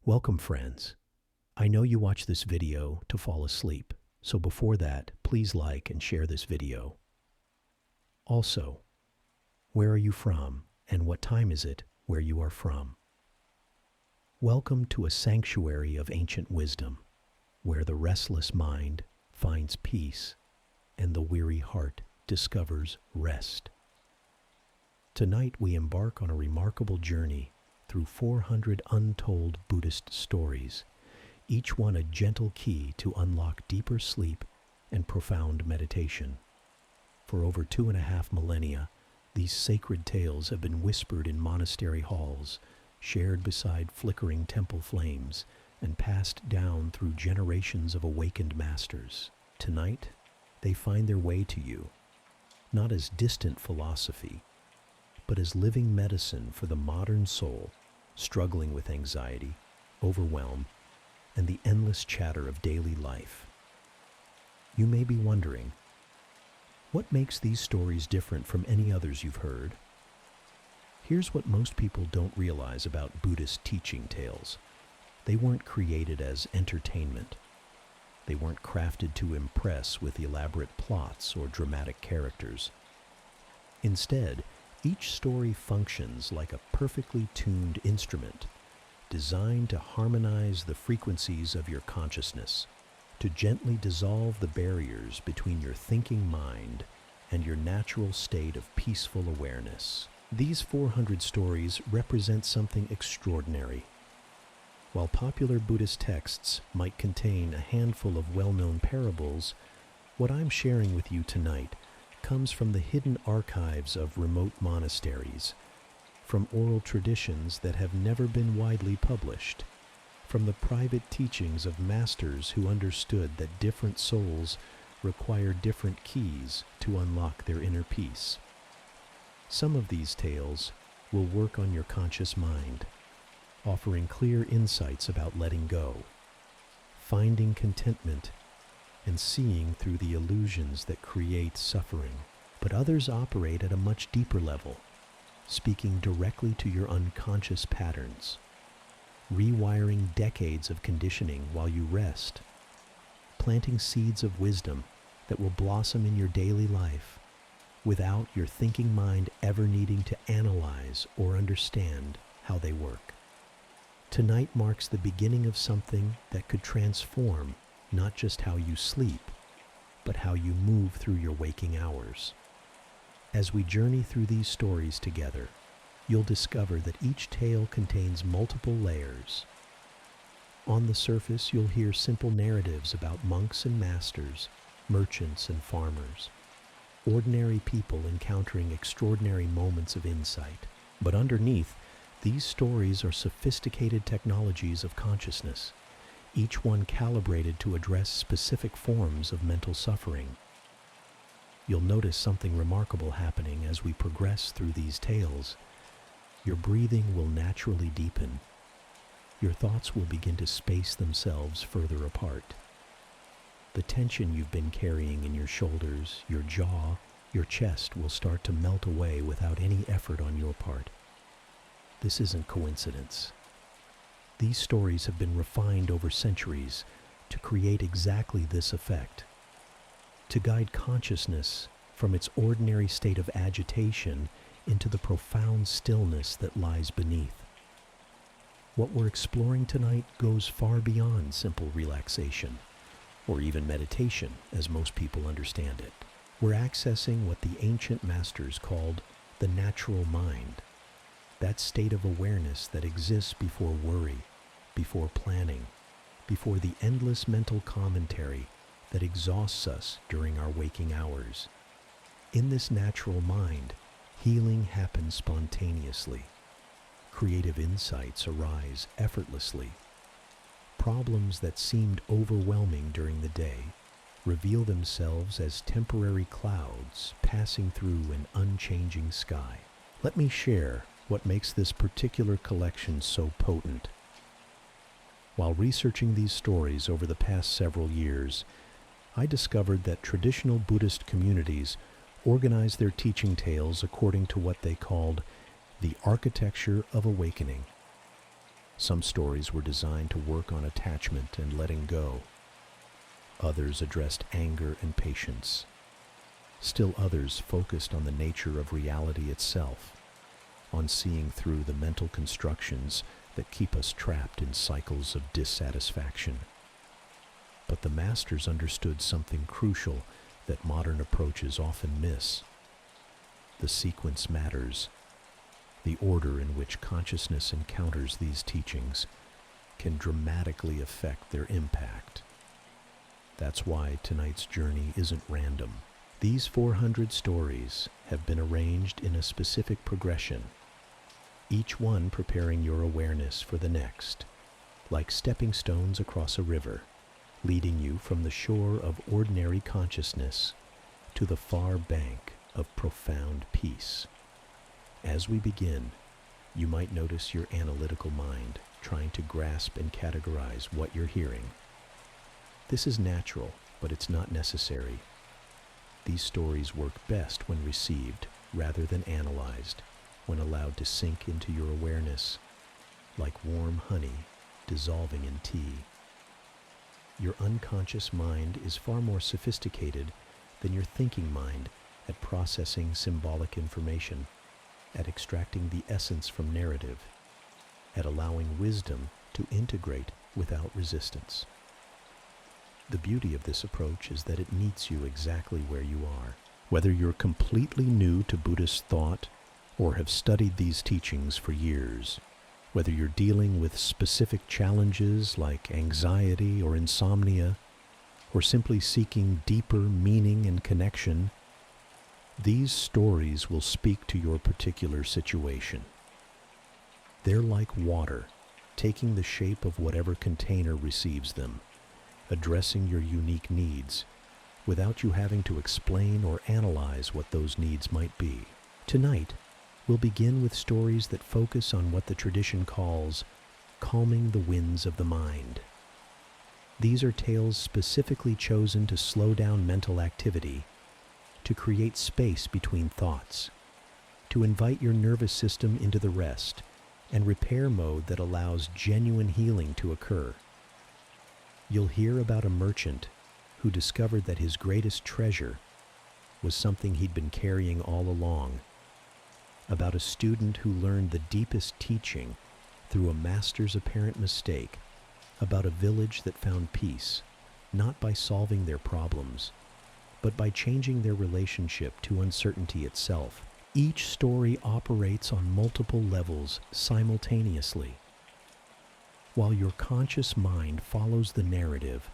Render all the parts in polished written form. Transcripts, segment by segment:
Welcome, friends. I know you watch this video to fall asleep, so before that, please like and share this video. Also, where are you from and what time is it where you are from? Welcome to a sanctuary of ancient wisdom, where the restless mind finds peace and the weary heart discovers rest. Tonight we embark on a remarkable journey through 400 untold Buddhist stories, each one a gentle key to unlock deeper sleep and profound meditation. For over 2.5 millennia, these sacred tales have been whispered in monastery halls, shared beside flickering temple flames, and passed down through generations of awakened masters. Tonight, they find their way to you, not as distant philosophy, but as living medicine for the modern soul struggling with anxiety, overwhelm, and the endless chatter of daily life. You may be wondering, what makes these stories different from any others you've heard? Here's what most people don't realize about Buddhist teaching tales. They weren't created as entertainment. They weren't crafted to impress with elaborate plots or dramatic characters. Instead, each story functions like a perfectly tuned instrument, designed to harmonize the frequencies of your consciousness, to gently dissolve the barriers between your thinking mind and your natural state of peaceful awareness. These 400 stories represent something extraordinary. While popular Buddhist texts might contain a handful of well-known parables, what I'm sharing with you tonight comes from the hidden archives of remote monasteries, from oral traditions that have never been widely published, from the private teachings of masters who understood that different souls require different keys to unlock their inner peace. Some of these tales will work on your conscious mind, offering clear insights about letting go, finding contentment, and seeing through the illusions that create suffering. But others operate at a much deeper level, speaking directly to your unconscious patterns, rewiring decades of conditioning while you rest, planting seeds of wisdom that will blossom in your daily life without your thinking mind ever needing to analyze or understand how they work. Tonight marks the beginning of something that could transform not just how you sleep, but how you move through your waking hours. As we journey through these stories together, you'll discover that each tale contains multiple layers. On the surface, you'll hear simple narratives about monks and masters, merchants and farmers, ordinary people encountering extraordinary moments of insight. But underneath, these stories are sophisticated technologies of consciousness, each one calibrated to address specific forms of mental suffering. You'll notice something remarkable happening as we progress through these tales. Your breathing will naturally deepen. Your thoughts will begin to space themselves further apart. The tension you've been carrying in your shoulders, your jaw, your chest will start to melt away without any effort on your part. This isn't coincidence. These stories have been refined over centuries to create exactly this effect, to guide consciousness from its ordinary state of agitation into the profound stillness that lies beneath. What we're exploring tonight goes far beyond simple relaxation, or even meditation, as most people understand it. We're accessing what the ancient masters called the natural mind, that state of awareness that exists before worry, before planning, before the endless mental commentary that exhausts us during our waking hours. In this natural mind, healing happens spontaneously. Creative insights arise effortlessly. Problems that seemed overwhelming during the day reveal themselves as temporary clouds passing through an unchanging sky. Let me share what makes this particular collection so potent. While researching these stories over the past several years, I discovered that traditional Buddhist communities organized their teaching tales according to what they called the architecture of awakening. Some stories were designed to work on attachment and letting go. Others addressed anger and patience. Still others focused on the nature of reality itself, on seeing through the mental constructions that keep us trapped in cycles of dissatisfaction. But the masters understood something crucial that modern approaches often miss. The sequence matters. The order in which consciousness encounters these teachings can dramatically affect their impact. That's why tonight's journey isn't random. These 400 stories have been arranged in a specific progression, each one preparing your awareness for the next, like stepping stones across a river, leading you from the shore of ordinary consciousness to the far bank of profound peace. As we begin, you might notice your analytical mind trying to grasp and categorize what you're hearing. This is natural, but it's not necessary. These stories work best when received rather than analyzed, when allowed to sink into your awareness, like warm honey dissolving in tea. Your unconscious mind is far more sophisticated than your thinking mind at processing symbolic information, at extracting the essence from narrative, at allowing wisdom to integrate without resistance. The beauty of this approach is that it meets you exactly where you are. Whether you're completely new to Buddhist thought or have studied these teachings for years, whether you're dealing with specific challenges like anxiety or insomnia, or simply seeking deeper meaning and connection, these stories will speak to your particular situation. They're like water, taking the shape of whatever container receives them, addressing your unique needs, without you having to explain or analyze what those needs might be. Tonight, we'll begin with stories that focus on what the tradition calls calming the winds of the mind. These are tales specifically chosen to slow down mental activity, to create space between thoughts, to invite your nervous system into the rest and repair mode that allows genuine healing to occur. You'll hear about a merchant who discovered that his greatest treasure was something he'd been carrying all along, about a student who learned the deepest teaching through a master's apparent mistake, about a village that found peace, not by solving their problems, but by changing their relationship to uncertainty itself. Each story operates on multiple levels simultaneously. While your conscious mind follows the narrative,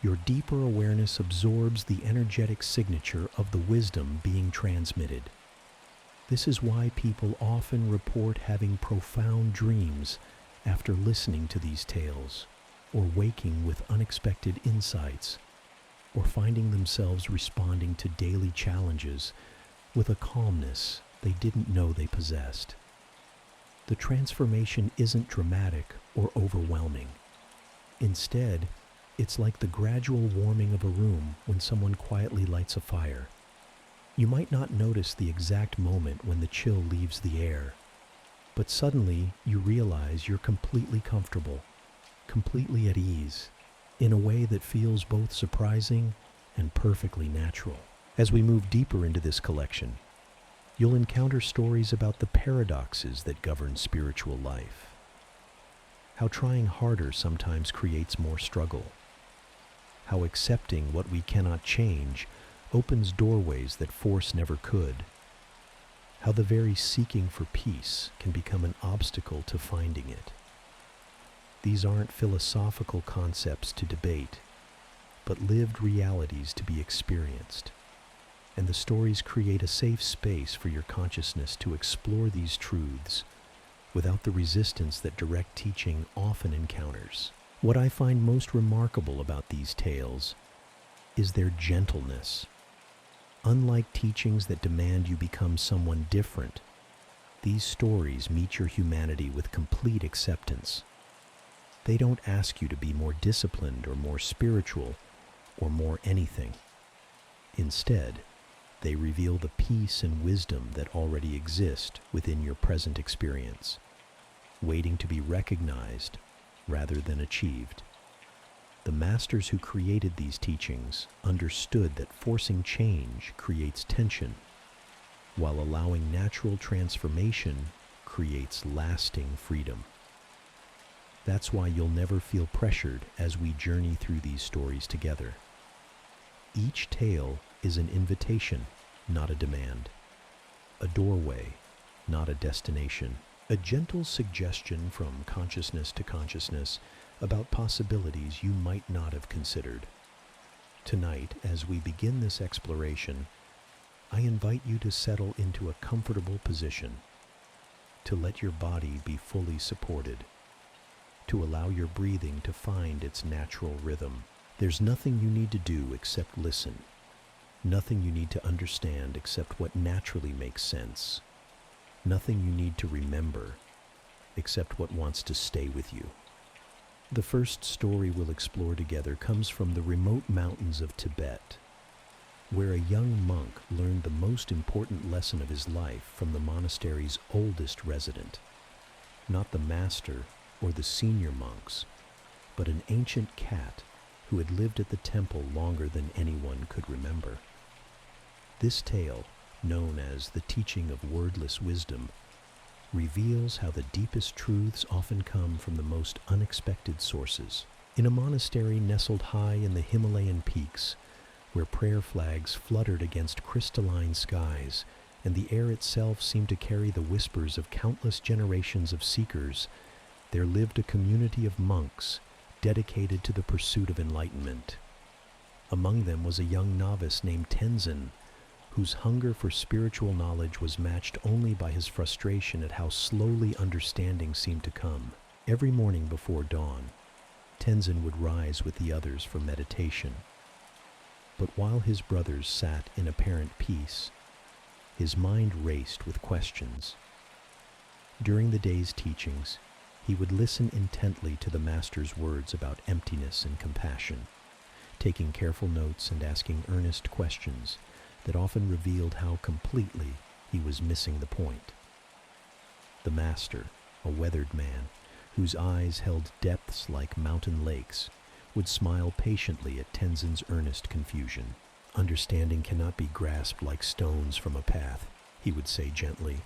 your deeper awareness absorbs the energetic signature of the wisdom being transmitted. This is why people often report having profound dreams after listening to these tales, or waking with unexpected insights, or finding themselves responding to daily challenges with a calmness they didn't know they possessed. The transformation isn't dramatic or overwhelming. Instead, it's like the gradual warming of a room when someone quietly lights a fire. You might not notice the exact moment when the chill leaves the air, but suddenly you realize you're completely comfortable, completely at ease, in a way that feels both surprising and perfectly natural. As we move deeper into this collection, you'll encounter stories about the paradoxes that govern spiritual life, how trying harder sometimes creates more struggle, how accepting what we cannot change opens doorways that force never could, how the very seeking for peace can become an obstacle to finding it. These aren't philosophical concepts to debate, but lived realities to be experienced. And the stories create a safe space for your consciousness to explore these truths without the resistance that direct teaching often encounters. What I find most remarkable about these tales is their gentleness. Unlike teachings that demand you become someone different, these stories meet your humanity with complete acceptance. They don't ask you to be more disciplined or more spiritual or more anything. Instead, they reveal the peace and wisdom that already exist within your present experience. waiting to be recognized rather than achieved. The masters who created these teachings understood that forcing change creates tension, while allowing natural transformation creates lasting freedom. That's why you'll never feel pressured as we journey through these stories together. Each tale is an invitation, not a demand. A doorway, not a destination. A gentle suggestion from consciousness to consciousness about possibilities you might not have considered. Tonight, as we begin this exploration, I invite you to settle into a comfortable position, to let your body be fully supported, to allow your breathing to find its natural rhythm. There's nothing you need to do except listen, nothing you need to understand except what naturally makes sense, nothing you need to remember except what wants to stay with you. The first story we'll explore together comes from the remote mountains of Tibet, where a young monk learned the most important lesson of his life from the monastery's oldest resident. Not the master or the senior monks, but an ancient cat who had lived at the temple longer than anyone could remember. This tale, known as the teaching of wordless wisdom, reveals how the deepest truths often come from the most unexpected sources. In a monastery nestled high in the Himalayan peaks, where prayer flags fluttered against crystalline skies, and the air itself seemed to carry the whispers of countless generations of seekers, there lived a community of monks dedicated to the pursuit of enlightenment. Among them was a young novice named Tenzin, whose hunger for spiritual knowledge was matched only by his frustration at how slowly understanding seemed to come. Every morning before dawn, Tenzin would rise with the others for meditation. But while his brothers sat in apparent peace, his mind raced with questions. During the day's teachings, he would listen intently to the master's words about emptiness and compassion, taking careful notes and asking earnest questions that often revealed how completely he was missing the point. The master, a weathered man, whose eyes held depths like mountain lakes, would smile patiently at Tenzin's earnest confusion. Understanding cannot be grasped like stones from a path, he would say gently.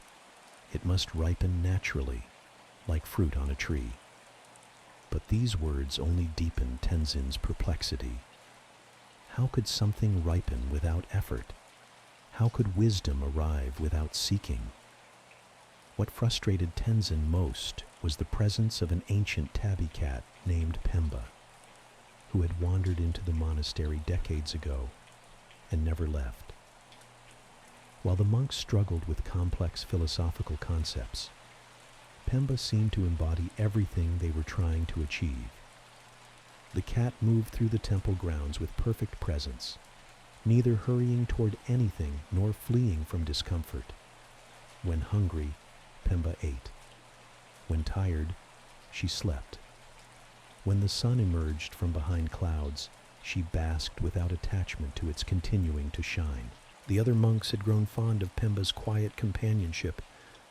It must ripen naturally, like fruit on a tree. But these words only deepened Tenzin's perplexity. How could something ripen without effort? How could wisdom arrive without seeking? What frustrated Tenzin most was the presence of an ancient tabby cat named Pemba, who had wandered into the monastery decades ago and never left. While the monks struggled with complex philosophical concepts, Pemba seemed to embody everything they were trying to achieve. The cat moved through the temple grounds with perfect presence, neither hurrying toward anything nor fleeing from discomfort. When hungry, Pemba ate. When tired, she slept. When the sun emerged from behind clouds, she basked without attachment to its continuing to shine. The other monks had grown fond of Pemba's quiet companionship,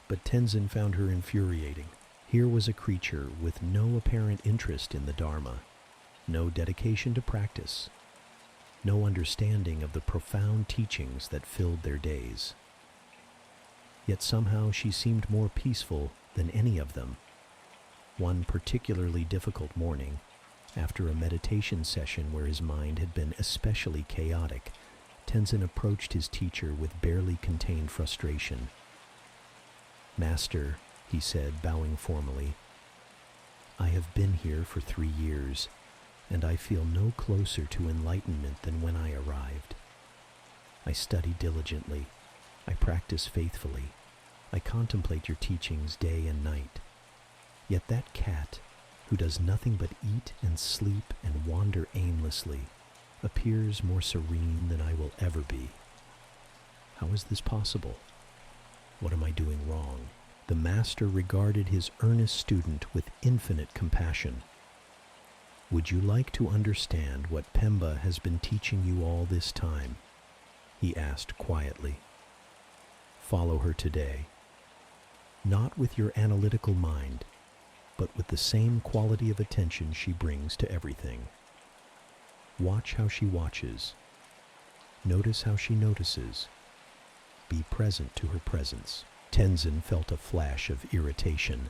but Tenzin found her infuriating. Here was a creature with no apparent interest in the Dharma, no dedication to practice, no understanding of the profound teachings that filled their days. Yet somehow she seemed more peaceful than any of them. One particularly difficult morning, after a meditation session where his mind had been especially chaotic, Tenzin approached his teacher with barely contained frustration. "Master," he said, bowing formally, "I have been here for 3 years, and I feel no closer to enlightenment than when I arrived. I study diligently, I practice faithfully, I contemplate your teachings day and night. Yet that cat, who does nothing but eat and sleep and wander aimlessly, appears more serene than I will ever be. How is this possible? What am I doing wrong?" The master regarded his earnest student with infinite compassion. "Would you like to understand what Pemba has been teaching you all this time?" he asked quietly. "Follow her today. Not with your analytical mind, but with the same quality of attention she brings to everything. Watch how she watches. Notice how she notices. Be present to her presence. Tenzin felt a flash of irritation.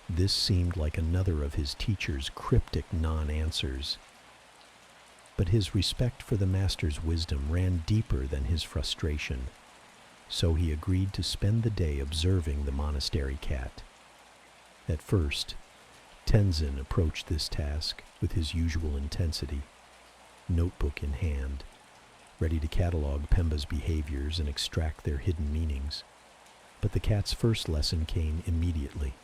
This seemed like another of his teacher's cryptic non-answers. But his respect for the master's wisdom ran deeper than his frustration, so he agreed to spend the day observing the monastery cat. At first, Tenzin approached this task with his usual intensity, notebook in hand, ready to catalog Pemba's behaviors and extract their hidden meanings. But the cat's first lesson came immediately.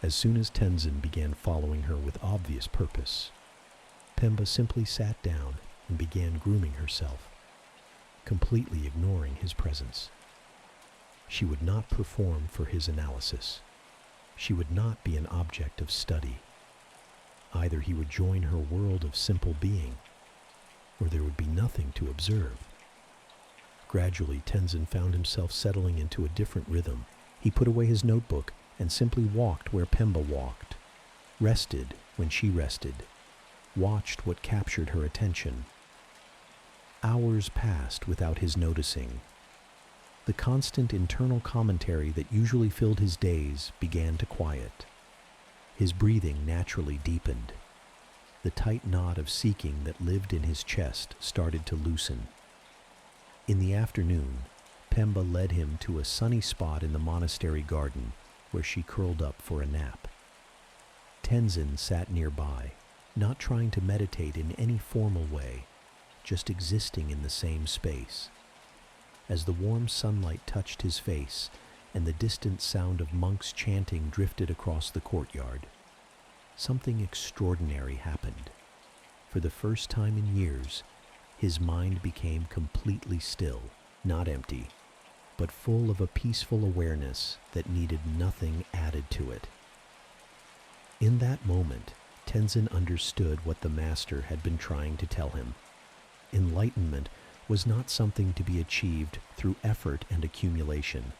As soon as Tenzin began following her with obvious purpose, Pemba simply sat down and began grooming herself, completely ignoring his presence. She would not perform for his analysis. She would not be an object of study. Either he would join her world of simple being, or there would be nothing to observe. Gradually, Tenzin found himself settling into a different rhythm. He put away his notebook and simply walked where Pemba walked, rested when she rested, watched what captured her attention. Hours passed without his noticing. The constant internal commentary that usually filled his days began to quiet. His breathing naturally deepened. The tight knot of seeking that lived in his chest started to loosen. In the afternoon, Pemba led him to a sunny spot in the monastery garden where she curled up for a nap. Tenzin sat nearby, not trying to meditate in any formal way, just existing in the same space. As the warm sunlight touched his face and the distant sound of monks chanting drifted across the courtyard, something extraordinary happened. For the first time in years, his mind became completely still, not empty, but full of a peaceful awareness that needed nothing added to it. In that moment, Tenzin understood what the master had been trying to tell him. Enlightenment was not something to be achieved through effort and accumulation.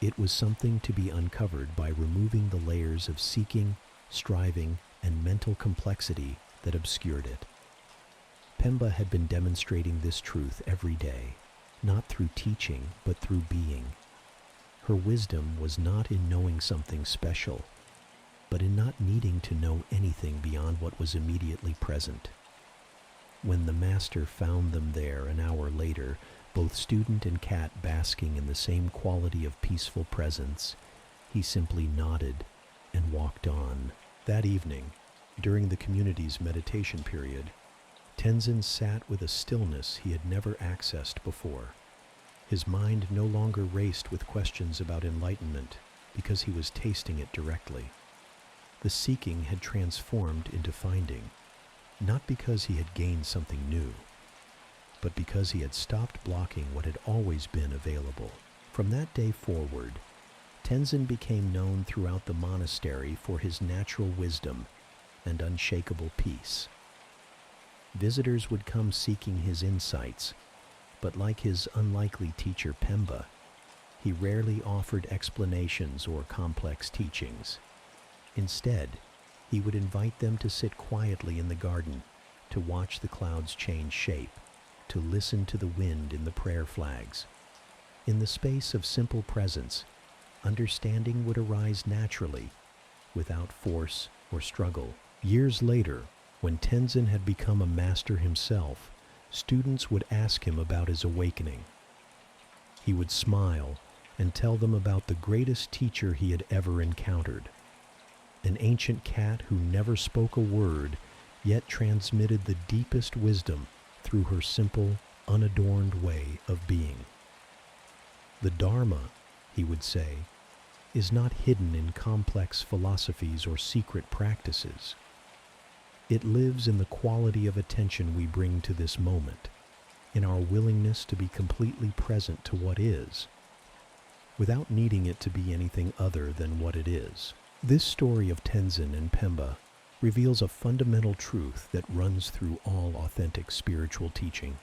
It was something to be uncovered by removing the layers of seeking, striving, and mental complexity that obscured it. Pemba had been demonstrating this truth every day, not through teaching, but through being. Her wisdom was not in knowing something special, but in not needing to know anything beyond what was immediately present. When the master found them there an hour later, both student and cat basking in the same quality of peaceful presence, he simply nodded and walked on. That evening, during the community's meditation period, Tenzin sat with a stillness he had never accessed before. His mind no longer raced with questions about enlightenment because he was tasting it directly. The seeking had transformed into finding, not because he had gained something new, but because he had stopped blocking what had always been available. From that day forward, Tenzin became known throughout the monastery for his natural wisdom and unshakable peace. Visitors would come seeking his insights, but like his unlikely teacher Pemba, he rarely offered explanations or complex teachings. Instead, he would invite them to sit quietly in the garden, to watch the clouds change shape, to listen to the wind in the prayer flags. In the space of simple presence, understanding would arise naturally, without force or struggle. Years later, when Tenzin had become a master himself, students would ask him about his awakening. He would smile and tell them about the greatest teacher he had ever encountered, an ancient cat who never spoke a word, yet transmitted the deepest wisdom through her simple, unadorned way of being. The Dharma, he would say, is not hidden in complex philosophies or secret practices. It lives in the quality of attention we bring to this moment, in our willingness to be completely present to what is, without needing it to be anything other than what it is. This story of Tenzin and Pemba reveals a fundamental truth that runs through all authentic spiritual teaching.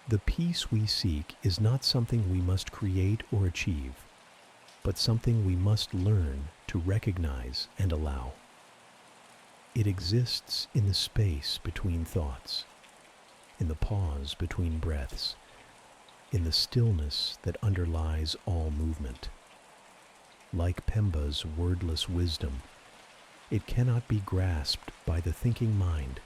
The peace we seek is not something we must create or achieve. but something we must learn to recognize and allow. It exists in the space between thoughts, in the pause between breaths, in the stillness that underlies all movement. Like Pemba's wordless wisdom, it cannot be grasped by the thinking mind,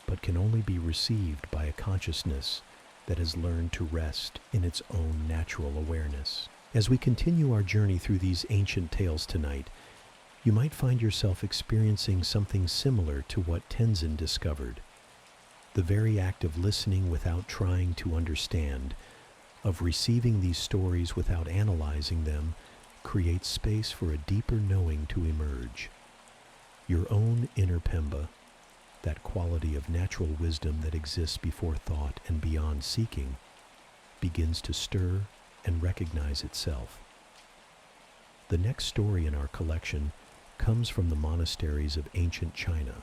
but can only be received by a consciousness that has learned to rest in its own natural awareness. As we continue our journey through these ancient tales tonight, you might find yourself experiencing something similar to what Tenzin discovered. The very act of listening without trying to understand, of receiving these stories without analyzing them, creates space for a deeper knowing to emerge. Your own inner Pemba, that quality of natural wisdom that exists before thought and beyond seeking, begins to stir and recognize itself. The next story in our collection comes from the monasteries of ancient China,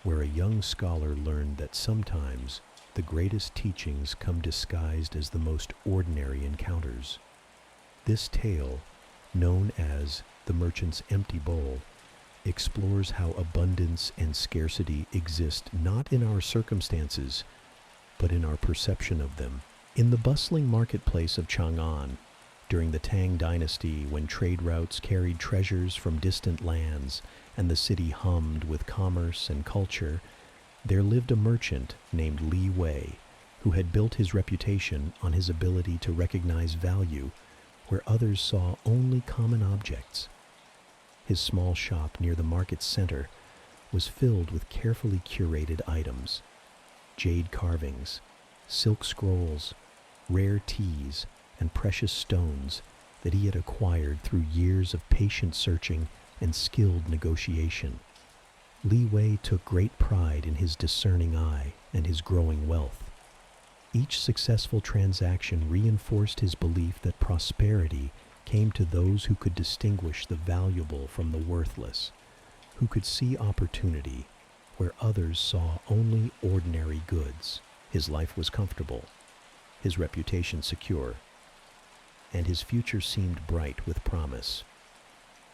where a young scholar learned that sometimes the greatest teachings come disguised as the most ordinary encounters. This tale, known as The Merchant's Empty Bowl, explores how abundance and scarcity exist not in our circumstances, but in our perception of them. In the bustling marketplace of Chang'an, during the Tang Dynasty, when trade routes carried treasures from distant lands and the city hummed with commerce and culture, there lived a merchant named Li Wei, who had built his reputation on his ability to recognize value where others saw only common objects. His small shop near the market center was filled with carefully curated items: jade carvings, silk scrolls, rare teas, and precious stones that he had acquired through years of patient searching and skilled negotiation. Li Wei took great pride in his discerning eye and his growing wealth. Each successful transaction reinforced his belief that prosperity came to those who could distinguish the valuable from the worthless, who could see opportunity where others saw only ordinary goods. His life was comfortable, his reputation secure, and his future seemed bright with promise.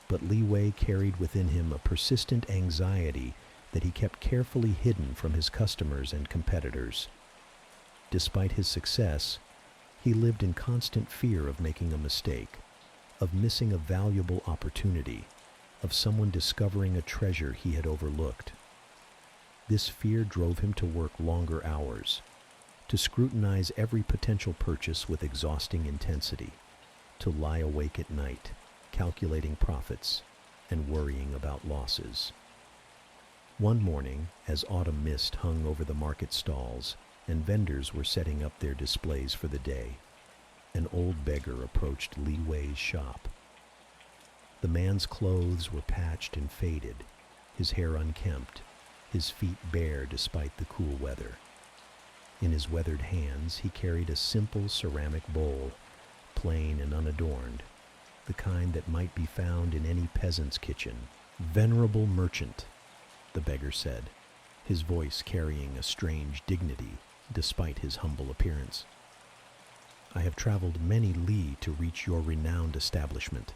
But Li Wei carried within him a persistent anxiety that he kept carefully hidden from his customers and competitors. Despite his success, he lived in constant fear of making a mistake, of missing a valuable opportunity, of someone discovering a treasure he had overlooked. This fear drove him to work longer hours, to scrutinize every potential purchase with exhausting intensity, to lie awake at night, calculating profits and worrying about losses. One morning, as autumn mist hung over the market stalls and vendors were setting up their displays for the day, an old beggar approached Li Wei's shop. The man's clothes were patched and faded, his hair unkempt, his feet bare despite the cool weather. In his weathered hands he carried a simple ceramic bowl, plain and unadorned, the kind that might be found in any peasant's kitchen. "Venerable merchant," the beggar said, his voice carrying a strange dignity despite his humble appearance. "I have traveled many li to reach your renowned establishment.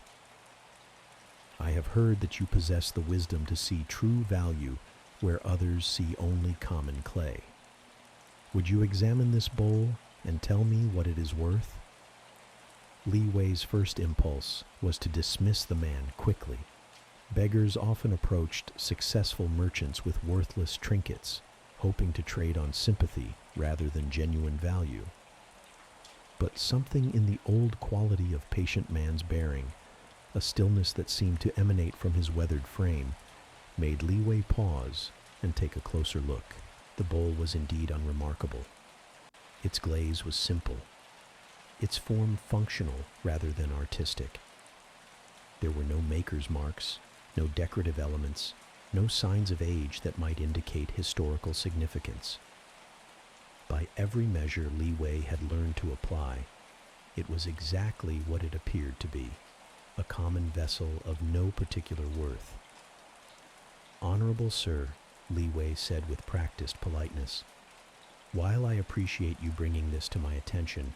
I have heard that you possess the wisdom to see true value where others see only common clay. Would you examine this bowl and tell me what it is worth?" Li Wei's first impulse was to dismiss the man quickly. Beggars often approached successful merchants with worthless trinkets, hoping to trade on sympathy rather than genuine value. But something in the old quality of patient man's bearing, a stillness that seemed to emanate from his weathered frame, made Li Wei pause and take a closer look. The bowl was indeed unremarkable. Its glaze was simple, its form functional rather than artistic. There were no maker's marks, no decorative elements, no signs of age that might indicate historical significance. By every measure Li Wei had learned to apply, it was exactly what it appeared to be, a common vessel of no particular worth. "Honorable sir," Li Wei said with practiced politeness, "while I appreciate you bringing this to my attention,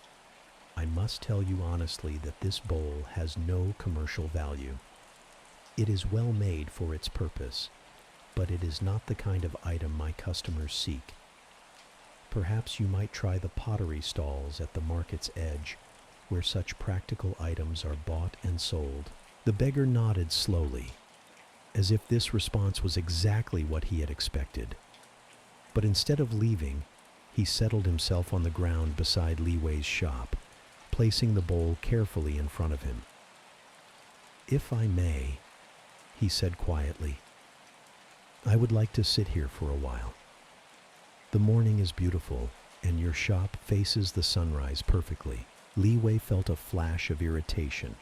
I must tell you honestly that this bowl has no commercial value. It is well made for its purpose, but it is not the kind of item my customers seek. Perhaps you might try the pottery stalls at the market's edge, where such practical items are bought and sold. The beggar nodded slowly, as if this response was exactly what he had expected. But instead of leaving, he settled himself on the ground beside Li Wei's shop, placing the bowl carefully in front of him. "If I may," he said quietly, "I would like to sit here for a while. The morning is beautiful, and your shop faces the sunrise perfectly." Li Wei felt a flash of irritation.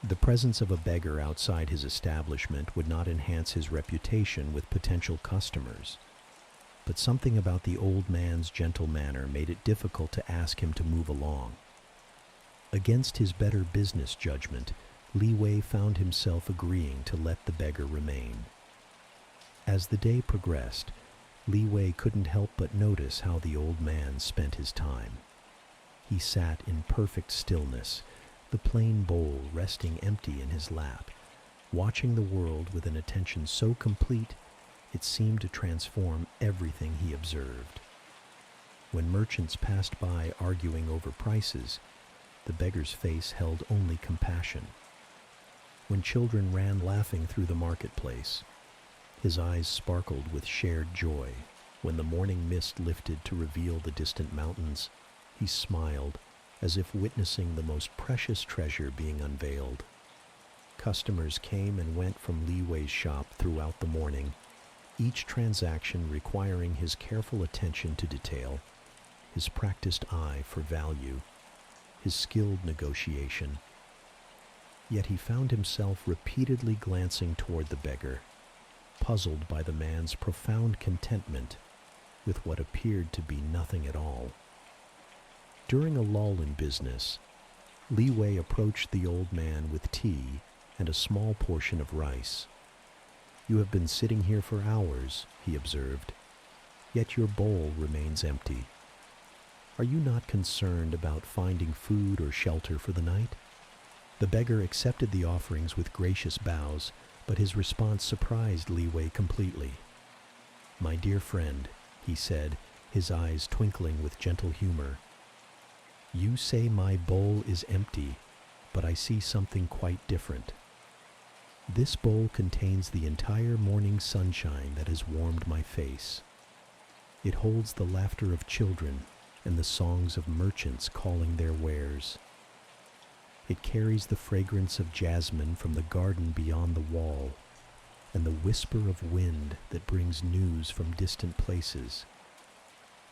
The presence of a beggar outside his establishment would not enhance his reputation with potential customers. But something about the old man's gentle manner made it difficult to ask him to move along. Against his better business judgment, Li Wei found himself agreeing to let the beggar remain. As the day progressed, Li Wei couldn't help but notice how the old man spent his time. He sat in perfect stillness, the plain bowl resting empty in his lap, watching the world with an attention so complete it seemed to transform everything he observed. When merchants passed by arguing over prices, the beggar's face held only compassion. When children ran laughing through the marketplace, his eyes sparkled with shared joy. When the morning mist lifted to reveal the distant mountains, he smiled, as if witnessing the most precious treasure being unveiled. Customers came and went from Li Wei's shop throughout the morning, each transaction requiring his careful attention to detail, his practiced eye for value, his skilled negotiation. Yet he found himself repeatedly glancing toward the beggar, puzzled by the man's profound contentment with what appeared to be nothing at all. During a lull in business, Li Wei approached the old man with tea and a small portion of rice. "You have been sitting here for hours," he observed, "yet your bowl remains empty. Are you not concerned about finding food or shelter for the night?" The beggar accepted the offerings with gracious bows, but his response surprised Li Wei completely. "My dear friend," he said, his eyes twinkling with gentle humor, "you say my bowl is empty, but I see something quite different. This bowl contains the entire morning sunshine that has warmed my face. It holds the laughter of children and the songs of merchants calling their wares. It carries the fragrance of jasmine from the garden beyond the wall and the whisper of wind that brings news from distant places."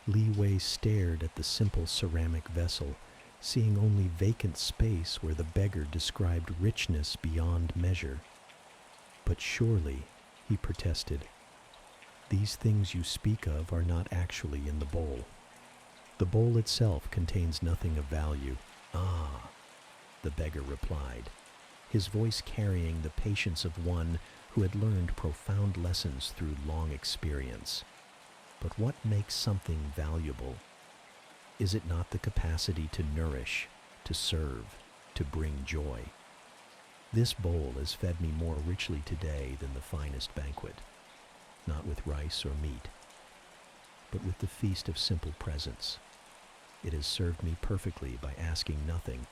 Li Wei stared at the simple ceramic vessel, seeing only vacant space where the beggar described richness beyond measure. "But surely," he protested, "these things you speak of are not actually in the bowl. The bowl itself contains nothing of value." "Ah," the beggar replied, his voice carrying the patience of one who had learned profound lessons through long experience. "But what makes something valuable? Is it not the capacity to nourish, to serve, to bring joy? This bowl has fed me more richly today than the finest banquet, not with rice or meat, but with the feast of simple presence. It has served me perfectly by asking nothing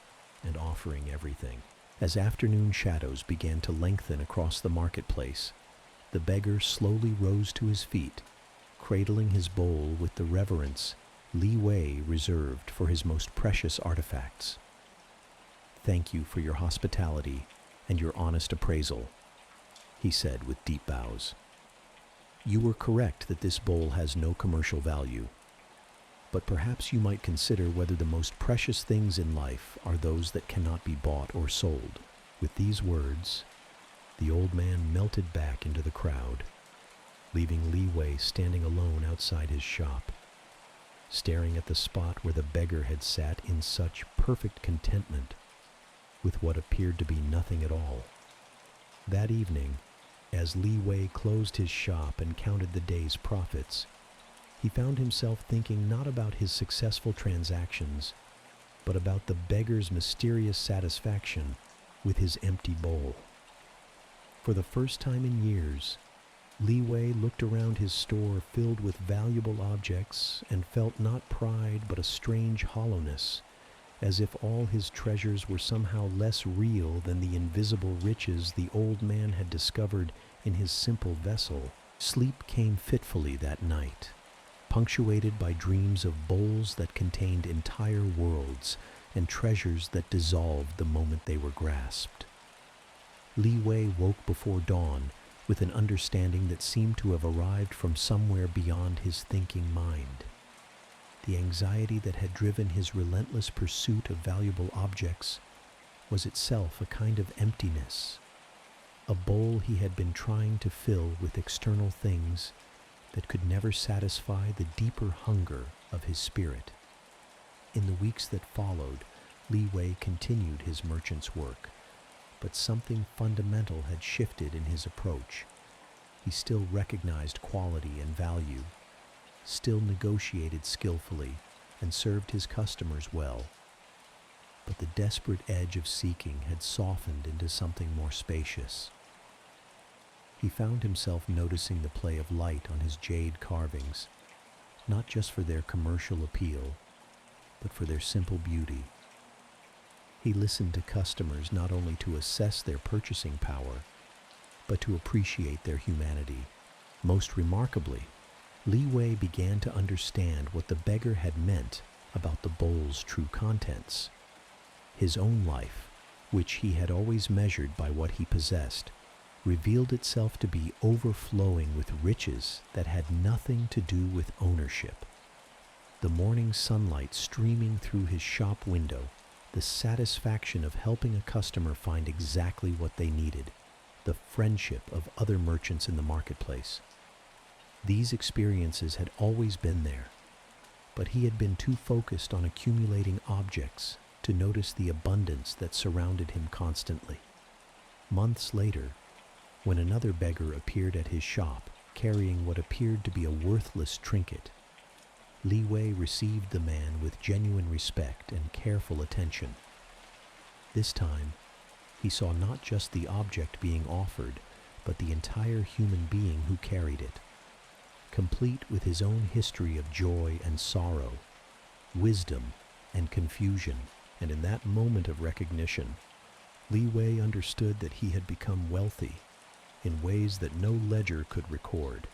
and offering everything." As afternoon shadows began to lengthen across the marketplace, the beggar slowly rose to his feet, cradling his bowl with the reverence Li Wei reserved for his most precious artifacts. "Thank you for your hospitality and your honest appraisal," he said with deep bows. "You were correct that this bowl has no commercial value, but perhaps you might consider whether the most precious things in life are those that cannot be bought or sold." With these words, the old man melted back into the crowd, leaving Li Wei standing alone outside his shop, staring at the spot where the beggar had sat in such perfect contentment with what appeared to be nothing at all. That evening, as Li Wei closed his shop and counted the day's profits, he found himself thinking not about his successful transactions, but about the beggar's mysterious satisfaction with his empty bowl. For the first time in years, Li Wei looked around his store filled with valuable objects and felt not pride but a strange hollowness, as if all his treasures were somehow less real than the invisible riches the old man had discovered in his simple vessel. Sleep came fitfully that night, punctuated by dreams of bowls that contained entire worlds and treasures that dissolved the moment they were grasped. Li Wei woke before dawn with an understanding that seemed to have arrived from somewhere beyond his thinking mind. The anxiety that had driven his relentless pursuit of valuable objects was itself a kind of emptiness, a bowl he had been trying to fill with external things that could never satisfy the deeper hunger of his spirit. In the weeks that followed, Li Wei continued his merchant's work, but something fundamental had shifted in his approach. He still recognized quality and value, still negotiated skillfully, and served his customers well. But the desperate edge of seeking had softened into something more spacious. He found himself noticing the play of light on his jade carvings, not just for their commercial appeal, but for their simple beauty. He listened to customers not only to assess their purchasing power, but to appreciate their humanity. Most remarkably, Li Wei began to understand what the beggar had meant about the bowl's true contents. His own life, which he had always measured by what he possessed, revealed itself to be overflowing with riches that had nothing to do with ownership. The morning sunlight streaming through his shop window, the satisfaction of helping a customer find exactly what they needed, the friendship of other merchants in the marketplace. These experiences had always been there, but he had been too focused on accumulating objects to notice the abundance that surrounded him constantly. Months later, when another beggar appeared at his shop carrying what appeared to be a worthless trinket, Li Wei received the man with genuine respect and careful attention. This time, he saw not just the object being offered, but the entire human being who carried it, complete with his own history of joy and sorrow, wisdom and confusion. And in that moment of recognition, Li Wei understood that he had become wealthy in ways that no ledger could record.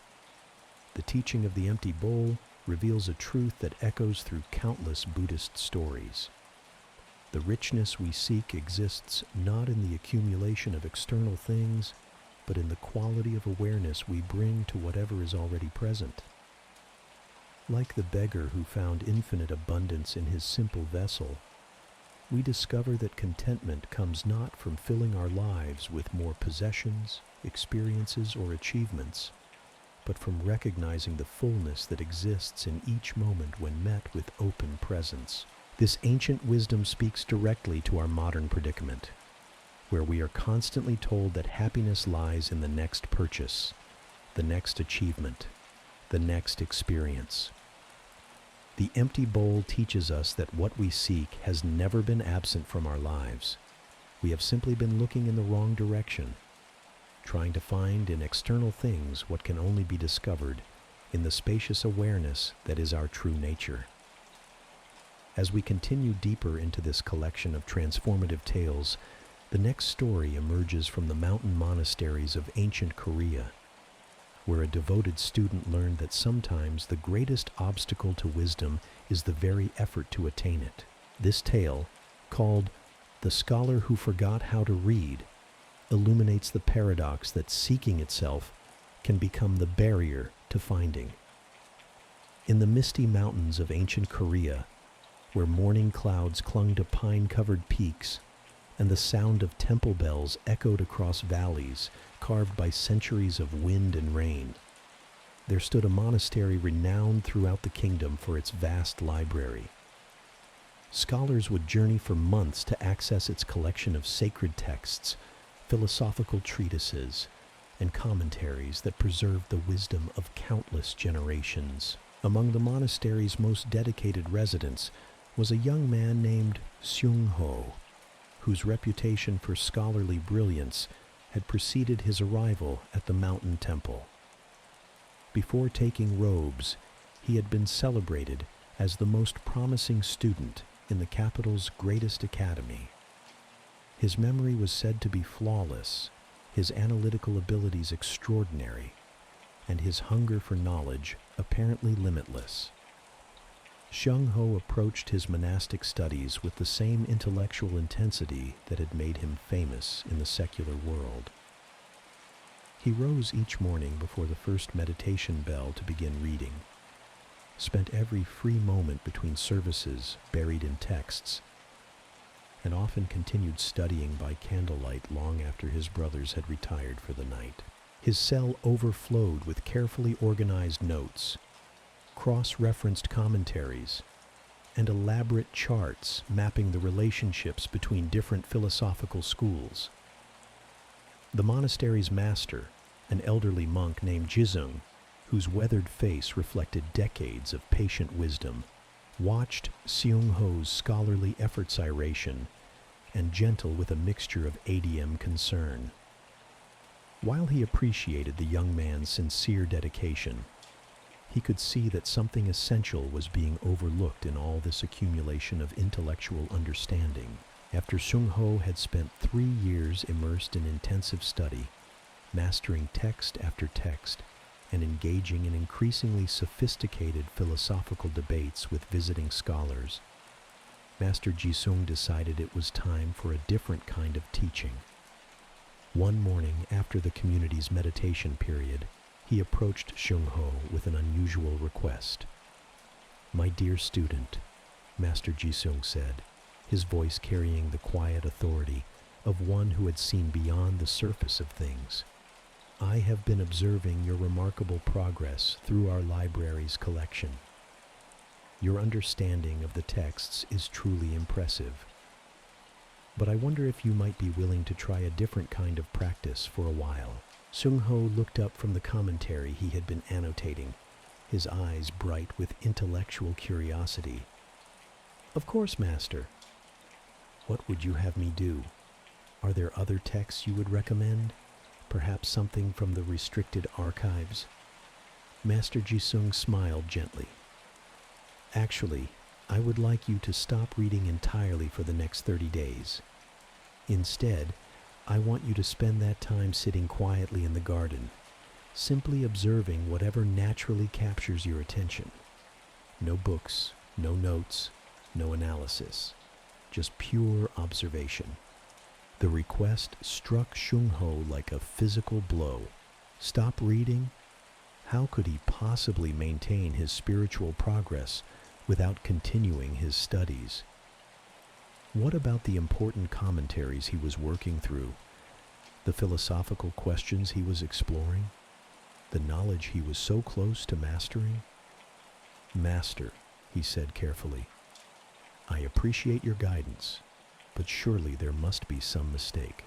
The teaching of the empty bowl reveals a truth that echoes through countless Buddhist stories. The richness we seek exists not in the accumulation of external things, but in the quality of awareness we bring to whatever is already present. Like the beggar who found infinite abundance in his simple vessel, we discover that contentment comes not from filling our lives with more possessions, experiences, or achievements, but from recognizing the fullness that exists in each moment when met with open presence. This ancient wisdom speaks directly to our modern predicament, where we are constantly told that happiness lies in the next purchase, the next achievement, the next experience. The empty bowl teaches us that what we seek has never been absent from our lives. We have simply been looking in the wrong direction, trying to find in external things what can only be discovered in the spacious awareness that is our true nature. As we continue deeper into this collection of transformative tales, the next story emerges from the mountain monasteries of ancient Korea, where a devoted student learned that sometimes the greatest obstacle to wisdom is the very effort to attain it. This tale, called The Scholar Who Forgot How to Read, illuminates the paradox that seeking itself can become the barrier to finding. In the misty mountains of ancient Korea, where morning clouds clung to pine-covered peaks, and the sound of temple bells echoed across valleys carved by centuries of wind and rain, there stood a monastery renowned throughout the kingdom for its vast library. Scholars would journey for months to access its collection of sacred texts, philosophical treatises, and commentaries that preserved the wisdom of countless generations. Among the monastery's most dedicated residents was a young man named Seung-ho, whose reputation for scholarly brilliance had preceded his arrival at the mountain temple. Before taking robes, he had been celebrated as the most promising student in the capital's greatest academy. His memory was said to be flawless, his analytical abilities extraordinary, and his hunger for knowledge apparently limitless. Seung-ho approached his monastic studies with the same intellectual intensity that had made him famous in the secular world. He rose each morning before the first meditation bell to begin reading, spent every free moment between services buried in texts, and often continued studying by candlelight long after his brothers had retired for the night. His cell overflowed with carefully organized notes, cross-referenced commentaries, and elaborate charts mapping the relationships between different philosophical schools. The monastery's master, an elderly monk named Jizung, whose weathered face reflected decades of patient wisdom, watched Seung-ho's scholarly effortsiration and gentle with a mixture of ADM concern. While he appreciated the young man's sincere dedication, he could see that something essential was being overlooked in all this accumulation of intellectual understanding. After Seung-ho had spent 3 years immersed in intensive study, mastering text after text, and engaging in increasingly sophisticated philosophical debates with visiting scholars, Master Jisung decided it was time for a different kind of teaching. One morning after the community's meditation period, he approached Seung-ho with an unusual request. "My dear student," Master Jisung said, his voice carrying the quiet authority of one who had seen beyond the surface of things, "I have been observing your remarkable progress through our library's collection. Your understanding of the texts is truly impressive. But I wonder if you might be willing to try a different kind of practice for a while." Seung-ho looked up from the commentary he had been annotating, his eyes bright with intellectual curiosity. "Of course, Master. What would you have me do? Are there other texts you would recommend? Perhaps something from the restricted archives?" Master Jisung smiled gently. "Actually, I would like you to stop reading entirely for the next 30 days. Instead, I want you to spend that time sitting quietly in the garden, simply observing whatever naturally captures your attention. No books, no notes, no analysis, just pure observation." The request struck Seung-ho like a physical blow. Stop reading? How could he possibly maintain his spiritual progress without continuing his studies? What about the important commentaries he was working through, the philosophical questions he was exploring, the knowledge he was so close to mastering? "Master," he said carefully, "I appreciate your guidance, but surely there must be some mistake.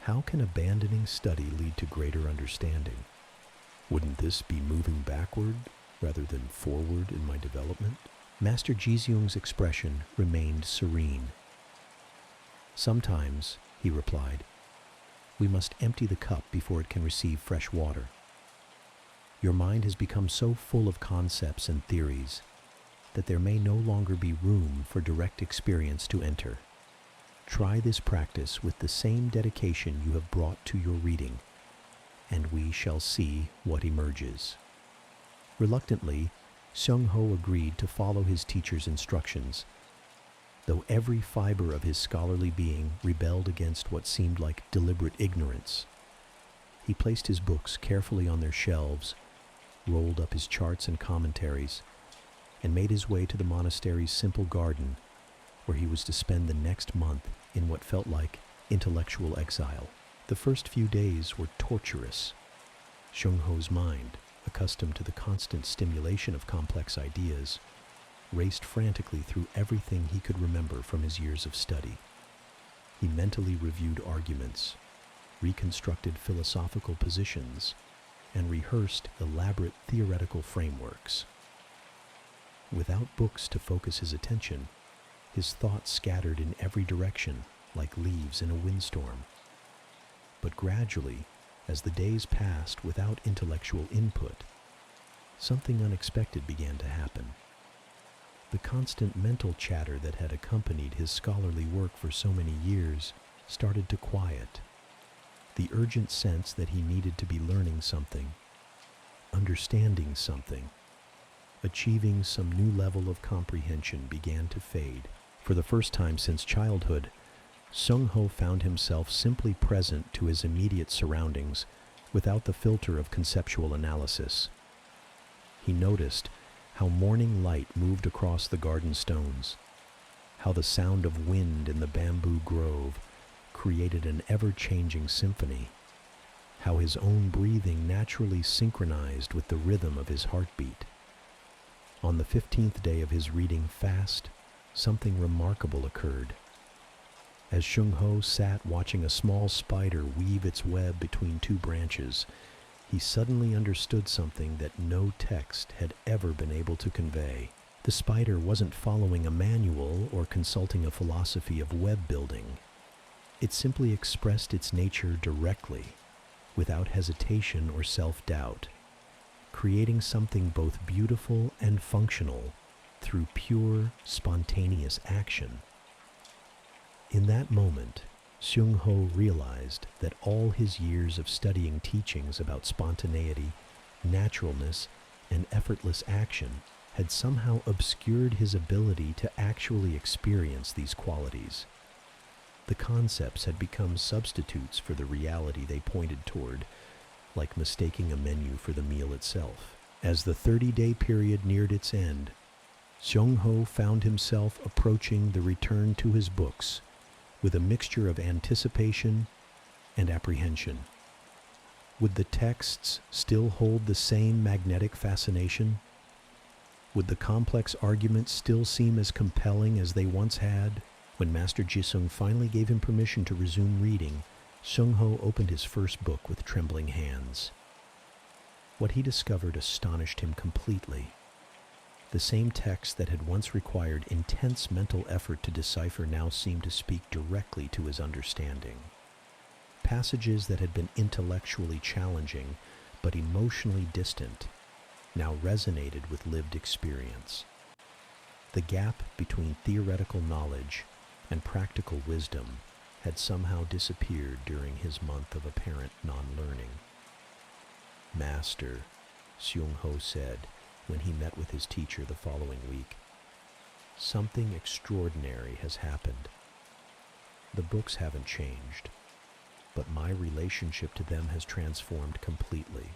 How can abandoning study lead to greater understanding? Wouldn't this be moving backward rather than forward in my development?" Master Jizung's expression remained serene. "Sometimes," he replied, "we must empty the cup before it can receive fresh water. Your mind has become so full of concepts and theories that there may no longer be room for direct experience to enter. Try this practice with the same dedication you have brought to your reading, and we shall see what emerges." Reluctantly, Seung-ho agreed to follow his teacher's instructions, though every fiber of his scholarly being rebelled against what seemed like deliberate ignorance. He placed his books carefully on their shelves, rolled up his charts and commentaries, and made his way to the monastery's simple garden, where he was to spend the next month in what felt like intellectual exile. The first few days were torturous. Seung-ho's mind, accustomed to the constant stimulation of complex ideas, raced frantically through everything he could remember from his years of study. He mentally reviewed arguments, reconstructed philosophical positions, and rehearsed elaborate theoretical frameworks. Without books to focus his attention, his thoughts scattered in every direction like leaves in a windstorm. But gradually, as the days passed without intellectual input, something unexpected began to happen. The constant mental chatter that had accompanied his scholarly work for so many years started to quiet. The urgent sense that he needed to be learning something, understanding something, achieving some new level of comprehension began to fade. For the first time since childhood, Seung-ho found himself simply present to his immediate surroundings without the filter of conceptual analysis. He noticed how morning light moved across the garden stones, how the sound of wind in the bamboo grove created an ever-changing symphony, how his own breathing naturally synchronized with the rhythm of his heartbeat. On the 15th day of his reading fast, something remarkable occurred. As Seung-ho sat watching a small spider weave its web between two branches, he suddenly understood something that no text had ever been able to convey. The spider wasn't following a manual or consulting a philosophy of web building. It simply expressed its nature directly, without hesitation or self-doubt, creating something both beautiful and functional through pure, spontaneous action. In that moment, Seung-ho realized that all his years of studying teachings about spontaneity, naturalness, and effortless action had somehow obscured his ability to actually experience these qualities. The concepts had become substitutes for the reality they pointed toward, like mistaking a menu for the meal itself. As the 30-day period neared its end, Seung-ho found himself approaching the return to his books with a mixture of anticipation and apprehension. Would the texts still hold the same magnetic fascination? Would the complex arguments still seem as compelling as they once had? When Master Jisung finally gave him permission to resume reading, Seung-ho opened his first book with trembling hands. What he discovered astonished him completely. The same text that had once required intense mental effort to decipher now seemed to speak directly to his understanding. Passages that had been intellectually challenging but emotionally distant now resonated with lived experience. The gap between theoretical knowledge and practical wisdom had somehow disappeared during his month of apparent non-learning. "Master," Seung-ho said when he met with his teacher the following week, "something extraordinary has happened. The books haven't changed, but my relationship to them has transformed completely.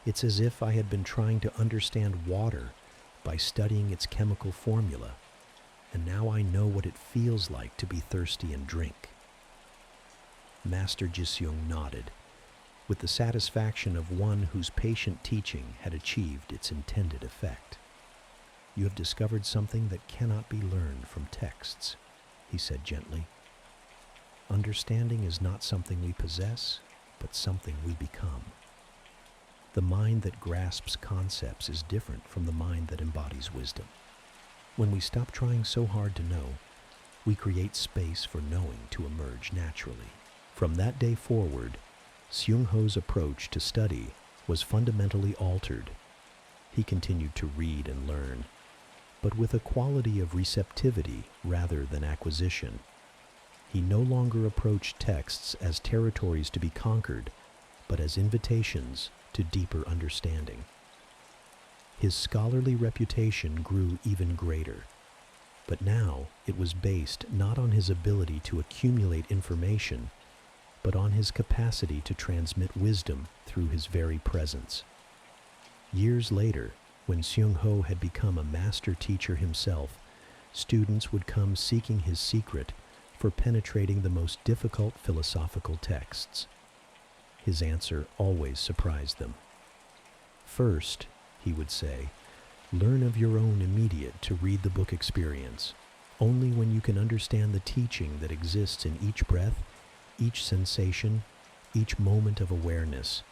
It's as if I had been trying to understand water by studying its chemical formula, and now I know what it feels like to be thirsty and drink." Master Jisung nodded, with the satisfaction of one whose patient teaching had achieved its intended effect. "You have discovered something that cannot be learned from texts," he said gently. "Understanding is not something we possess, but something we become. The mind that grasps concepts is different from the mind that embodies wisdom. When we stop trying so hard to know, we create space for knowing to emerge naturally." From that day forward, Seung-ho's approach to study was fundamentally altered. He continued to read and learn, but with a quality of receptivity rather than acquisition. He no longer approached texts as territories to be conquered, but as invitations to deeper understanding. His scholarly reputation grew even greater, but now it was based not on his ability to accumulate information, but on his capacity to transmit wisdom through his very presence. Years later, when Seung-ho had become a master teacher himself, students would come seeking his secret for penetrating the most difficult philosophical texts. His answer always surprised them. "First," he would say, "learn of your own immediate to read the book experience. Only when you can understand the teaching that exists in each breath, each sensation, each moment of awareness,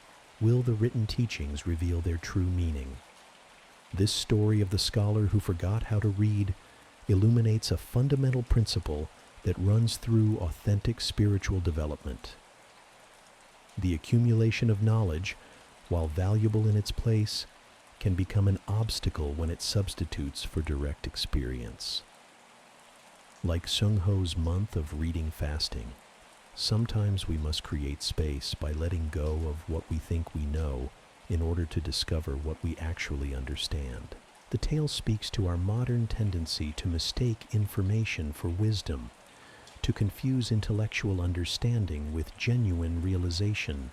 will the written teachings reveal their true meaning. This story of the scholar who forgot how to read illuminates a fundamental principle that runs through authentic spiritual development. The accumulation of knowledge, while valuable in its place, can become an obstacle when it substitutes for direct experience. Like Sung Ho's month of reading fasting, sometimes we must create space by letting go of what we think we know in order to discover what we actually understand. The tale speaks to our modern tendency to mistake information for wisdom, to confuse intellectual understanding with genuine realization.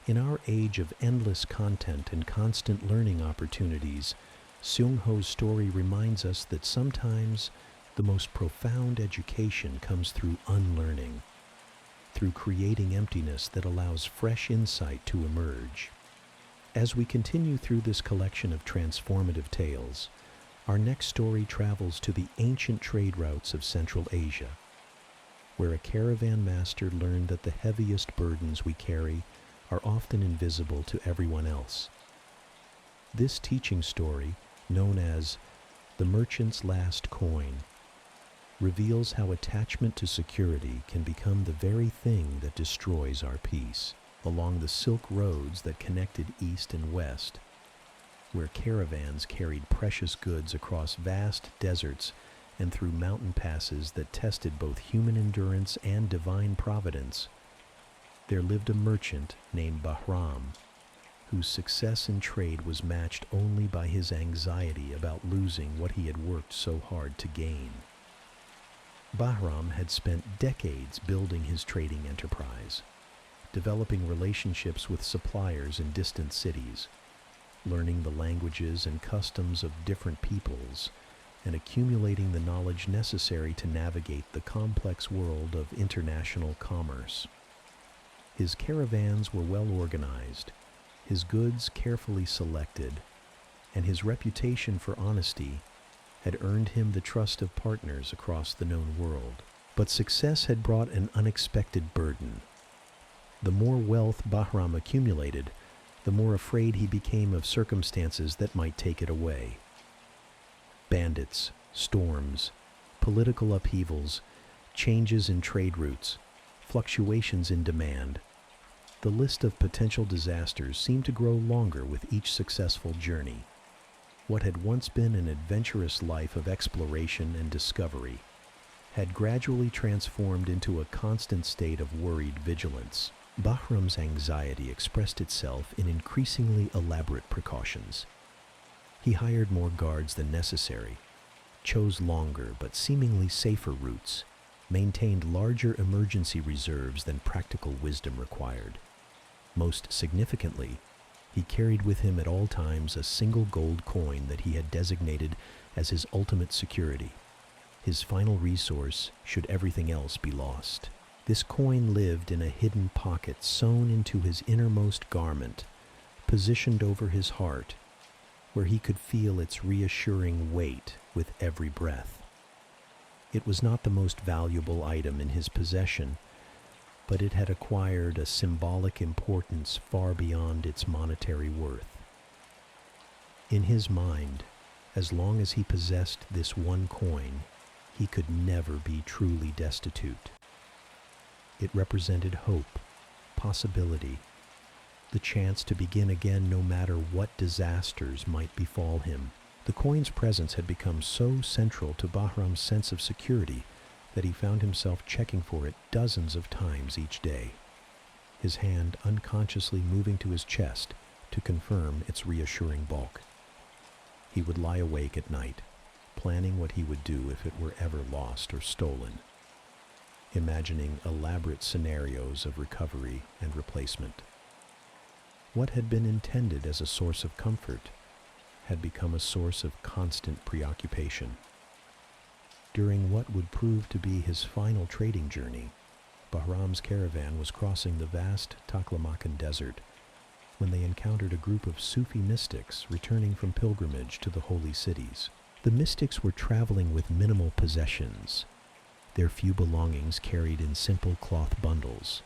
In our age of endless content and constant learning opportunities, Sung Ho's story reminds us that sometimes the most profound education comes through unlearning, through creating emptiness that allows fresh insight to emerge. As we continue through this collection of transformative tales, our next story travels to the ancient trade routes of Central Asia, where a caravan master learned that the heaviest burdens we carry are often invisible to everyone else. This teaching story, known as The Merchant's Last Coin, reveals how attachment to security can become the very thing that destroys our peace. Along the Silk Roads that connected East and West, where caravans carried precious goods across vast deserts and through mountain passes that tested both human endurance and divine providence, there lived a merchant named Bahram, whose success in trade was matched only by his anxiety about losing what he had worked so hard to gain. Bahram had spent decades building his trading enterprise, developing relationships with suppliers in distant cities, learning the languages and customs of different peoples, and accumulating the knowledge necessary to navigate the complex world of international commerce. His caravans were well organized, his goods carefully selected, and his reputation for honesty had earned him the trust of partners across the known world. But success had brought an unexpected burden. The more wealth Bahram accumulated, the more afraid he became of circumstances that might take it away. Bandits, storms, political upheavals, changes in trade routes, fluctuations in demand. The list of potential disasters seemed to grow longer with each successful journey. What had once been an adventurous life of exploration and discovery had gradually transformed into a constant state of worried vigilance. Bahram's anxiety expressed itself in increasingly elaborate precautions. He hired more guards than necessary, chose longer but seemingly safer routes, maintained larger emergency reserves than practical wisdom required. Most significantly, he carried with him at all times a single gold coin that he had designated as his ultimate security, his final resource should everything else be lost. This coin lived in a hidden pocket sewn into his innermost garment, positioned over his heart, where he could feel its reassuring weight with every breath. It was not the most valuable item in his possession, but it had acquired a symbolic importance far beyond its monetary worth. In his mind, as long as he possessed this one coin, he could never be truly destitute. It represented hope, possibility, the chance to begin again no matter what disasters might befall him. The coin's presence had become so central to Bahram's sense of security that he found himself checking for it dozens of times each day, his hand unconsciously moving to his chest to confirm its reassuring bulk. He would lie awake at night, planning what he would do if it were ever lost or stolen, imagining elaborate scenarios of recovery and replacement. What had been intended as a source of comfort had become a source of constant preoccupation. During what would prove to be his final trading journey, Bahram's caravan was crossing the vast Taklamakan desert when they encountered a group of Sufi mystics returning from pilgrimage to the holy cities. The mystics were traveling with minimal possessions, their few belongings carried in simple cloth bundles,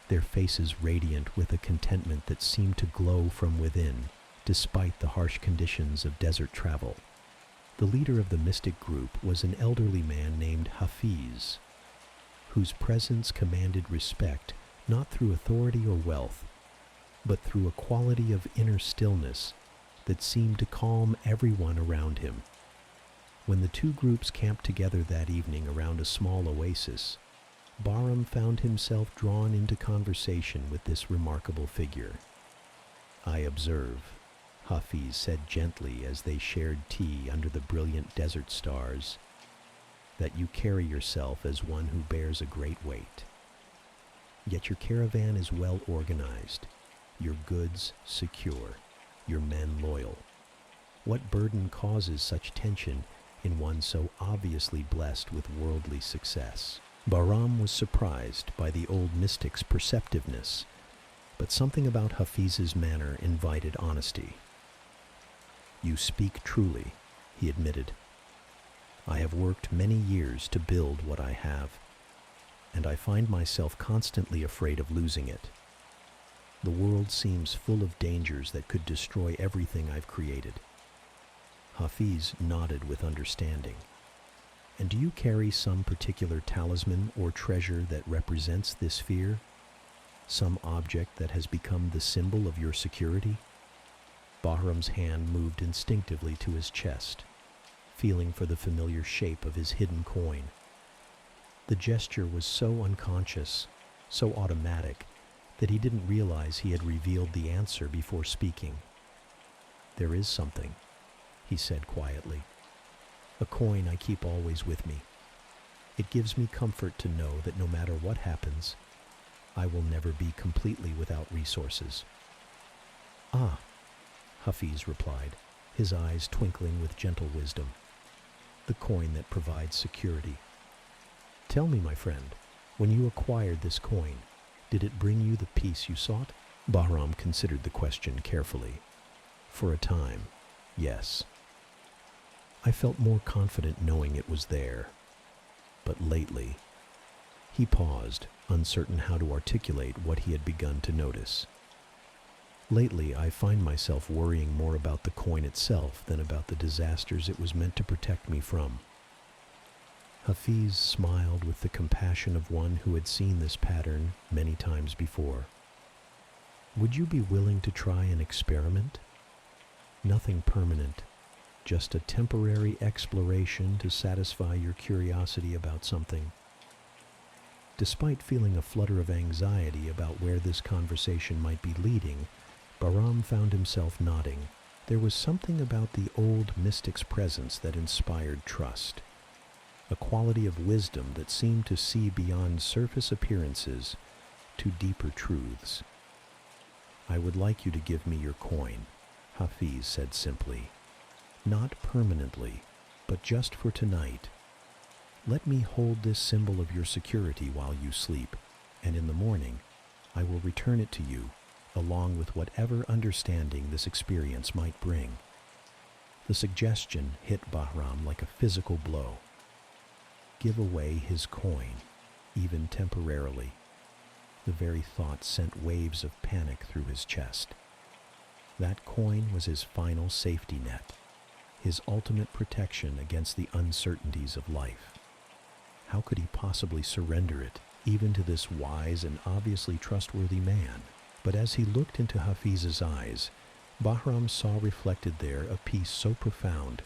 their faces radiant with a contentment that seemed to glow from within. despite the harsh conditions of desert travel. The leader of the mystic group was an elderly man named Hafiz, whose presence commanded respect not through authority or wealth, but through a quality of inner stillness that seemed to calm everyone around him. When the two groups camped together that evening around a small oasis, Bahram found himself drawn into conversation with this remarkable figure. "I observe," Hafiz said gently as they shared tea under the brilliant desert stars, "that you carry yourself as one who bears a great weight. Yet your caravan is well organized, your goods secure, your men loyal. What burden causes such tension in one so obviously blessed with worldly success?" Bahram was surprised by the old mystic's perceptiveness, but something about Hafiz's manner invited honesty. "You speak truly," he admitted. "I have worked many years to build what I have, and I find myself constantly afraid of losing it. The world seems full of dangers that could destroy everything I've created." Hafiz nodded with understanding. "And do you carry some particular talisman or treasure that represents this fear? Some object that has become the symbol of your security?" Bahram's hand moved instinctively to his chest, feeling for the familiar shape of his hidden coin. The gesture was so unconscious, so automatic, that he didn't realize he had revealed the answer before speaking. "There is something," he said quietly. "A coin I keep always with me. It gives me comfort to know that no matter what happens, I will never be completely without resources." "Ah," Hafiz replied, his eyes twinkling with gentle wisdom. "The coin that provides security. Tell me, my friend, when you acquired this coin, did it bring you the peace you sought?" Bahram considered the question carefully. "For a time, yes. I felt more confident knowing it was there. But lately," he paused, uncertain how to articulate what he had begun to notice. "Lately, I find myself worrying more about the coin itself than about the disasters it was meant to protect me from." Hafiz smiled with the compassion of one who had seen this pattern many times before. "Would you be willing to try an experiment? Nothing permanent, just a temporary exploration to satisfy your curiosity about something." Despite feeling a flutter of anxiety about where this conversation might be leading, Bahram found himself nodding. There was something about the old mystic's presence that inspired trust, a quality of wisdom that seemed to see beyond surface appearances to deeper truths. "I would like you to give me your coin," Hafiz said simply. "Not permanently, but just for tonight. Let me hold this symbol of your security while you sleep, and in the morning I will return it to you, along with whatever understanding this experience might bring." The suggestion hit Bahram like a physical blow. Give away his coin, even temporarily. The very thought sent waves of panic through his chest. That coin was his final safety net, his ultimate protection against the uncertainties of life. How could he possibly surrender it, even to this wise and obviously trustworthy man? But as he looked into Hafiz's eyes, Bahram saw reflected there a peace so profound,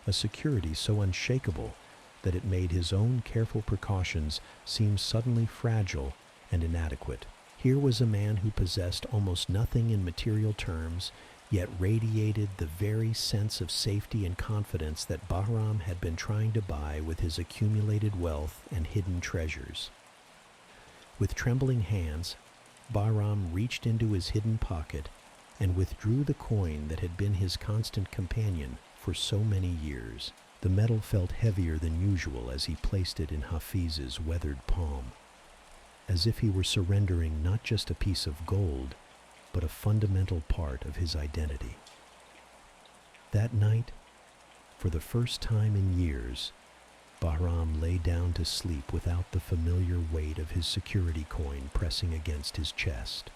a security so unshakable, that it made his own careful precautions seem suddenly fragile and inadequate. Here was a man who possessed almost nothing in material terms, yet radiated the very sense of safety and confidence that Bahram had been trying to buy with his accumulated wealth and hidden treasures. With trembling hands, Bahram reached into his hidden pocket and withdrew the coin that had been his constant companion for so many years. The metal felt heavier than usual as he placed it in Hafiz's weathered palm, as if he were surrendering not just a piece of gold, but a fundamental part of his identity. That night, for the first time in years, Bahram lay down to sleep without the familiar weight of his security coin pressing against his chest.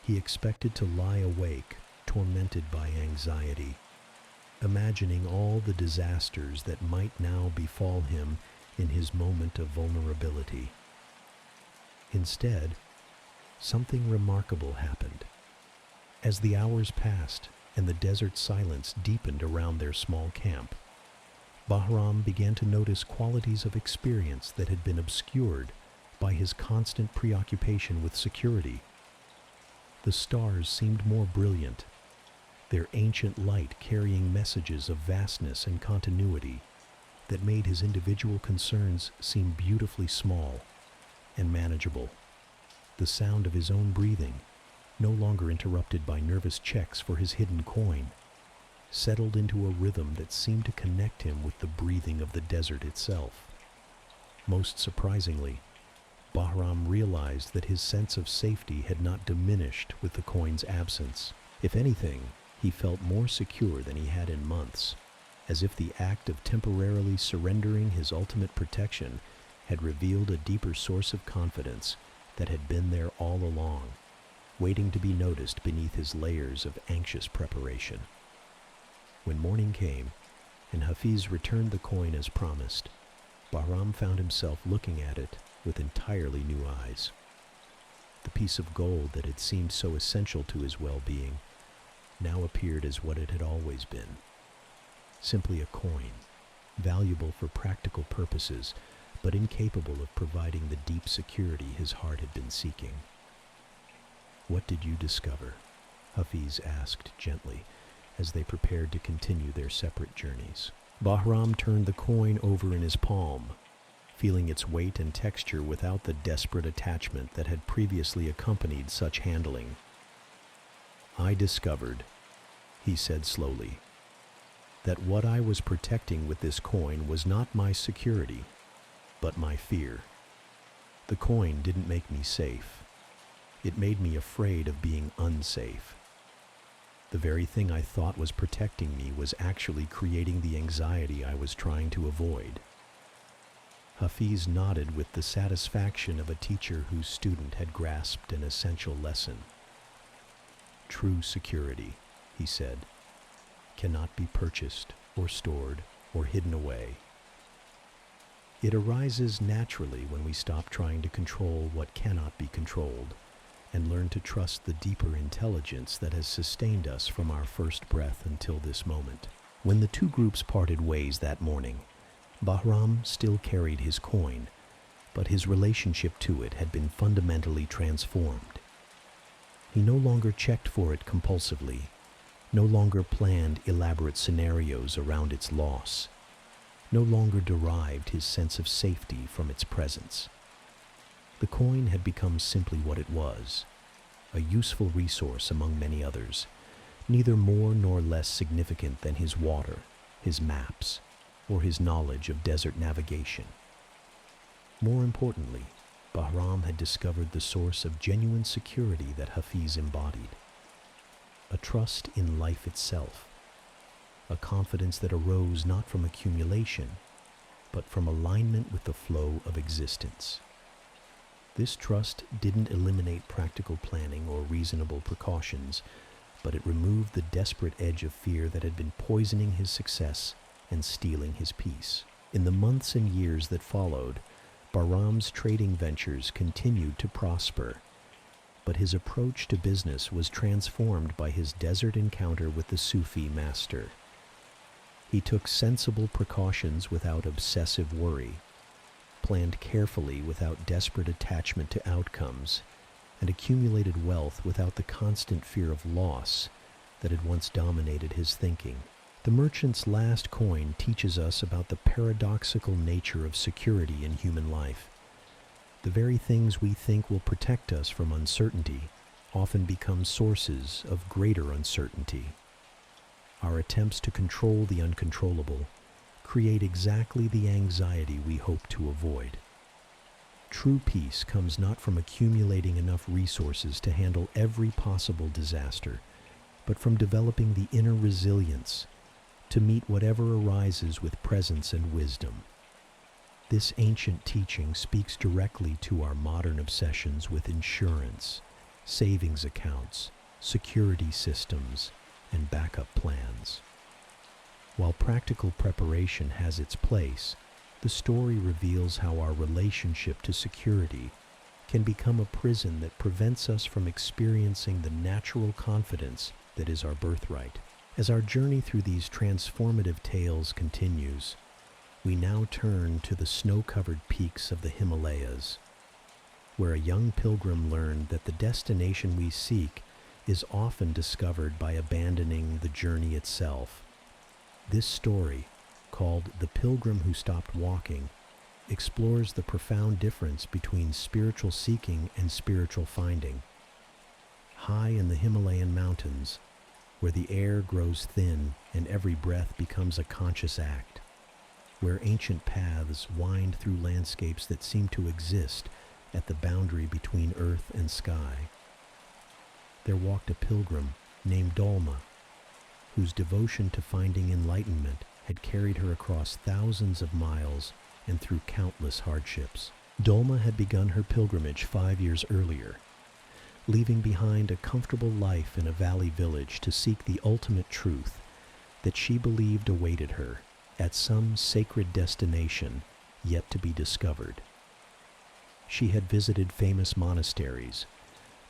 He expected to lie awake, tormented by anxiety, imagining all the disasters that might now befall him in his moment of vulnerability. Instead, something remarkable happened. As the hours passed and the desert silence deepened around their small camp, Bahram began to notice qualities of experience that had been obscured by his constant preoccupation with security. The stars seemed more brilliant, their ancient light carrying messages of vastness and continuity that made his individual concerns seem beautifully small and manageable. The sound of his own breathing, no longer interrupted by nervous checks for his hidden coin, settled into a rhythm that seemed to connect him with the breathing of the desert itself. Most surprisingly, Bahram realized that his sense of safety had not diminished with the coin's absence. If anything, he felt more secure than he had in months, as if the act of temporarily surrendering his ultimate protection had revealed a deeper source of confidence that had been there all along, waiting to be noticed beneath his layers of anxious preparation. When morning came, and Hafiz returned the coin as promised, Bahram found himself looking at it with entirely new eyes. The piece of gold that had seemed so essential to his well-being now appeared as what it had always been, simply a coin, valuable for practical purposes, but incapable of providing the deep security his heart had been seeking. "What did you discover?" Hafiz asked gently, as they prepared to continue their separate journeys. Bahram turned the coin over in his palm, feeling its weight and texture without the desperate attachment that had previously accompanied such handling. "I discovered," he said slowly, "that what I was protecting with this coin was not my security, but my fear. The coin didn't make me safe. It made me afraid of being unsafe. The very thing I thought was protecting me was actually creating the anxiety I was trying to avoid." Hafiz nodded with the satisfaction of a teacher whose student had grasped an essential lesson. "True security," he said, "cannot be purchased or stored or hidden away. It arises naturally when we stop trying to control what cannot be controlled and learn to trust the deeper intelligence that has sustained us from our first breath until this moment." When the two groups parted ways that morning, Bahram still carried his coin, but his relationship to it had been fundamentally transformed. He no longer checked for it compulsively, no longer planned elaborate scenarios around its loss, no longer derived his sense of safety from its presence. The coin had become simply what it was, a useful resource among many others, neither more nor less significant than his water, his maps, or his knowledge of desert navigation. More importantly, Bahram had discovered the source of genuine security that Hafiz embodied. A trust in life itself, a confidence that arose not from accumulation, but from alignment with the flow of existence. This trust didn't eliminate practical planning or reasonable precautions, but it removed the desperate edge of fear that had been poisoning his success and stealing his peace. In the months and years that followed, Bahram's trading ventures continued to prosper, but his approach to business was transformed by his desert encounter with the Sufi master. He took sensible precautions without obsessive worry, planned carefully without desperate attachment to outcomes, and accumulated wealth without the constant fear of loss that had once dominated his thinking. The merchant's last coin teaches us about the paradoxical nature of security in human life. The very things we think will protect us from uncertainty often become sources of greater uncertainty. Our attempts to control the uncontrollable create exactly the anxiety we hope to avoid. True peace comes not from accumulating enough resources to handle every possible disaster, but from developing the inner resilience to meet whatever arises with presence and wisdom. This ancient teaching speaks directly to our modern obsessions with insurance, savings accounts, security systems, and backup plans. While practical preparation has its place, the story reveals how our relationship to security can become a prison that prevents us from experiencing the natural confidence that is our birthright. As our journey through these transformative tales continues, we now turn to the snow-covered peaks of the Himalayas, where a young pilgrim learned that the destination we seek is often discovered by abandoning the journey itself. This story, called The Pilgrim Who Stopped Walking, explores the profound difference between spiritual seeking and spiritual finding. High in the Himalayan mountains, where the air grows thin and every breath becomes a conscious act, where ancient paths wind through landscapes that seem to exist at the boundary between earth and sky, there walked a pilgrim named Dolma, whose devotion to finding enlightenment had carried her across thousands of miles and through countless hardships. Dolma had begun her pilgrimage 5 years earlier, leaving behind a comfortable life in a valley village to seek the ultimate truth that she believed awaited her at some sacred destination yet to be discovered. She had visited famous monasteries,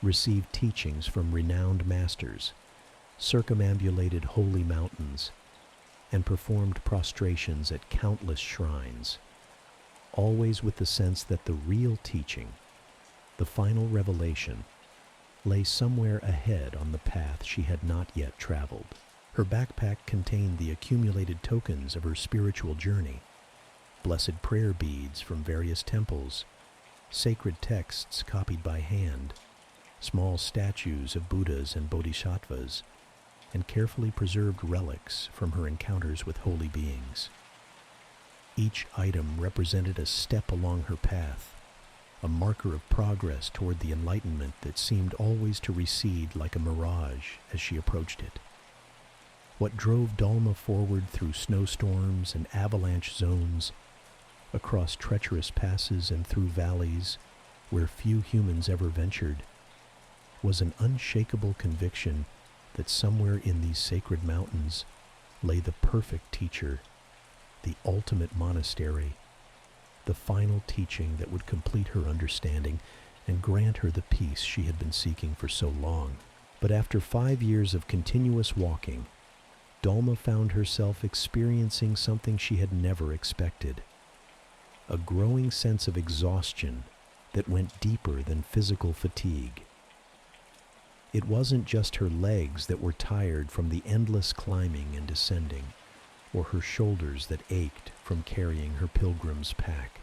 received teachings from renowned masters, circumambulated holy mountains, and performed prostrations at countless shrines, always with the sense that the real teaching, the final revelation, lay somewhere ahead on the path she had not yet traveled. Her backpack contained the accumulated tokens of her spiritual journey: blessed prayer beads from various temples, sacred texts copied by hand, small statues of Buddhas and Bodhisattvas, and carefully preserved relics from her encounters with holy beings. Each item represented a step along her path, a marker of progress toward the enlightenment that seemed always to recede like a mirage as she approached it. What drove Dolma forward through snowstorms and avalanche zones, across treacherous passes and through valleys where few humans ever ventured, was an unshakable conviction that somewhere in these sacred mountains lay the perfect teacher, the ultimate monastery, the final teaching that would complete her understanding and grant her the peace she had been seeking for so long. But after 5 years of continuous walking, Dolma found herself experiencing something she had never expected: a growing sense of exhaustion that went deeper than physical fatigue. It wasn't just her legs that were tired from the endless climbing and descending, or her shoulders that ached from carrying her pilgrim's pack.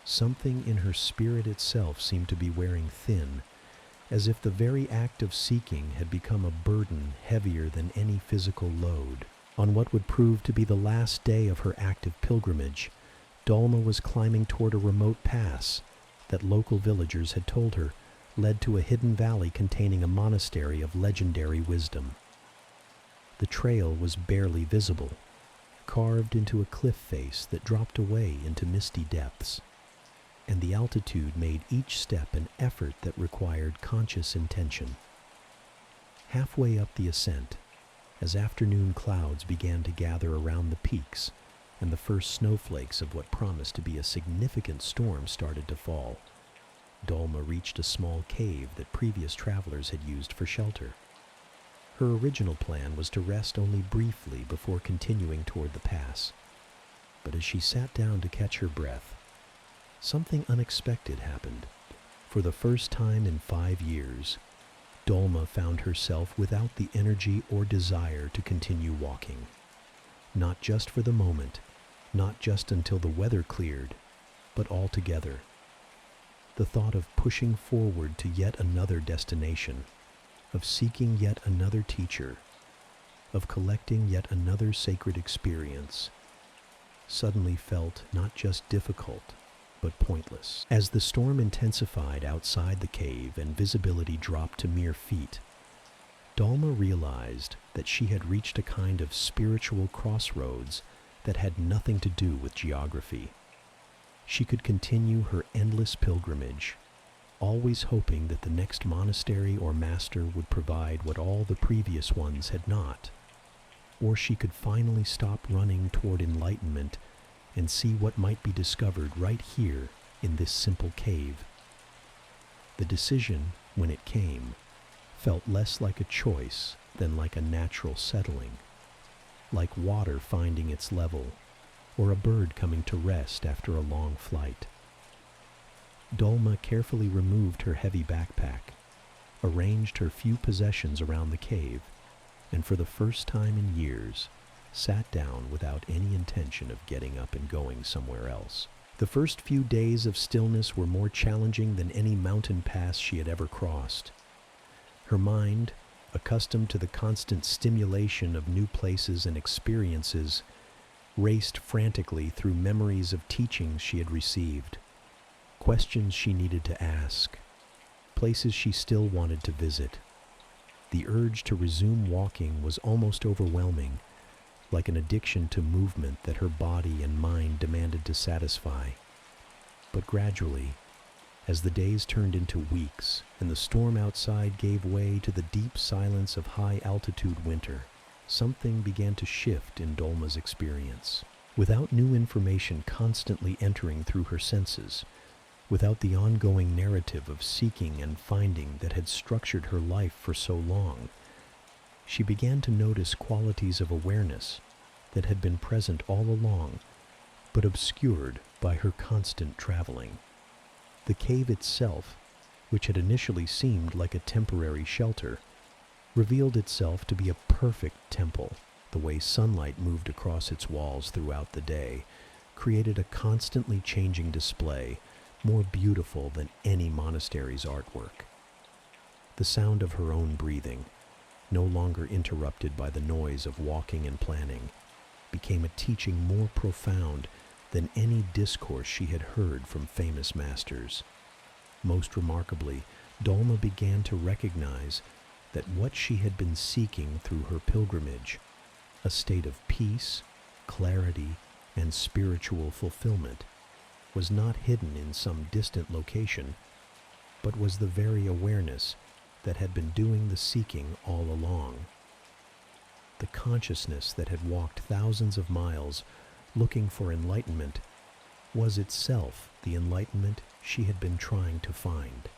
Something in her spirit itself seemed to be wearing thin, as if the very act of seeking had become a burden heavier than any physical load. On what would prove to be the last day of her active pilgrimage, Dolma was climbing toward a remote pass that local villagers had told her led to a hidden valley containing a monastery of legendary wisdom. The trail was barely visible, carved into a cliff face that dropped away into misty depths, and the altitude made each step an effort that required conscious intention. Halfway up the ascent, as afternoon clouds began to gather around the peaks and the first snowflakes of what promised to be a significant storm started to fall, Dolma reached a small cave that previous travelers had used for shelter. Her original plan was to rest only briefly before continuing toward the pass. But as she sat down to catch her breath, something unexpected happened. For the first time in 5 years, Dolma found herself without the energy or desire to continue walking. Not just for the moment, not just until the weather cleared, but altogether. The thought of pushing forward to yet another destination, of seeking yet another teacher, of collecting yet another sacred experience, suddenly felt not just difficult, but pointless. As the storm intensified outside the cave and visibility dropped to mere feet, Dolma realized that she had reached a kind of spiritual crossroads that had nothing to do with geography. She could continue her endless pilgrimage, always hoping that the next monastery or master would provide what all the previous ones had not, or she could finally stop running toward enlightenment and see what might be discovered right here in this simple cave. The decision, when it came, felt less like a choice than like a natural settling, like water finding its level, or a bird coming to rest after a long flight. Dolma carefully removed her heavy backpack, arranged her few possessions around the cave, and for the first time in years, sat down without any intention of getting up and going somewhere else. The first few days of stillness were more challenging than any mountain pass she had ever crossed. Her mind, accustomed to the constant stimulation of new places and experiences, raced frantically through memories of teachings she had received, questions she needed to ask, places she still wanted to visit. The urge to resume walking was almost overwhelming, like an addiction to movement that her body and mind demanded to satisfy. But gradually, as the days turned into weeks and the storm outside gave way to the deep silence of high-altitude winter, something began to shift in Dolma's experience. Without new information constantly entering through her senses, without the ongoing narrative of seeking and finding that had structured her life for so long, she began to notice qualities of awareness that had been present all along, but obscured by her constant traveling. The cave itself, which had initially seemed like a temporary shelter, revealed itself to be a perfect temple. The way sunlight moved across its walls throughout the day created a constantly changing display, more beautiful than any monastery's artwork. The sound of her own breathing, no longer interrupted by the noise of walking and planning, became a teaching more profound than any discourse she had heard from famous masters. Most remarkably, Dolma began to recognize that what she had been seeking through her pilgrimage, a state of peace, clarity, and spiritual fulfillment, was not hidden in some distant location, but was the very awareness that had been doing the seeking all along. The consciousness that had walked thousands of miles looking for enlightenment was itself the enlightenment she had been trying to find.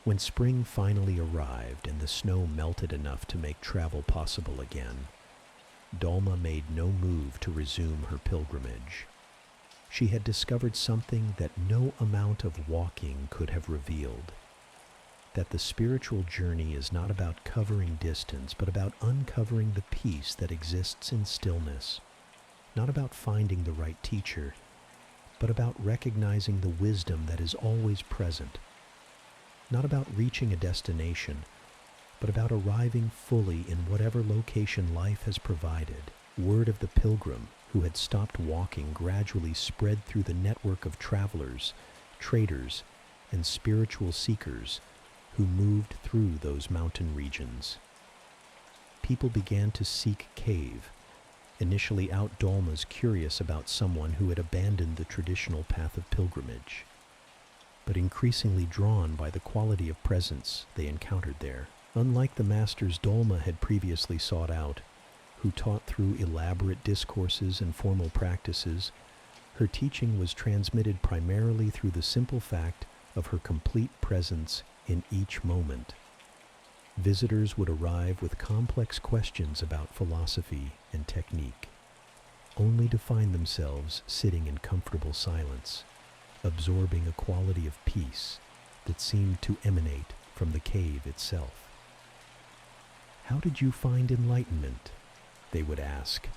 When spring finally arrived and the snow melted enough to make travel possible again, Dolma made no move to resume her pilgrimage. She had discovered something that no amount of walking could have revealed, that the spiritual journey is not about covering distance, but about uncovering the peace that exists in stillness, not about finding the right teacher, but about recognizing the wisdom that is always present, not about reaching a destination, but about arriving fully in whatever location life has provided. Word of the pilgrim who had stopped walking gradually spread through the network of travelers, traders, and spiritual seekers who moved through those mountain regions. People began to seek cave, initially out Dolmas curious about someone who had abandoned the traditional path of pilgrimage, but increasingly drawn by the quality of presence they encountered there. Unlike the masters Dolma had previously sought out, who taught through elaborate discourses and formal practices, her teaching was transmitted primarily through the simple fact of her complete presence in each moment. Visitors would arrive with complex questions about philosophy and technique, only to find themselves sitting in comfortable silence, absorbing a quality of peace that seemed to emanate from the cave itself. "How did you find enlightenment?" they would ask,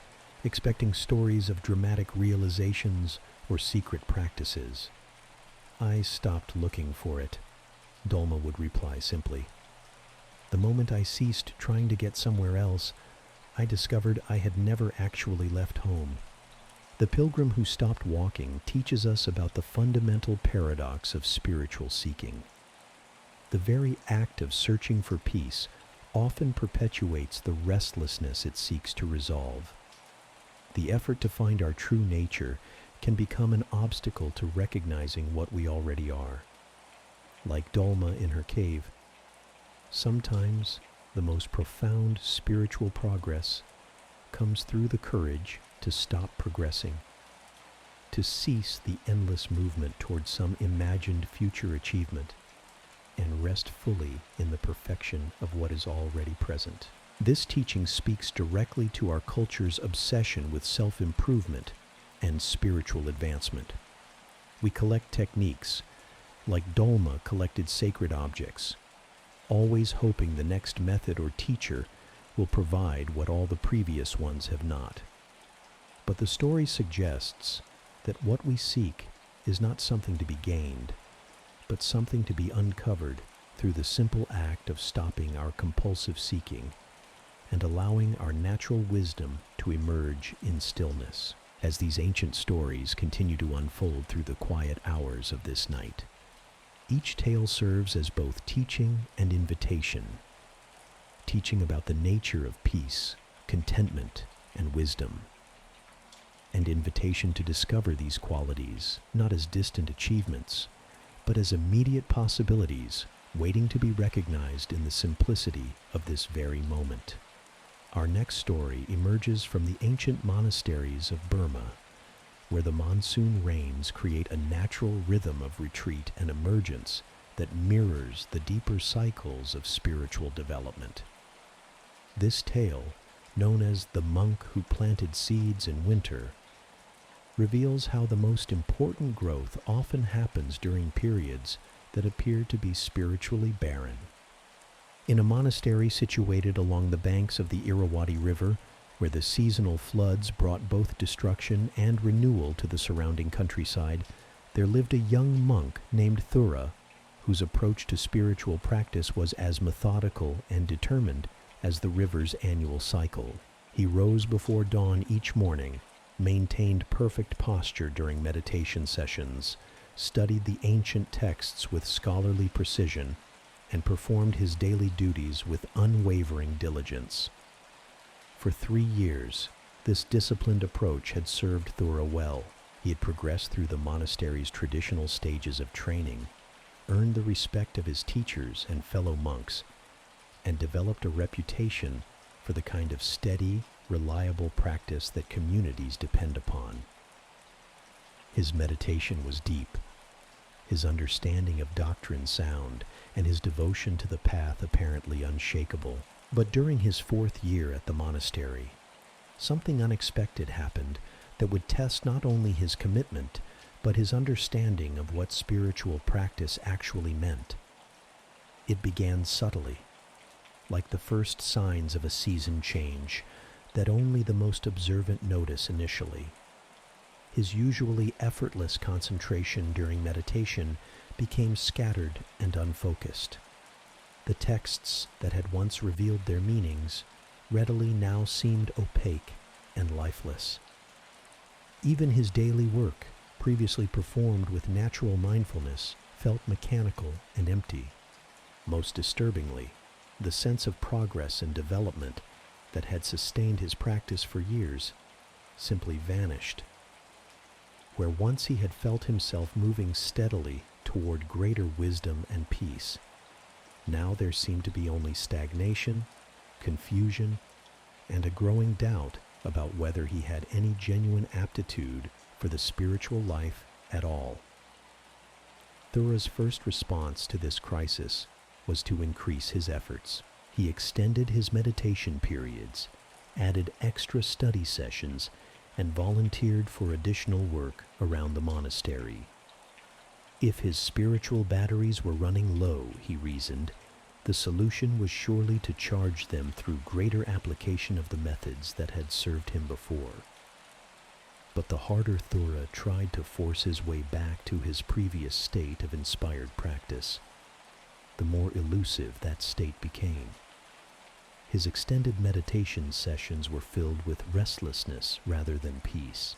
expecting stories of dramatic realizations or secret practices. "I stopped looking for it," Dolma would reply simply. "The moment I ceased trying to get somewhere else, I discovered I had never actually left home." The pilgrim who stopped walking teaches us about the fundamental paradox of spiritual seeking. The very act of searching for peace often perpetuates the restlessness it seeks to resolve. The effort to find our true nature can become an obstacle to recognizing what we already are. Like Dolma in her cave, sometimes the most profound spiritual progress comes through the courage to stop progressing, to cease the endless movement towards some imagined future achievement, and rest fully in the perfection of what is already present. This teaching speaks directly to our culture's obsession with self-improvement and spiritual advancement. We collect techniques, like Dolma collected sacred objects, always hoping the next method or teacher will provide what all the previous ones have not. But the story suggests that what we seek is not something to be gained, but something to be uncovered through the simple act of stopping our compulsive seeking and allowing our natural wisdom to emerge in stillness. As these ancient stories continue to unfold through the quiet hours of this night, each tale serves as both teaching and invitation, teaching about the nature of peace, contentment, and wisdom, and invitation to discover these qualities not as distant achievements, but as immediate possibilities waiting to be recognized in the simplicity of this very moment. Our next story emerges from the ancient monasteries of Burma, where the monsoon rains create a natural rhythm of retreat and emergence that mirrors the deeper cycles of spiritual development. This tale, known as The Monk Who Planted Seeds in Winter, reveals how the most important growth often happens during periods that appear to be spiritually barren. In a monastery situated along the banks of the Irrawaddy River, where the seasonal floods brought both destruction and renewal to the surrounding countryside, there lived a young monk named Thura, whose approach to spiritual practice was as methodical and determined as the river's annual cycle. He rose before dawn each morning, maintained perfect posture during meditation sessions, studied the ancient texts with scholarly precision, and performed his daily duties with unwavering diligence. For 3 years, this disciplined approach had served Thura well. He had progressed through the monastery's traditional stages of training, earned the respect of his teachers and fellow monks, and developed a reputation for the kind of steady, reliable practice that communities depend upon. His meditation was deep, his understanding of doctrine sound, and his devotion to the path apparently unshakable. But during his 4th year at the monastery, something unexpected happened that would test not only his commitment, but his understanding of what spiritual practice actually meant. It began subtly, like the first signs of a season change that only the most observant notice initially. His usually effortless concentration during meditation became scattered and unfocused. The texts that had once revealed their meanings readily now seemed opaque and lifeless. Even his daily work, previously performed with natural mindfulness, felt mechanical and empty. Most disturbingly, the sense of progress and development that had sustained his practice for years simply vanished. Where once he had felt himself moving steadily toward greater wisdom and peace, now there seemed to be only stagnation, confusion, and a growing doubt about whether he had any genuine aptitude for the spiritual life at all. Thura's first response to this crisis was to increase his efforts. He extended his meditation periods, added extra study sessions, and volunteered for additional work around the monastery. If his spiritual batteries were running low, he reasoned, the solution was surely to charge them through greater application of the methods that had served him before. But the harder Thura tried to force his way back to his previous state of inspired practice, the more elusive that state became. His extended meditation sessions were filled with restlessness rather than peace.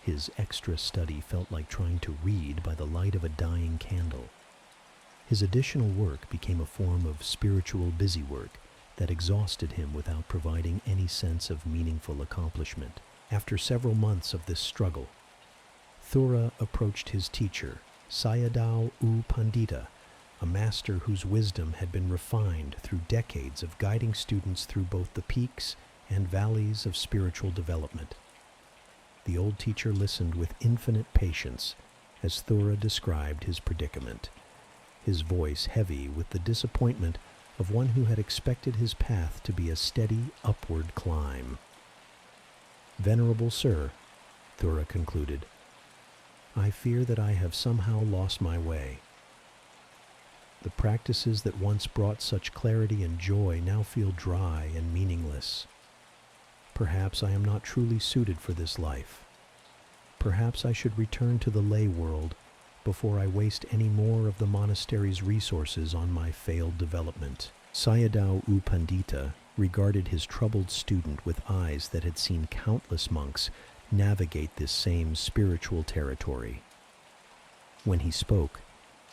His extra study felt like trying to read by the light of a dying candle. His additional work became a form of spiritual busywork that exhausted him without providing any sense of meaningful accomplishment. After several months of this struggle, Thura approached his teacher, Sayadaw U Pandita, a master whose wisdom had been refined through decades of guiding students through both the peaks and valleys of spiritual development. The old teacher listened with infinite patience as Thura described his predicament, his voice heavy with the disappointment of one who had expected his path to be a steady upward climb. "Venerable Sir," Thura concluded, "I fear that I have somehow lost my way. The practices that once brought such clarity and joy now feel dry and meaningless. Perhaps I am not truly suited for this life. Perhaps I should return to the lay world before I waste any more of the monastery's resources on my failed development." Sayadaw U Pandita regarded his troubled student with eyes that had seen countless monks navigate this same spiritual territory. When he spoke,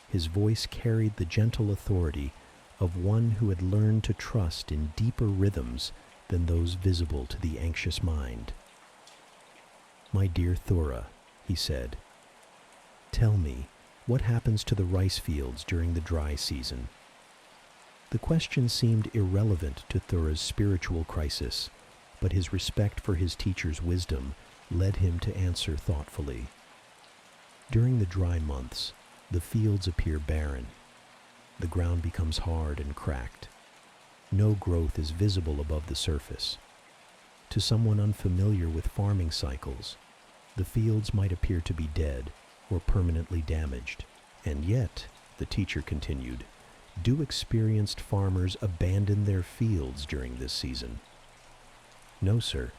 his voice carried the gentle authority of one who had learned to trust in deeper rhythms than those visible to the anxious mind. "My dear Thura," he said, "tell me, what happens to the rice fields during the dry season?" The question seemed irrelevant to Thura's spiritual crisis, but his respect for his teacher's wisdom led him to answer thoughtfully. "During the dry months, the fields appear barren. The ground becomes hard and cracked. No growth is visible above the surface. To someone unfamiliar with farming cycles, the fields might appear to be dead or permanently damaged. And yet," the teacher continued, "do experienced farmers abandon their fields during this season?" "No, sir.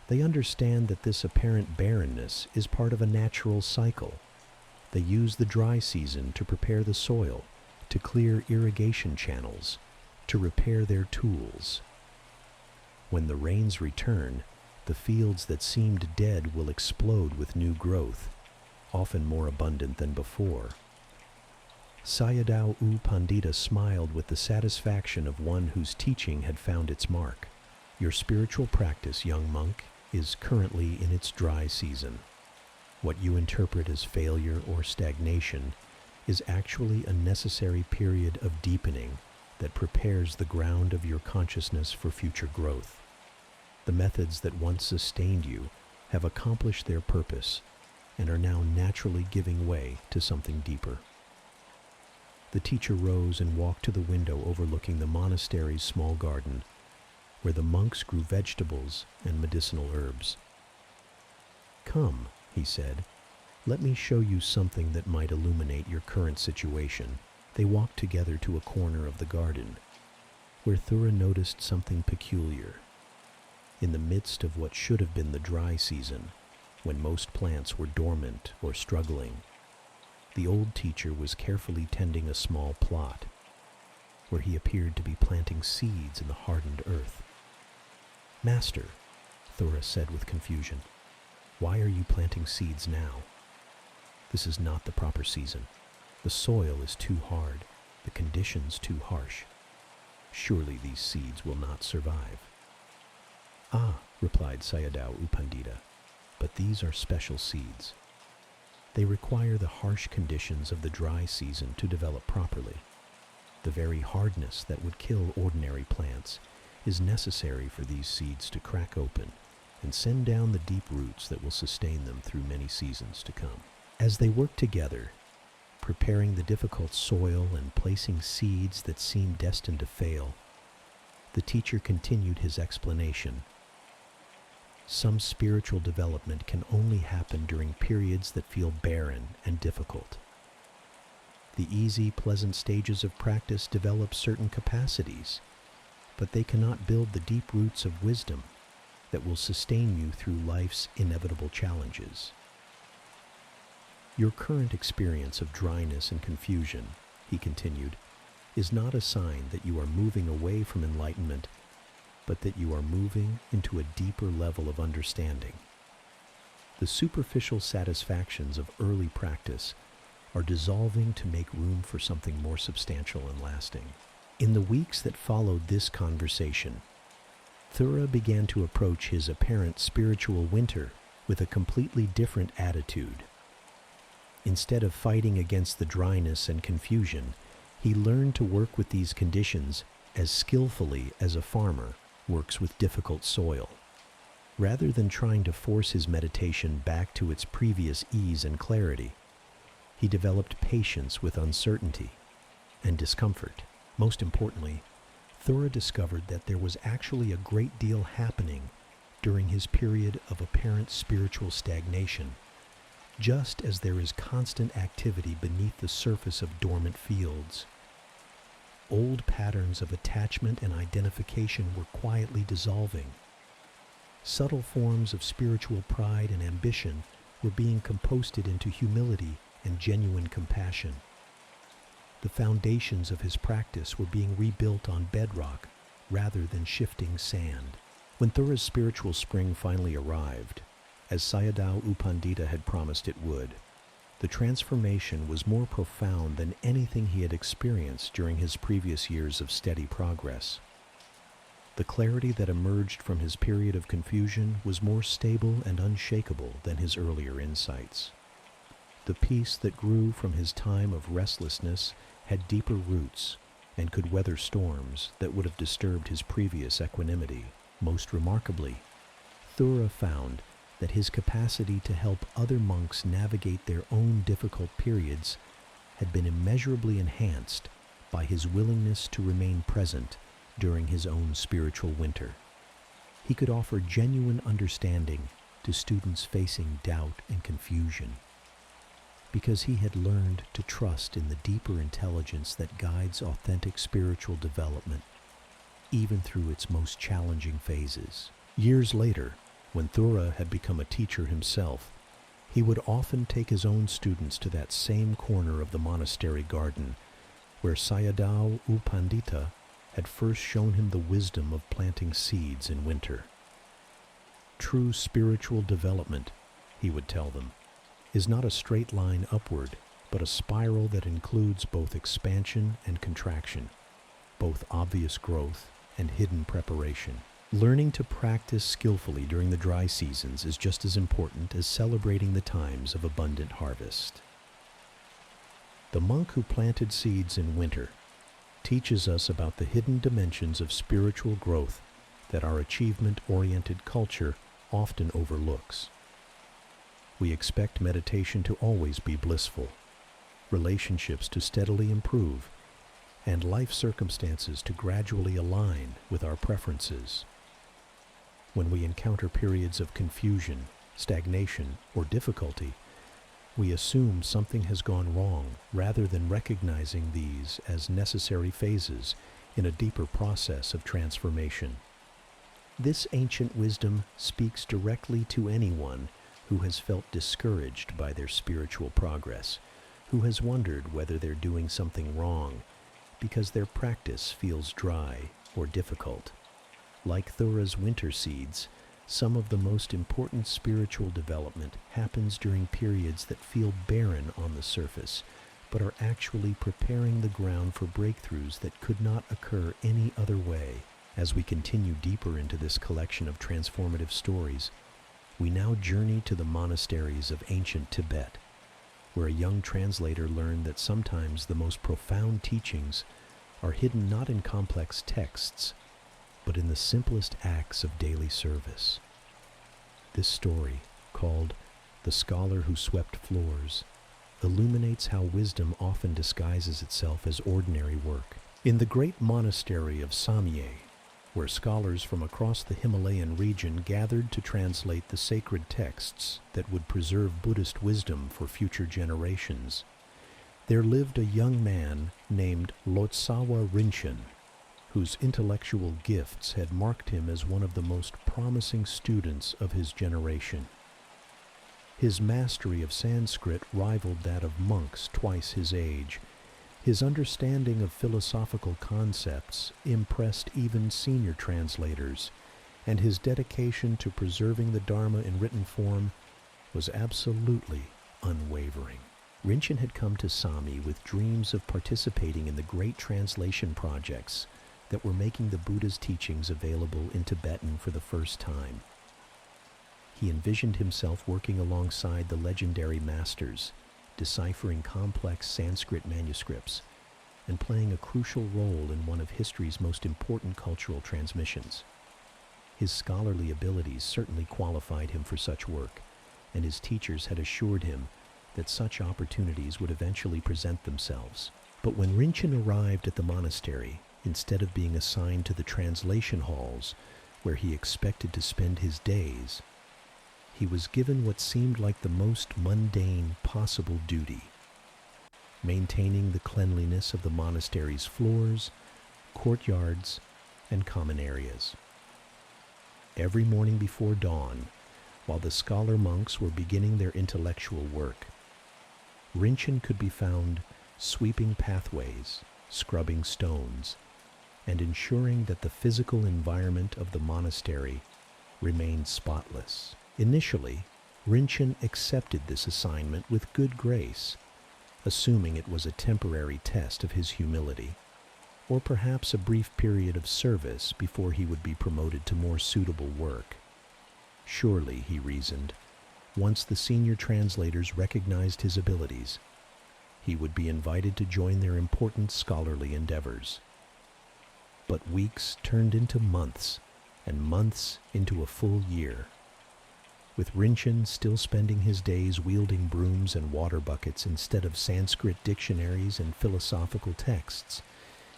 They understand that this apparent barrenness is part of a natural cycle. They use the dry season to prepare the soil, to clear irrigation channels, to repair their tools. When the rains return, the fields that seemed dead will explode with new growth, often more abundant than before." Sayadaw U Pandita smiled with the satisfaction of one whose teaching had found its mark. "Your spiritual practice, young monk, is currently in its dry season. What you interpret as failure or stagnation is actually a necessary period of deepening that prepares the ground of your consciousness for future growth. The methods that once sustained you have accomplished their purpose and are now naturally giving way to something deeper." The teacher rose and walked to the window overlooking the monastery's small garden, where the monks grew vegetables and medicinal herbs. "Come," he said, "let me show you something that might illuminate your current situation." They walked together to a corner of the garden, where Thura noticed something peculiar. In the midst of what should have been the dry season, when most plants were dormant or struggling, the old teacher was carefully tending a small plot, where he appeared to be planting seeds in the hardened earth. "Master," Thura said with confusion, "why are you planting seeds now? This is not the proper season. The soil is too hard, the conditions too harsh. Surely these seeds will not survive." "Ah," replied Sayadaw U Pandita, "but these are special seeds. They require the harsh conditions of the dry season to develop properly. The very hardness that would kill ordinary plants is necessary for these seeds to crack open and send down the deep roots that will sustain them through many seasons to come." As they worked together, preparing the difficult soil and placing seeds that seemed destined to fail, the teacher continued his explanation. "Some spiritual development can only happen during periods that feel barren and difficult. The easy, pleasant stages of practice develop certain capacities, but they cannot build the deep roots of wisdom that will sustain you through life's inevitable challenges. Your current experience of dryness and confusion," he continued, "is not a sign that you are moving away from enlightenment, but that you are moving into a deeper level of understanding. The superficial satisfactions of early practice are dissolving to make room for something more substantial and lasting." In the weeks that followed this conversation, Thura began to approach his apparent spiritual winter with a completely different attitude. Instead of fighting against the dryness and confusion, he learned to work with these conditions as skillfully as a farmer works with difficult soil. Rather than trying to force his meditation back to its previous ease and clarity, he developed patience with uncertainty and discomfort. Most importantly, Thura discovered that there was actually a great deal happening during his period of apparent spiritual stagnation, just as there is constant activity beneath the surface of dormant fields. Old patterns of attachment and identification were quietly dissolving. Subtle forms of spiritual pride and ambition were being composted into humility and genuine compassion. The foundations of his practice were being rebuilt on bedrock rather than shifting sand. When Thura's spiritual spring finally arrived, as Sayadaw U Pandita had promised it would, the transformation was more profound than anything he had experienced during his previous years of steady progress. The clarity that emerged from his period of confusion was more stable and unshakable than his earlier insights. The peace that grew from his time of restlessness had deeper roots and could weather storms that would have disturbed his previous equanimity. Most remarkably, Thura found that his capacity to help other monks navigate their own difficult periods had been immeasurably enhanced by his willingness to remain present during his own spiritual winter. He could offer genuine understanding to students facing doubt and confusion, because he had learned to trust in the deeper intelligence that guides authentic spiritual development, even through its most challenging phases. Years later, when Thura had become a teacher himself, he would often take his own students to that same corner of the monastery garden where Sayadaw U Pandita had first shown him the wisdom of planting seeds in winter. True spiritual development, he would tell them, is not a straight line upward, but a spiral that includes both expansion and contraction, both obvious growth and hidden preparation. Learning to practice skillfully during the dry seasons is just as important as celebrating the times of abundant harvest. The monk who planted seeds in winter teaches us about the hidden dimensions of spiritual growth that our achievement-oriented culture often overlooks. We expect meditation to always be blissful, relationships to steadily improve, and life circumstances to gradually align with our preferences. When we encounter periods of confusion, stagnation, or difficulty, we assume something has gone wrong rather than recognizing these as necessary phases in a deeper process of transformation. This ancient wisdom speaks directly to anyone who has felt discouraged by their spiritual progress, who has wondered whether they're doing something wrong because their practice feels dry or difficult. Like Thura's winter seeds, some of the most important spiritual development happens during periods that feel barren on the surface, but are actually preparing the ground for breakthroughs that could not occur any other way. As we continue deeper into this collection of transformative stories, we now journey to the monasteries of ancient Tibet, where a young translator learned that sometimes the most profound teachings are hidden not in complex texts, but in the simplest acts of daily service. This story, called The Scholar Who Swept Floors, illuminates how wisdom often disguises itself as ordinary work. In the great monastery of Samye, where scholars from across the Himalayan region gathered to translate the sacred texts that would preserve Buddhist wisdom for future generations, there lived a young man named Lotsawa Rinchen, whose intellectual gifts had marked him as one of the most promising students of his generation. His mastery of Sanskrit rivaled that of monks twice his age. His understanding of philosophical concepts impressed even senior translators, and his dedication to preserving the Dharma in written form was absolutely unwavering. Rinchen had come to Sami with dreams of participating in the great translation projects that were making the Buddha's teachings available in Tibetan for the first time. He envisioned himself working alongside the legendary masters, deciphering complex Sanskrit manuscripts, and playing a crucial role in one of history's most important cultural transmissions. His scholarly abilities certainly qualified him for such work, and his teachers had assured him that such opportunities would eventually present themselves. But when Rinchen arrived at the monastery, instead of being assigned to the translation halls where he expected to spend his days, he was given what seemed like the most mundane possible duty: maintaining the cleanliness of the monastery's floors, courtyards, and common areas. Every morning before dawn, while the scholar monks were beginning their intellectual work, Rinchen could be found sweeping pathways, scrubbing stones, and ensuring that the physical environment of the monastery remained spotless. Initially, Rinchen accepted this assignment with good grace, assuming it was a temporary test of his humility, or perhaps a brief period of service before he would be promoted to more suitable work. Surely, he reasoned, once the senior translators recognized his abilities, he would be invited to join their important scholarly endeavors. But weeks turned into months, and months into a full year. With Rinchen still spending his days wielding brooms and water buckets instead of Sanskrit dictionaries and philosophical texts,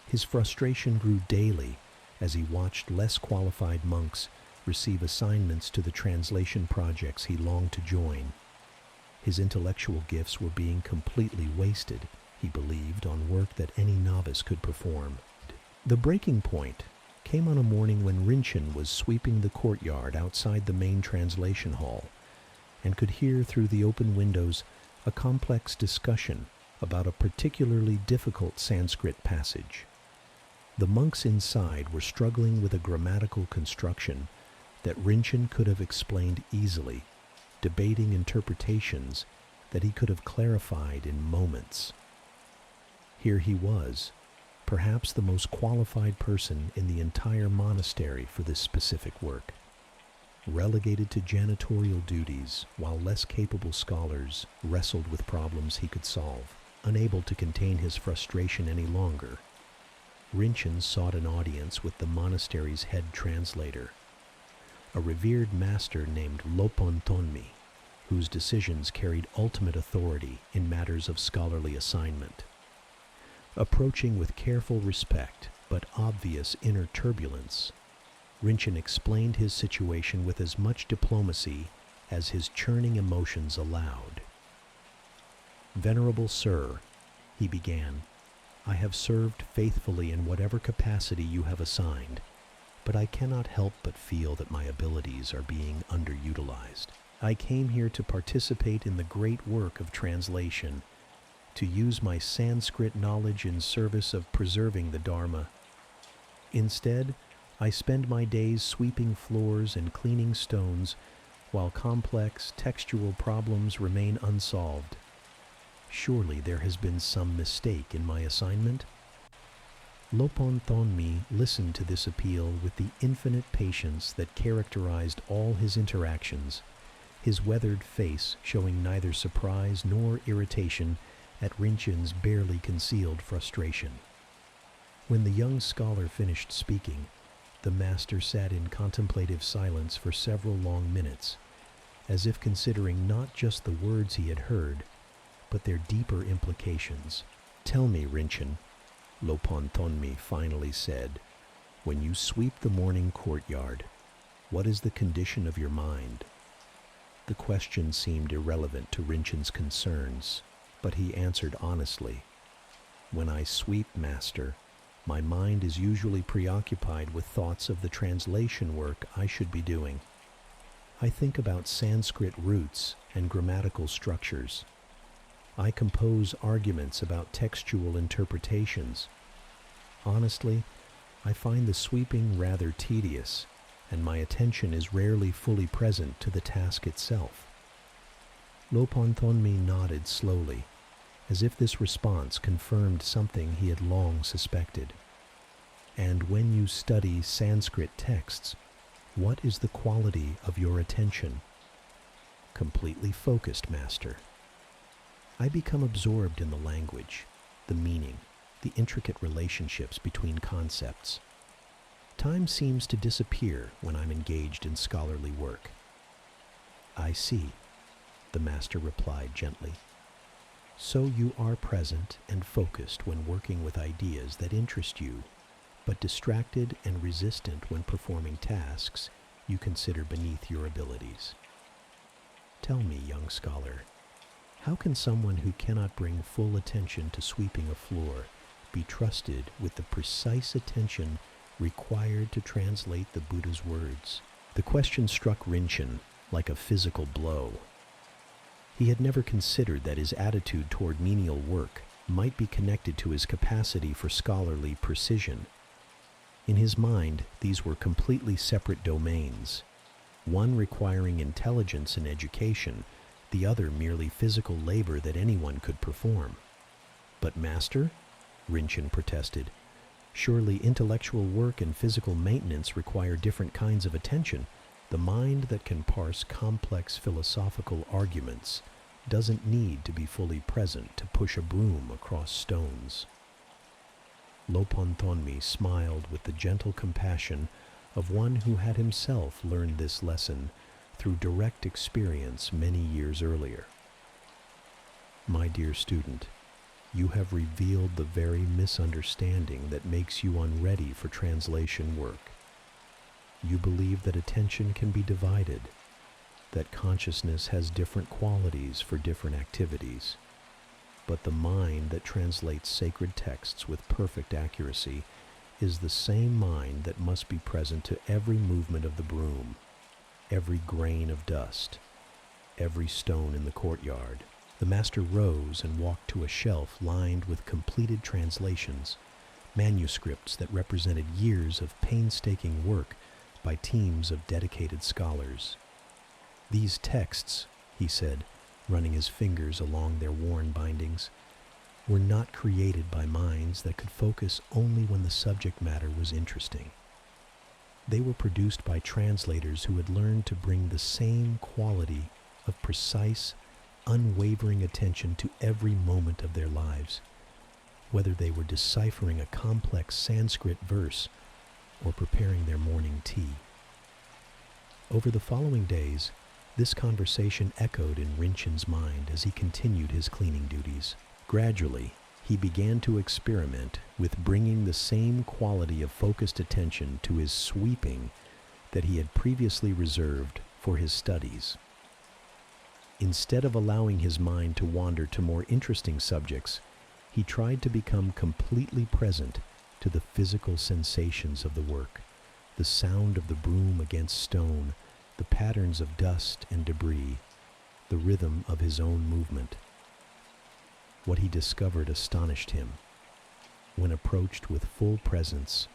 his frustration grew daily as he watched less qualified monks receive assignments to the translation projects he longed to join. His intellectual gifts were being completely wasted, he believed, on work that any novice could perform. The breaking point came on a morning when Rinchen was sweeping the courtyard outside the main translation hall and could hear through the open windows a complex discussion about a particularly difficult Sanskrit passage. The monks inside were struggling with a grammatical construction that Rinchen could have explained easily, debating interpretations that he could have clarified in moments. Here he was, perhaps the most qualified person in the entire monastery for this specific work, relegated to janitorial duties while less capable scholars wrestled with problems he could solve. Unable to contain his frustration any longer, Rinchen sought an audience with the monastery's head translator, a revered master named Lopon Tonmi, whose decisions carried ultimate authority in matters of scholarly assignment. Approaching with careful respect but obvious inner turbulence, Rinchen explained his situation with as much diplomacy as his churning emotions allowed. "Venerable Sir," he began, "I have served faithfully in whatever capacity you have assigned, but I cannot help but feel that my abilities are being underutilized. I came here to participate in the great work of translation, to use my Sanskrit knowledge in service of preserving the Dharma. Instead, I spend my days sweeping floors and cleaning stones, while complex textual problems remain unsolved. Surely there has been some mistake in my assignment?" Lopon Thonmi listened to this appeal with the infinite patience that characterized all his interactions, his weathered face showing neither surprise nor irritation at Rinchen's barely concealed frustration. When the young scholar finished speaking, the master sat in contemplative silence for several long minutes, as if considering not just the words he had heard, but their deeper implications. "Tell me, Rinchen," Lopon Thonmi finally said, "when you sweep the morning courtyard, what is the condition of your mind?" The question seemed irrelevant to Rinchen's concerns, but he answered honestly, "When I sweep, Master, my mind is usually preoccupied with thoughts of the translation work I should be doing. I think about Sanskrit roots and grammatical structures. I compose arguments about textual interpretations. Honestly, I find the sweeping rather tedious, and my attention is rarely fully present to the task itself." Lopon Thonmi nodded slowly, as if this response confirmed something he had long suspected. "And when you study Sanskrit texts, what is the quality of your attention?" "Completely focused, Master." I become absorbed in the language, the meaning, the intricate relationships between concepts. Time seems to disappear when I'm engaged in scholarly work. I see, the master replied gently. So you are present and focused when working with ideas that interest you, but distracted and resistant when performing tasks you consider beneath your abilities. Tell me, young scholar, how can someone who cannot bring full attention to sweeping a floor be trusted with the precise attention required to translate the Buddha's words? The question struck Rinchen like a physical blow. He had never considered that his attitude toward menial work might be connected to his capacity for scholarly precision. In his mind, these were completely separate domains, one requiring intelligence and education, the other merely physical labor that anyone could perform. But master, Rinchen protested, surely intellectual work and physical maintenance require different kinds of attention. The mind that can parse complex philosophical arguments doesn't need to be fully present to push a broom across stones. Lopon Thonmi smiled with the gentle compassion of one who had himself learned this lesson through direct experience many years earlier. My dear student, you have revealed the very misunderstanding that makes you unready for translation work. You believe that attention can be divided, that consciousness has different qualities for different activities, but the mind that translates sacred texts with perfect accuracy is the same mind that must be present to every movement of the broom, every grain of dust, every stone in the courtyard. The master rose and walked to a shelf lined with completed translations, manuscripts that represented years of painstaking work by teams of dedicated scholars. These texts, he said, running his fingers along their worn bindings, were not created by minds that could focus only when the subject matter was interesting. They were produced by translators who had learned to bring the same quality of precise, unwavering attention to every moment of their lives, whether they were deciphering a complex Sanskrit verse or preparing their morning tea. Over the following days, this conversation echoed in Rinchen's mind as he continued his cleaning duties. Gradually, he began to experiment with bringing the same quality of focused attention to his sweeping that he had previously reserved for his studies. Instead of allowing his mind to wander to more interesting subjects, he tried to become completely present to the physical sensations of the work, the sound of the broom against stone, the patterns of dust and debris, the rhythm of his own movement. What he discovered astonished him. When approached with full presence,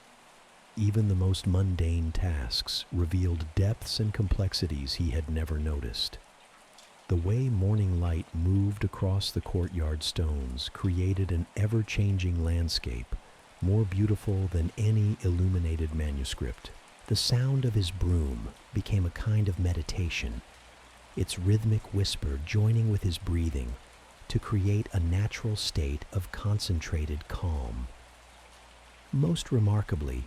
even the most mundane tasks revealed depths and complexities he had never noticed. The way morning light moved across the courtyard stones created an ever-changing landscape, more beautiful than any illuminated manuscript. The sound of his broom became a kind of meditation, its rhythmic whisper joining with his breathing to create a natural state of concentrated calm. Most remarkably,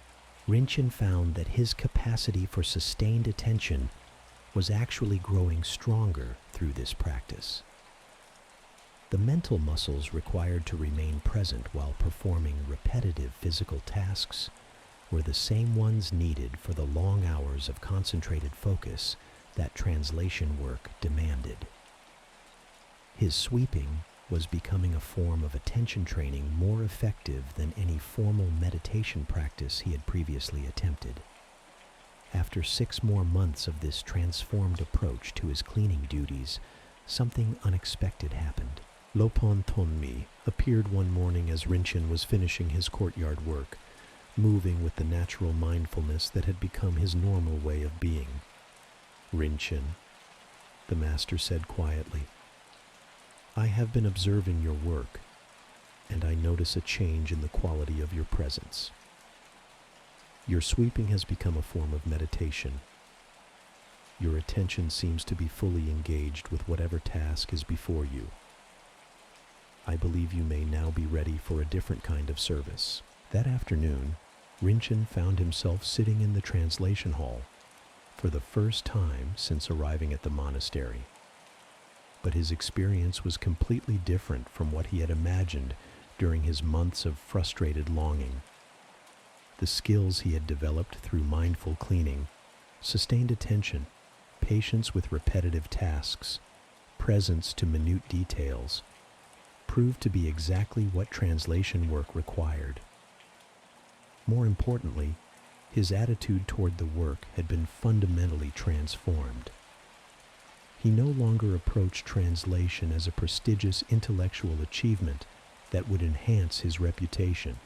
Rinchen found that his capacity for sustained attention was actually growing stronger through this practice. The mental muscles required to remain present while performing repetitive physical tasks were the same ones needed for the long hours of concentrated focus that translation work demanded. His sweeping was becoming a form of attention training more effective than any formal meditation practice he had previously attempted. After 6 more months of this transformed approach to his cleaning duties, something unexpected happened. Lopon Thonmi appeared one morning as Rinchen was finishing his courtyard work, moving with the natural mindfulness that had become his normal way of being. Rinchen, the master said quietly, I have been observing your work, and I notice a change in the quality of your presence. Your sweeping has become a form of meditation. Your attention seems to be fully engaged with whatever task is before you. I believe you may now be ready for a different kind of service." That afternoon, Rinchen found himself sitting in the translation hall for the first time since arriving at the monastery. But his experience was completely different from what he had imagined during his months of frustrated longing. The skills he had developed through mindful cleaning, sustained attention, patience with repetitive tasks, presence to minute details, proved to be exactly what translation work required. More importantly, his attitude toward the work had been fundamentally transformed. He no longer approached translation as a prestigious intellectual achievement that would enhance his reputation,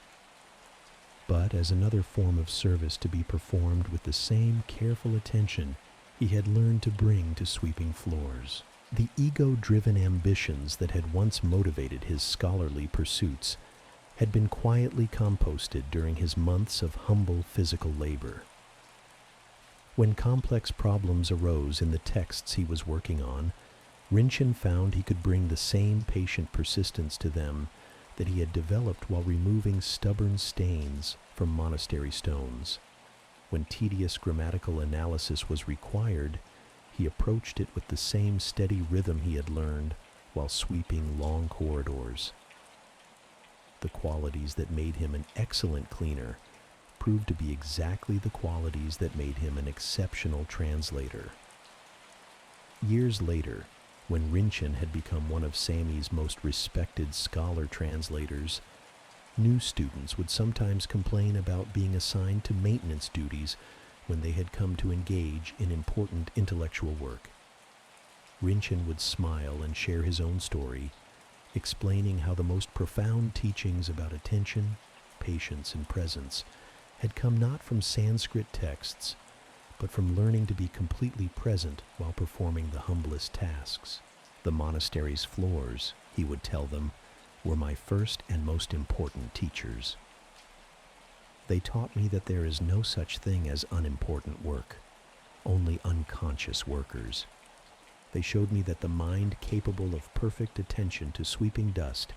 but as another form of service to be performed with the same careful attention he had learned to bring to sweeping floors. The ego-driven ambitions that had once motivated his scholarly pursuits had been quietly composted during his months of humble physical labor. When complex problems arose in the texts he was working on, Rinchen found he could bring the same patient persistence to them that he had developed while removing stubborn stains from monastery stones. When tedious grammatical analysis was required, he approached it with the same steady rhythm he had learned while sweeping long corridors. The qualities that made him an excellent cleaner proved to be exactly the qualities that made him an exceptional translator. Years later, when Rinchen had become one of Sami's most respected scholar translators, new students would sometimes complain about being assigned to maintenance duties when they had come to engage in important intellectual work. Rinchen would smile and share his own story, explaining how the most profound teachings about attention, patience, and presence had come not from Sanskrit texts, but from learning to be completely present while performing the humblest tasks. "The monastery's floors," he would tell them, "were my first and most important teachers. They taught me that there is no such thing as unimportant work, only unconscious workers. They showed me that the mind capable of perfect attention to sweeping dust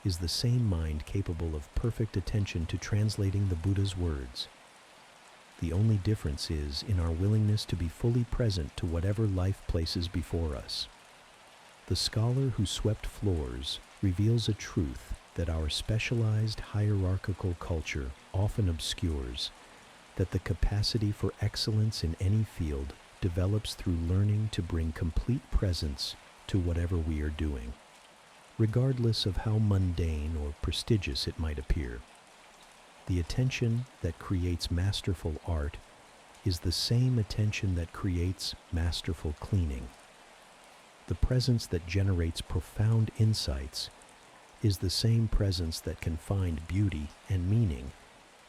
is the same mind capable of perfect attention to translating the Buddha's words. The only difference is in our willingness to be fully present to whatever life places before us. The scholar who swept floors reveals a truth that our specialized hierarchical culture often obscures, that the capacity for excellence in any field develops through learning to bring complete presence to whatever we are doing, regardless of how mundane or prestigious it might appear. The attention that creates masterful art is the same attention that creates masterful cleaning. The presence that generates profound insights is the same presence that can find beauty and meaning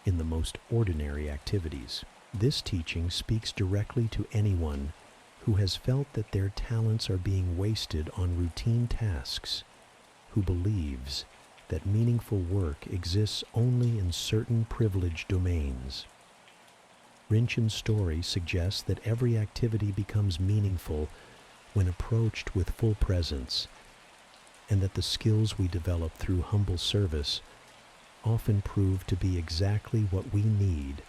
in the most ordinary activities. This teaching speaks directly to anyone who has felt that their talents are being wasted on routine tasks, who believes that meaningful work exists only in certain privileged domains. Rinchen's story suggests that every activity becomes meaningful when approached with full presence, and that the skills we develop through humble service often prove to be exactly what we need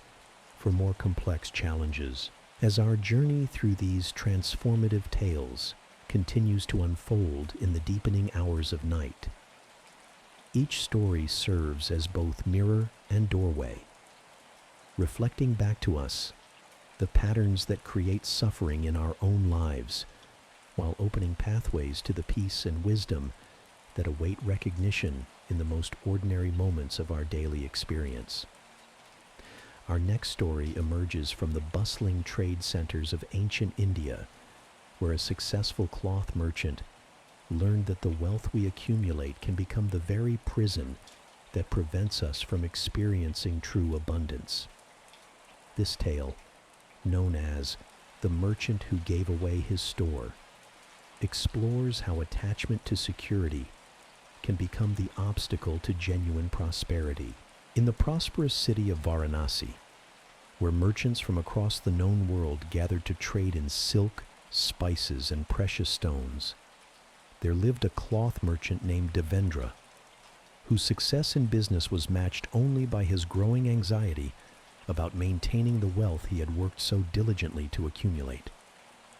for more complex challenges. As our journey through these transformative tales continues to unfold in the deepening hours of night, each story serves as both mirror and doorway, reflecting back to us the patterns that create suffering in our own lives, while opening pathways to the peace and wisdom that await recognition in the most ordinary moments of our daily experience. Our next story emerges from the bustling trade centers of ancient India, where a successful cloth merchant learned that the wealth we accumulate can become the very prison that prevents us from experiencing true abundance. This tale, known as "The Merchant Who Gave Away His Store," explores how attachment to security can become the obstacle to genuine prosperity. In the prosperous city of Varanasi, where merchants from across the known world gathered to trade in silk, spices, and precious stones, there lived a cloth merchant named Devendra, whose success in business was matched only by his growing anxiety about maintaining the wealth he had worked so diligently to accumulate.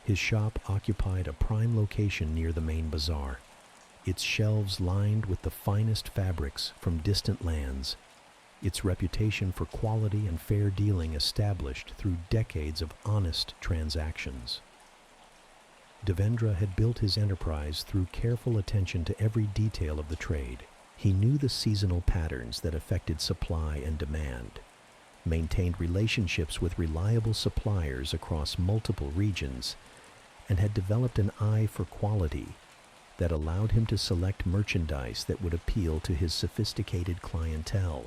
His shop occupied a prime location near the main bazaar, its shelves lined with the finest fabrics from distant lands, its reputation for quality and fair dealing established through decades of honest transactions. Devendra had built his enterprise through careful attention to every detail of the trade. He knew the seasonal patterns that affected supply and demand, maintained relationships with reliable suppliers across multiple regions, and had developed an eye for quality that allowed him to select merchandise that would appeal to his sophisticated clientele.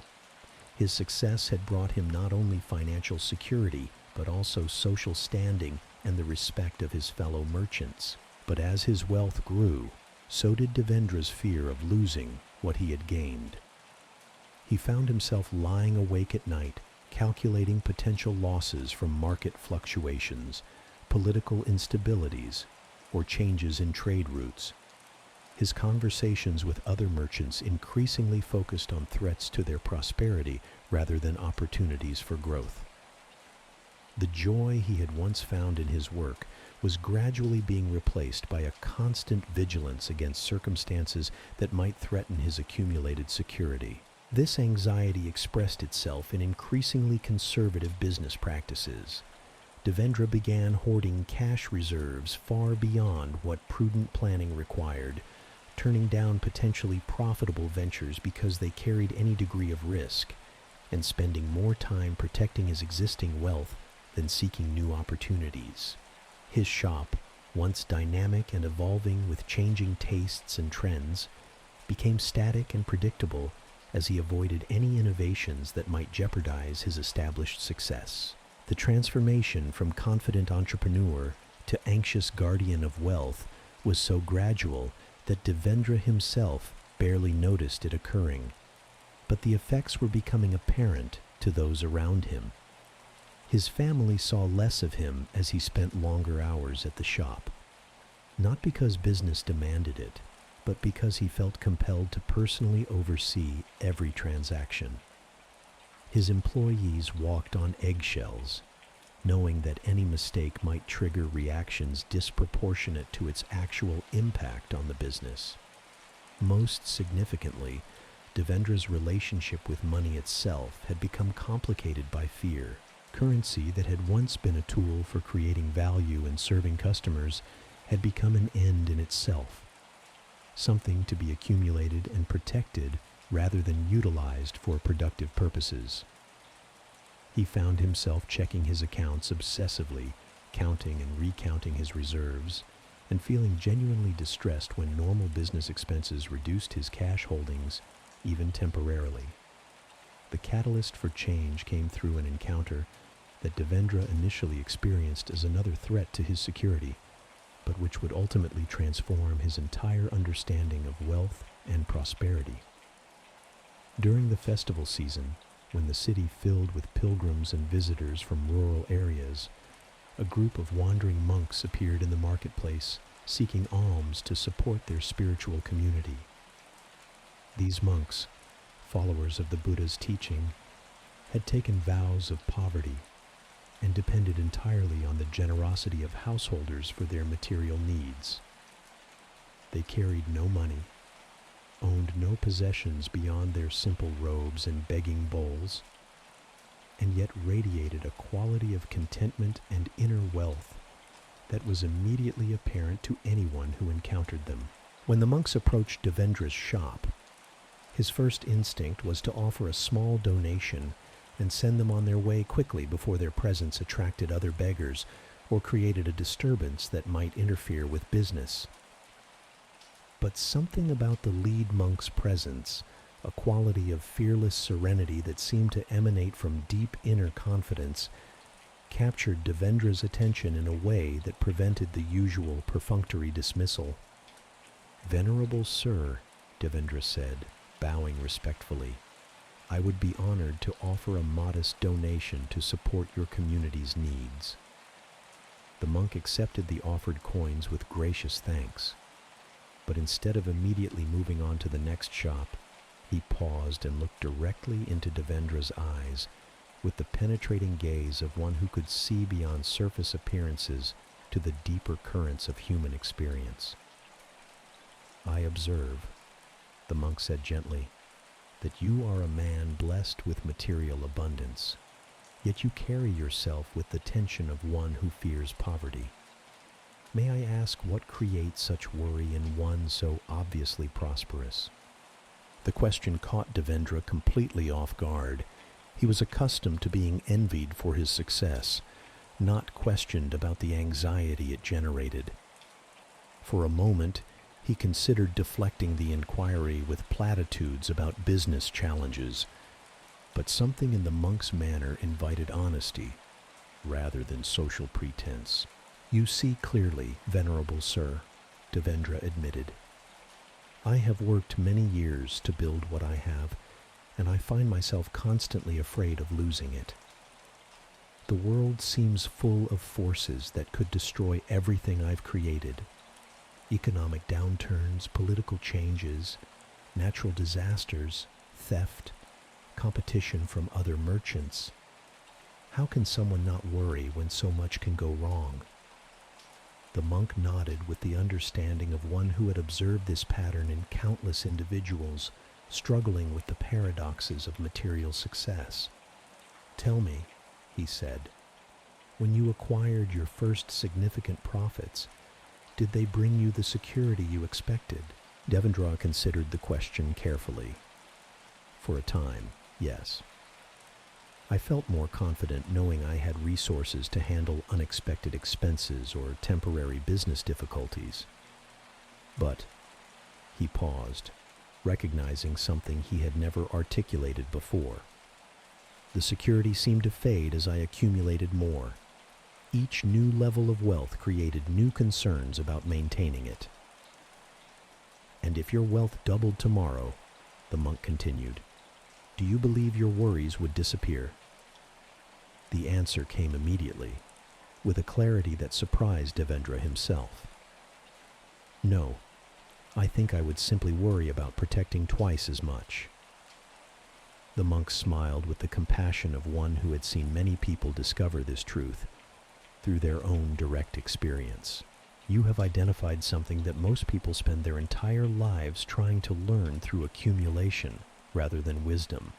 His success had brought him not only financial security, but also social standing and the respect of his fellow merchants. But as his wealth grew, so did Devendra's fear of losing what he had gained. He found himself lying awake at night, calculating potential losses from market fluctuations, political instabilities, or changes in trade routes. His conversations with other merchants increasingly focused on threats to their prosperity rather than opportunities for growth. The joy he had once found in his work was gradually being replaced by a constant vigilance against circumstances that might threaten his accumulated security. This anxiety expressed itself in increasingly conservative business practices. Devendra began hoarding cash reserves far beyond what prudent planning required, turning down potentially profitable ventures because they carried any degree of risk, and spending more time protecting his existing wealth than seeking new opportunities. His shop, once dynamic and evolving with changing tastes and trends, became static and predictable as he avoided any innovations that might jeopardize his established success. The transformation from confident entrepreneur to anxious guardian of wealth was so gradual that Devendra himself barely noticed it occurring, but the effects were becoming apparent to those around him. His family saw less of him as he spent longer hours at the shop, not because business demanded it, but because he felt compelled to personally oversee every transaction. His employees walked on eggshells, knowing that any mistake might trigger reactions disproportionate to its actual impact on the business. Most significantly, Devendra's relationship with money itself had become complicated by fear. Currency that had once been a tool for creating value and serving customers had become an end in itself, something to be accumulated and protected rather than utilized for productive purposes. He found himself checking his accounts obsessively, counting and recounting his reserves, and feeling genuinely distressed when normal business expenses reduced his cash holdings, even temporarily. The catalyst for change came through an encounter that Devendra initially experienced as another threat to his security, but which would ultimately transform his entire understanding of wealth and prosperity. During the festival season, when the city filled with pilgrims and visitors from rural areas, a group of wandering monks appeared in the marketplace, seeking alms to support their spiritual community. These monks, followers of the Buddha's teaching, had taken vows of poverty and depended entirely on the generosity of householders for their material needs. They carried no money, owned no possessions beyond their simple robes and begging bowls, and yet radiated a quality of contentment and inner wealth that was immediately apparent to anyone who encountered them. When the monks approached Devendra's shop, his first instinct was to offer a small donation and send them on their way quickly before their presence attracted other beggars or created a disturbance that might interfere with business. But something about the lead monk's presence, a quality of fearless serenity that seemed to emanate from deep inner confidence, captured Devendra's attention in a way that prevented the usual perfunctory dismissal. "Venerable sir," Devendra said, bowing respectfully, "I would be honored to offer a modest donation to support your community's needs." The monk accepted the offered coins with gracious thanks, But instead of immediately moving on to the next shop, he paused and looked directly into Devendra's eyes with the penetrating gaze of one who could see beyond surface appearances to the deeper currents of human experience. "I observe," the monk said gently, "that you are a man blessed with material abundance, yet you carry yourself with the tension of one who fears poverty. May I ask what creates such worry in one so obviously prosperous?" The question caught Devendra completely off guard. He was accustomed to being envied for his success, not questioned about the anxiety it generated. For a moment, he considered deflecting the inquiry with platitudes about business challenges, but something in the monk's manner invited honesty rather than social pretense. "You see clearly, Venerable Sir," Devendra admitted. "I have worked many years to build what I have, and I find myself constantly afraid of losing it. The world seems full of forces that could destroy everything I've created. Economic downturns, political changes, natural disasters, theft, competition from other merchants. How can someone not worry when so much can go wrong?" The monk nodded with the understanding of one who had observed this pattern in countless individuals struggling with the paradoxes of material success. "Tell me," he said, "when you acquired your first significant profits, did they bring you the security you expected?" Devendra considered the question carefully. "For a time, yes. I felt more confident knowing I had resources to handle unexpected expenses or temporary business difficulties. But," he paused, recognizing something he had never articulated before, "the security seemed to fade as I accumulated more. Each new level of wealth created new concerns about maintaining it." "And if your wealth doubled tomorrow," the monk continued, "do you believe your worries would disappear?" The answer came immediately, with a clarity that surprised Devendra himself. "No, I think I would simply worry about protecting twice as much." The monk smiled with the compassion of one who had seen many people discover this truth through their own direct experience. "You have identified something that most people spend their entire lives trying to learn through accumulation rather than wisdom.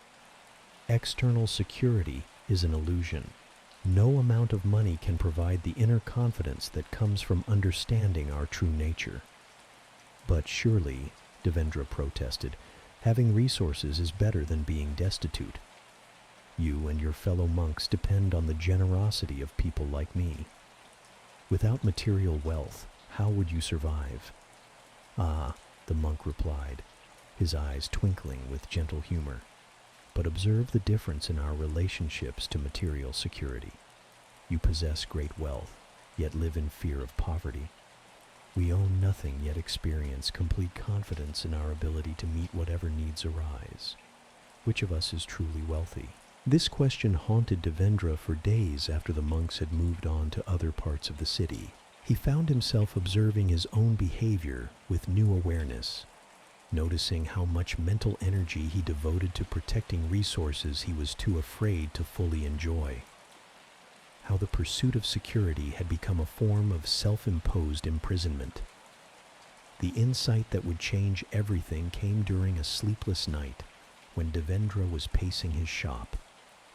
External security is an illusion. No amount of money can provide the inner confidence that comes from understanding our true nature." "But surely," Devendra protested, "having resources is better than being destitute. You and your fellow monks depend on the generosity of people like me. Without material wealth, how would you survive?" "Ah," the monk replied, his eyes twinkling with gentle humor. "But observe the difference in our relationships to material security. You possess great wealth, yet live in fear of poverty. We own nothing, yet experience complete confidence in our ability to meet whatever needs arise. Which of us is truly wealthy?" This question haunted Devendra for days after the monks had moved on to other parts of the city. He found himself observing his own behavior with new awareness, noticing how much mental energy he devoted to protecting resources he was too afraid to fully enjoy. How the pursuit of security had become a form of self-imposed imprisonment. The insight that would change everything came during a sleepless night when Devendra was pacing his shop,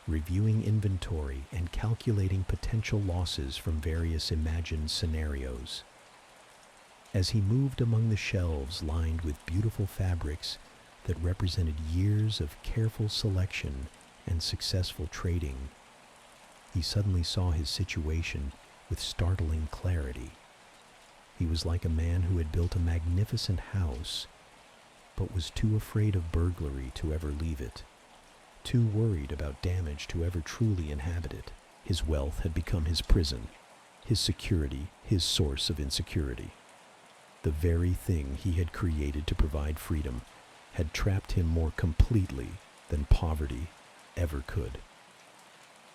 reviewing inventory and calculating potential losses from various imagined scenarios. As he moved among the shelves lined with beautiful fabrics that represented years of careful selection and successful trading, he suddenly saw his situation with startling clarity. He was like a man who had built a magnificent house, but was too afraid of burglary to ever leave it, too worried about damage to ever truly inhabit it. His wealth had become his prison, his security his source of insecurity. The very thing he had created to provide freedom had trapped him more completely than poverty ever could.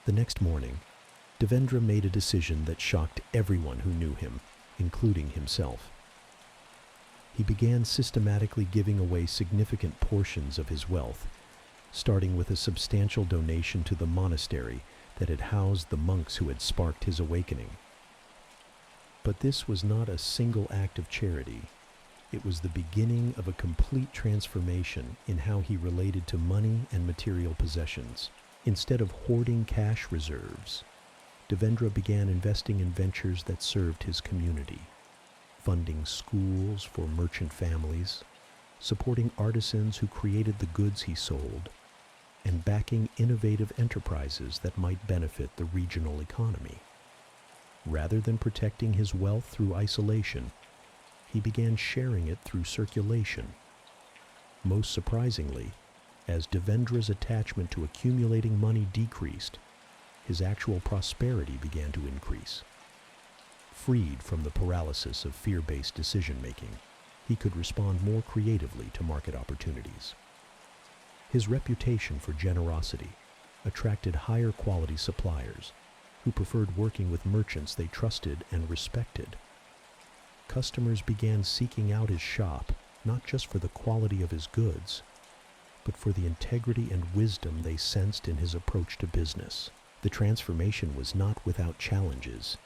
The next morning, Devendra made a decision that shocked everyone who knew him, including himself. He began systematically giving away significant portions of his wealth, starting with a substantial donation to the monastery that had housed the monks who had sparked his awakening. But this was not a single act of charity. It was the beginning of a complete transformation in how he related to money and material possessions. Instead of hoarding cash reserves, Devendra began investing in ventures that served his community, funding schools for merchant families, supporting artisans who created the goods he sold, and backing innovative enterprises that might benefit the regional economy. Rather than protecting his wealth through isolation, he began sharing it through circulation. Most surprisingly, as Devendra's attachment to accumulating money decreased, his actual prosperity began to increase. Freed from the paralysis of fear-based decision-making, he could respond more creatively to market opportunities. His reputation for generosity attracted higher quality suppliers who preferred working with merchants they trusted and respected. Customers began seeking out his shop not just for the quality of his goods, but for the integrity and wisdom they sensed in his approach to business. The transformation was not without challenges.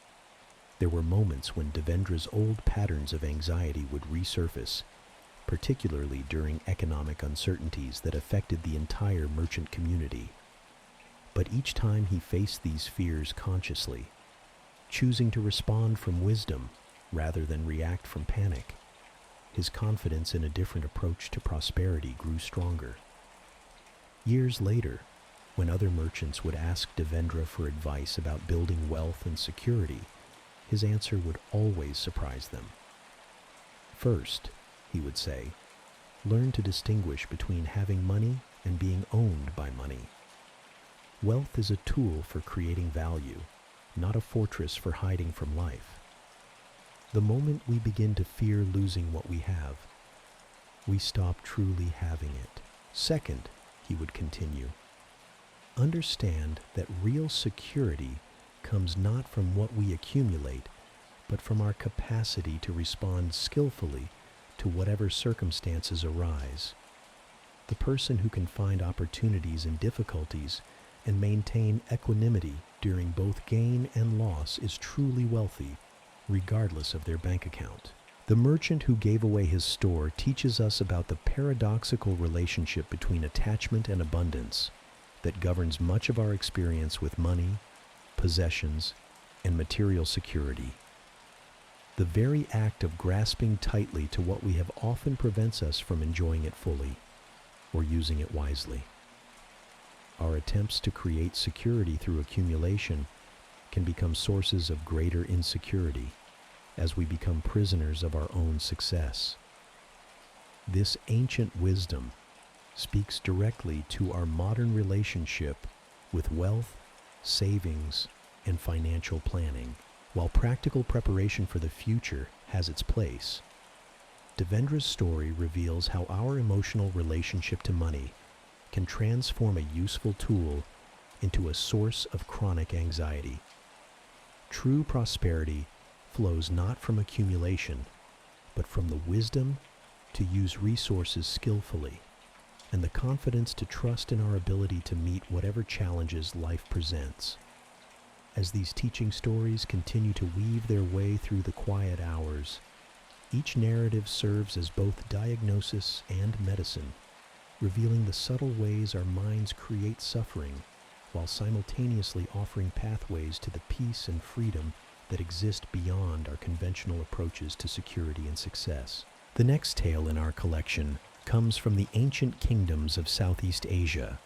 There were moments when Devendra's old patterns of anxiety would resurface, particularly during economic uncertainties that affected the entire merchant community. But each time he faced these fears consciously, choosing to respond from wisdom rather than react from panic, his confidence in a different approach to prosperity grew stronger. Years later, when other merchants would ask Devendra for advice about building wealth and security, his answer would always surprise them. First, he would say, learn to distinguish between having money and being owned by money. Wealth is a tool for creating value, not a fortress for hiding from life. The moment we begin to fear losing what we have, we stop truly having it. Second, he would continue, understand that real security comes not from what we accumulate, but from our capacity to respond skillfully to whatever circumstances arise. The person who can find opportunities in difficulties and maintain equanimity during both gain and loss is truly wealthy, regardless of their bank account. The merchant who gave away his store teaches us about the paradoxical relationship between attachment and abundance that governs much of our experience with money, possessions, and material security. The very act of grasping tightly to what we have often prevents us from enjoying it fully or using it wisely. Our attempts to create security through accumulation can become sources of greater insecurity as we become prisoners of our own success. This ancient wisdom speaks directly to our modern relationship with wealth, savings, and financial planning. While practical preparation for the future has its place, Devendra's story reveals how our emotional relationship to money can transform a useful tool into a source of chronic anxiety. True prosperity flows not from accumulation, but from the wisdom to use resources skillfully and the confidence to trust in our ability to meet whatever challenges life presents. As these teaching stories continue to weave their way through the quiet hours, each narrative serves as both diagnosis and medicine, revealing the subtle ways our minds create suffering while simultaneously offering pathways to the peace and freedom that exist beyond our conventional approaches to security and success. The next tale in our collection comes from the ancient kingdoms of Southeast Asia,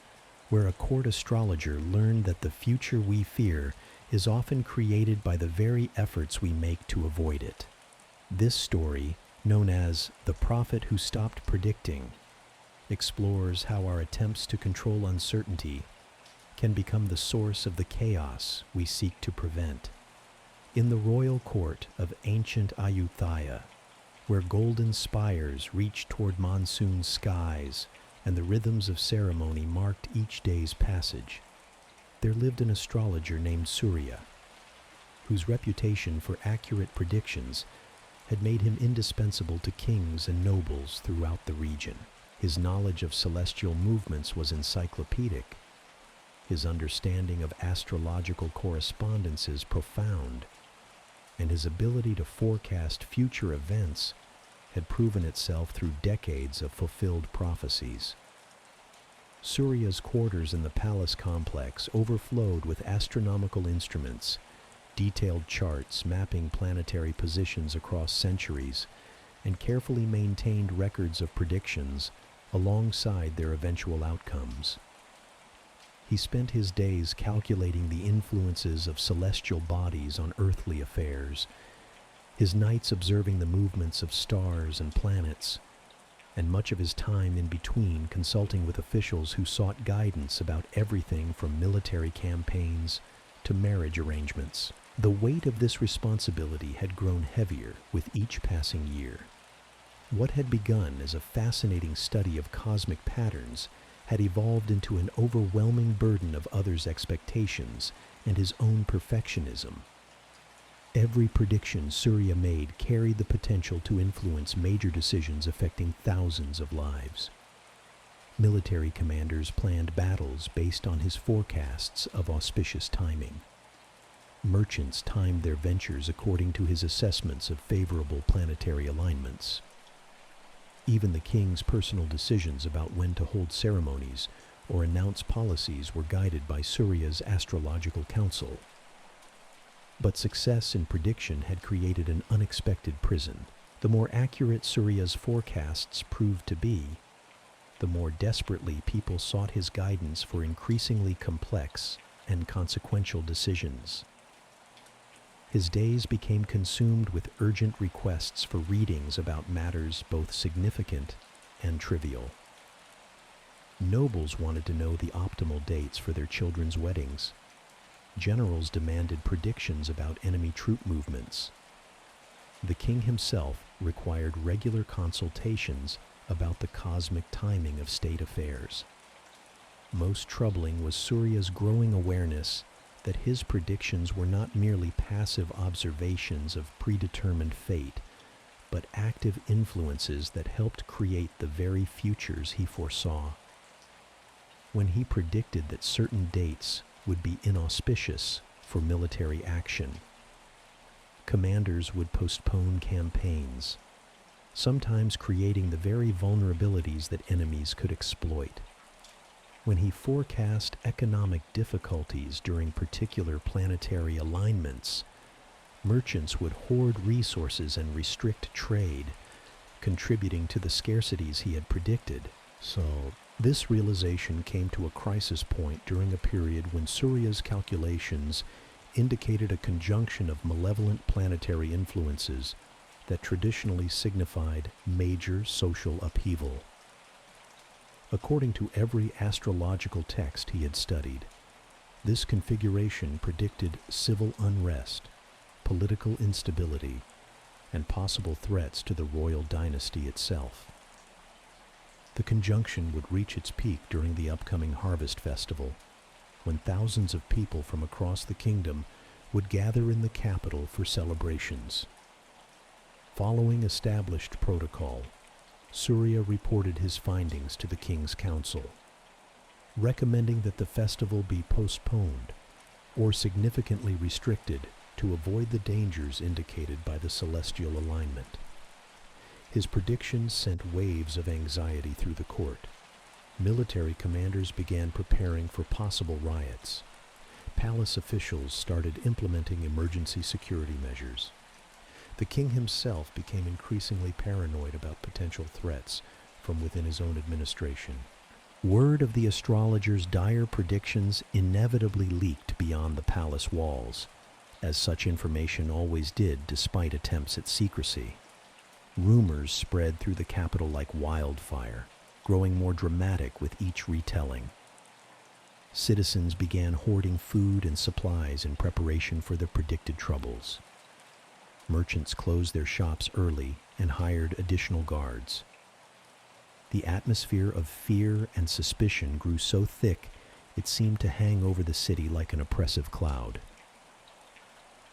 where a court astrologer learned that the future we fear is often created by the very efforts we make to avoid it. This story, known as The Prophet Who Stopped Predicting, explores how our attempts to control uncertainty can become the source of the chaos we seek to prevent. In the royal court of ancient Ayutthaya, where golden spires reached toward monsoon skies and the rhythms of ceremony marked each day's passage, there lived an astrologer named Surya, whose reputation for accurate predictions had made him indispensable to kings and nobles throughout the region. His knowledge of celestial movements was encyclopedic. His understanding of astrological correspondences profound, and his ability to forecast future events had proven itself through decades of fulfilled prophecies. Surya's quarters in the palace complex overflowed with astronomical instruments, detailed charts mapping planetary positions across centuries, and carefully maintained records of predictions alongside their eventual outcomes. He spent his days calculating the influences of celestial bodies on earthly affairs, his nights observing the movements of stars and planets, and much of his time in between consulting with officials who sought guidance about everything from military campaigns to marriage arrangements. The weight of this responsibility had grown heavier with each passing year. What had begun as a fascinating study of cosmic patterns had evolved into an overwhelming burden of others' expectations and his own perfectionism. Every prediction Surya made carried the potential to influence major decisions affecting thousands of lives. Military commanders planned battles based on his forecasts of auspicious timing. Merchants timed their ventures according to his assessments of favorable planetary alignments. Even the king's personal decisions about when to hold ceremonies or announce policies were guided by Surya's astrological counsel. But success in prediction had created an unexpected prison. The more accurate Surya's forecasts proved to be, the more desperately people sought his guidance for increasingly complex and consequential decisions. His days became consumed with urgent requests for readings about matters both significant and trivial. Nobles wanted to know the optimal dates for their children's weddings. Generals demanded predictions about enemy troop movements. The king himself required regular consultations about the cosmic timing of state affairs. Most troubling was Surya's growing awareness that his predictions were not merely passive observations of predetermined fate, but active influences that helped create the very futures he foresaw. When he predicted that certain dates would be inauspicious for military action, commanders would postpone campaigns, sometimes creating the very vulnerabilities that enemies could exploit. When he forecast economic difficulties during particular planetary alignments, merchants would hoard resources and restrict trade, contributing to the scarcities he had predicted. So, this realization came to a crisis point during a period when Surya's calculations indicated a conjunction of malevolent planetary influences that traditionally signified major social upheaval. According to every astrological text he had studied, this configuration predicted civil unrest, political instability, and possible threats to the royal dynasty itself. The conjunction would reach its peak during the upcoming harvest festival, when thousands of people from across the kingdom would gather in the capital for celebrations. Following established protocol, Surya reported his findings to the king's council, recommending that the festival be postponed or significantly restricted to avoid the dangers indicated by the celestial alignment. His predictions sent waves of anxiety through the court. Military commanders began preparing for possible riots. Palace officials started implementing emergency security measures. The king himself became increasingly paranoid about potential threats from within his own administration. Word of the astrologer's dire predictions inevitably leaked beyond the palace walls, as such information always did despite attempts at secrecy. Rumors spread through the capital like wildfire, growing more dramatic with each retelling. Citizens began hoarding food and supplies in preparation for the predicted troubles. Merchants closed their shops early and hired additional guards. The atmosphere of fear and suspicion grew so thick it seemed to hang over the city like an oppressive cloud.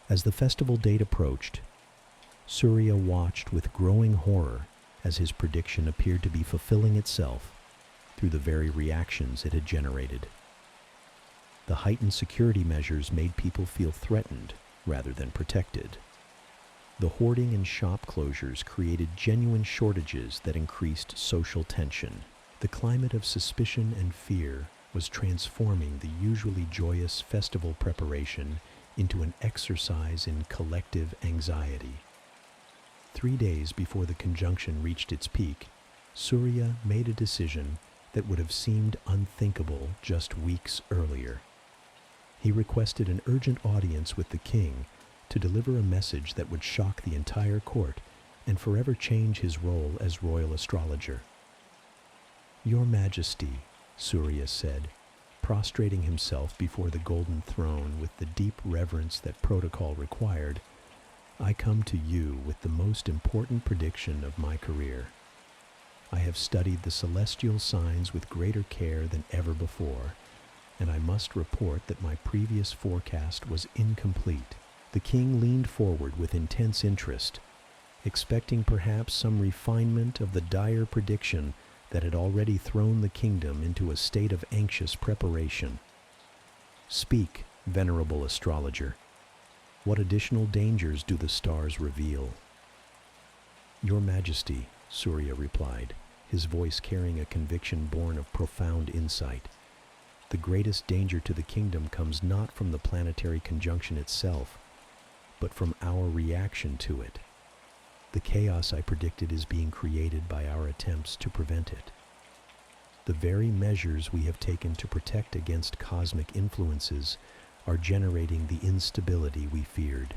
As the festival date approached, Surya watched with growing horror as his prediction appeared to be fulfilling itself through the very reactions it had generated. The heightened security measures made people feel threatened rather than protected. The hoarding and shop closures created genuine shortages that increased social tension. The climate of suspicion and fear was transforming the usually joyous festival preparation into an exercise in collective anxiety. 3 days before the conjunction reached its peak, Surya made a decision that would have seemed unthinkable just weeks earlier. He requested an urgent audience with the king to deliver a message that would shock the entire court and forever change his role as royal astrologer. "Your Majesty," Surya said, prostrating himself before the golden throne with the deep reverence that protocol required, "I come to you with the most important prediction of my career. I have studied the celestial signs with greater care than ever before, and I must report that my previous forecast was incomplete." The king leaned forward with intense interest, expecting perhaps some refinement of the dire prediction that had already thrown the kingdom into a state of anxious preparation. "Speak, venerable astrologer. What additional dangers do the stars reveal?" "Your Majesty," Surya replied, his voice carrying a conviction born of profound insight, "the greatest danger to the kingdom comes not from the planetary conjunction itself, but from our reaction to it. The chaos I predicted is being created by our attempts to prevent it. The very measures we have taken to protect against cosmic influences are generating the instability we feared."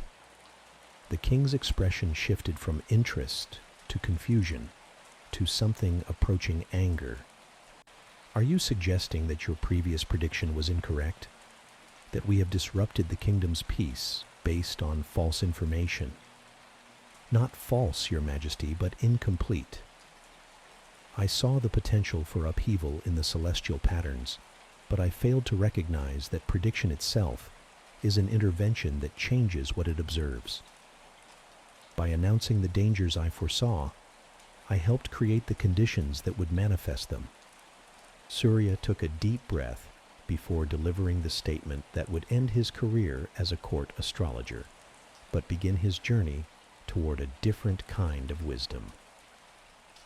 The king's expression shifted from interest to confusion to something approaching anger. "Are you suggesting that your previous prediction was incorrect? That we have disrupted the kingdom's peace based on false information?" "Not false, Your Majesty, but incomplete. I saw the potential for upheaval in the celestial patterns, but I failed to recognize that prediction itself is an intervention that changes what it observes. By announcing the dangers I foresaw, I helped create the conditions that would manifest them." Surya took a deep breath before delivering the statement that would end his career as a court astrologer, but begin his journey toward a different kind of wisdom.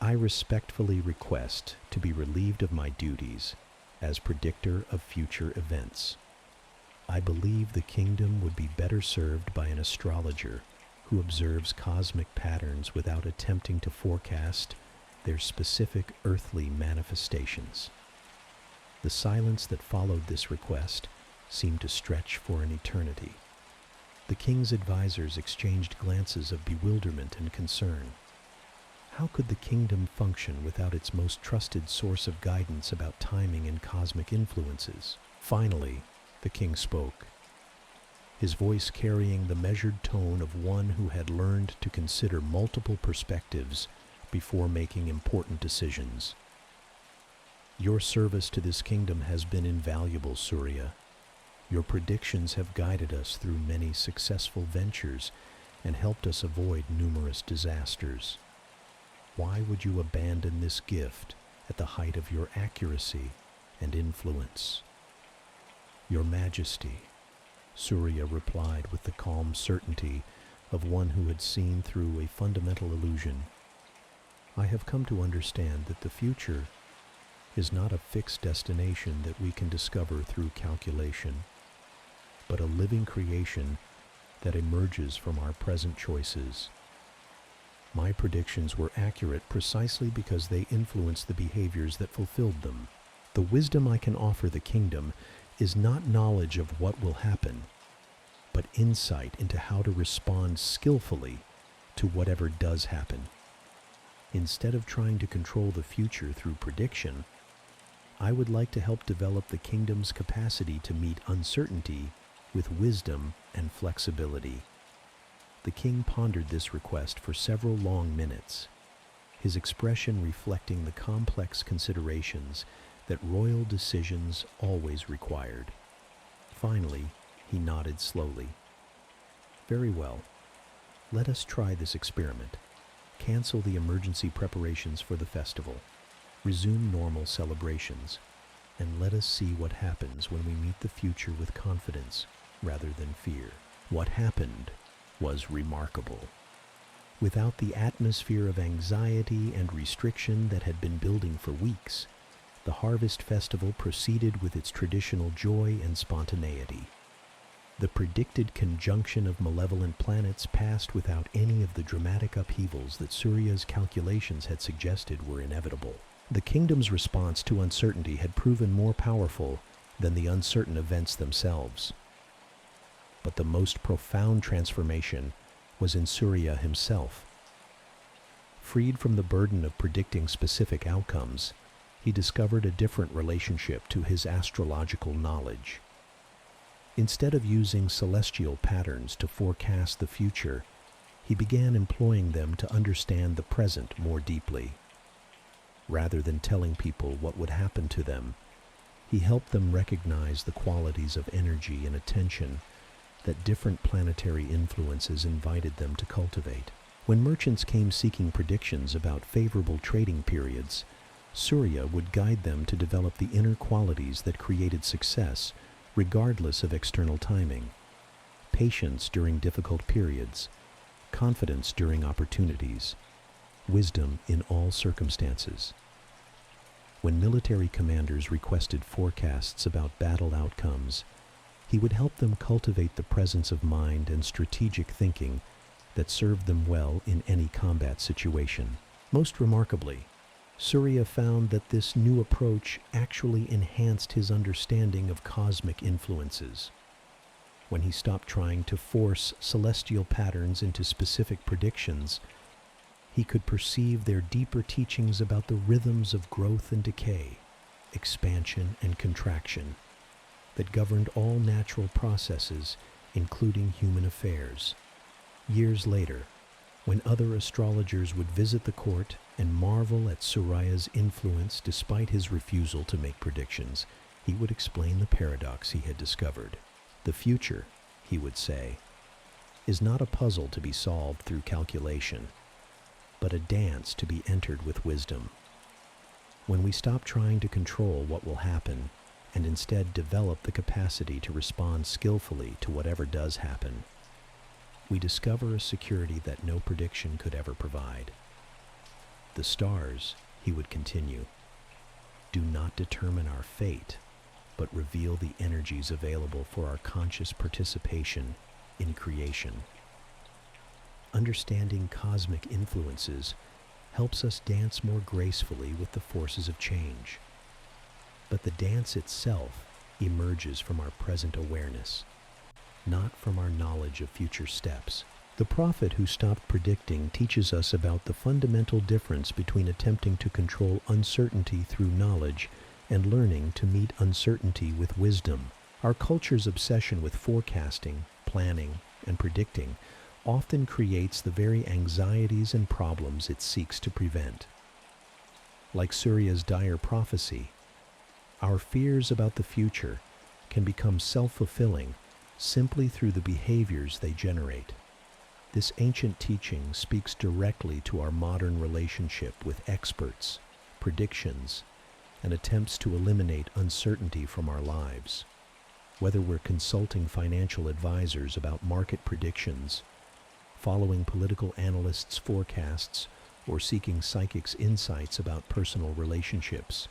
"I respectfully request to be relieved of my duties as predictor of future events. I believe the kingdom would be better served by an astrologer who observes cosmic patterns without attempting to forecast their specific earthly manifestations." The silence that followed this request seemed to stretch for an eternity. The king's advisors exchanged glances of bewilderment and concern. How could the kingdom function without its most trusted source of guidance about timing and cosmic influences? Finally, the king spoke, his voice carrying the measured tone of one who had learned to consider multiple perspectives before making important decisions. "Your service to this kingdom has been invaluable, Surya. Your predictions have guided us through many successful ventures and helped us avoid numerous disasters. Why would you abandon this gift at the height of your accuracy and influence?" "Your Majesty," Surya replied with the calm certainty of one who had seen through a fundamental illusion, "I have come to understand that the future is not a fixed destination that we can discover through calculation, but a living creation that emerges from our present choices. My predictions were accurate precisely because they influenced the behaviors that fulfilled them. The wisdom I can offer the kingdom is not knowledge of what will happen, but insight into how to respond skillfully to whatever does happen. Instead of trying to control the future through prediction, I would like to help develop the kingdom's capacity to meet uncertainty with wisdom and flexibility." The king pondered this request for several long minutes, his expression reflecting the complex considerations that royal decisions always required. Finally, he nodded slowly. "Very well. Let us try this experiment. Cancel the emergency preparations for the festival. Resume normal celebrations. And let us see what happens when we meet the future with confidence rather than fear. What happened was remarkable. Without the atmosphere of anxiety and restriction that had been building for weeks, the Harvest Festival proceeded with its traditional joy and spontaneity. The predicted conjunction of malevolent planets passed without any of the dramatic upheavals that Surya's calculations had suggested were inevitable. The kingdom's response to uncertainty had proven more powerful than the uncertain events themselves. But the most profound transformation was in Surya himself. Freed from the burden of predicting specific outcomes, he discovered a different relationship to his astrological knowledge. Instead of using celestial patterns to forecast the future, he began employing them to understand the present more deeply. Rather than telling people what would happen to them, he helped them recognize the qualities of energy and attention that different planetary influences invited them to cultivate. When merchants came seeking predictions about favorable trading periods, Surya would guide them to develop the inner qualities that created success, regardless of external timing. Patience during difficult periods, confidence during opportunities, wisdom in all circumstances. When military commanders requested forecasts about battle outcomes, he would help them cultivate the presence of mind and strategic thinking that served them well in any combat situation. Most remarkably, Surya found that this new approach actually enhanced his understanding of cosmic influences. When he stopped trying to force celestial patterns into specific predictions, he could perceive their deeper teachings about the rhythms of growth and decay, expansion and contraction, that governed all natural processes, including human affairs. Years later, when other astrologers would visit the court and marvel at Surya's influence despite his refusal to make predictions, he would explain the paradox he had discovered. The future, he would say, is not a puzzle to be solved through calculation, but a dance to be entered with wisdom. When we stop trying to control what will happen and instead develop the capacity to respond skillfully to whatever does happen, we discover a security that no prediction could ever provide. The stars, he would continue, do not determine our fate, but reveal the energies available for our conscious participation in creation. Understanding cosmic influences helps us dance more gracefully with the forces of change. But the dance itself emerges from our present awareness, not from our knowledge of future steps. The prophet who stopped predicting teaches us about the fundamental difference between attempting to control uncertainty through knowledge and learning to meet uncertainty with wisdom. Our culture's obsession with forecasting, planning, and predicting often creates the very anxieties and problems it seeks to prevent. Like Surya's dire prophecy, our fears about the future can become self-fulfilling simply through the behaviors they generate. This ancient teaching speaks directly to our modern relationship with experts, predictions, and attempts to eliminate uncertainty from our lives. Whether we're consulting financial advisors about market predictions, following political analysts' forecasts, or seeking psychics' insights about personal relationships,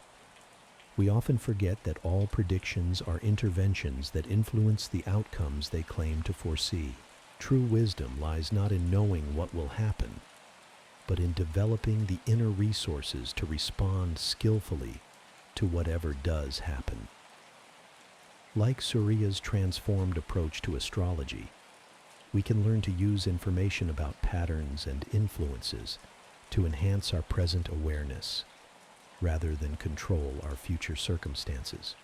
we often forget that all predictions are interventions that influence the outcomes they claim to foresee. True wisdom lies not in knowing what will happen, but in developing the inner resources to respond skillfully to whatever does happen. Like Surya's transformed approach to astrology, we can learn to use information about patterns and influences to enhance our present awareness, rather than control our future circumstances.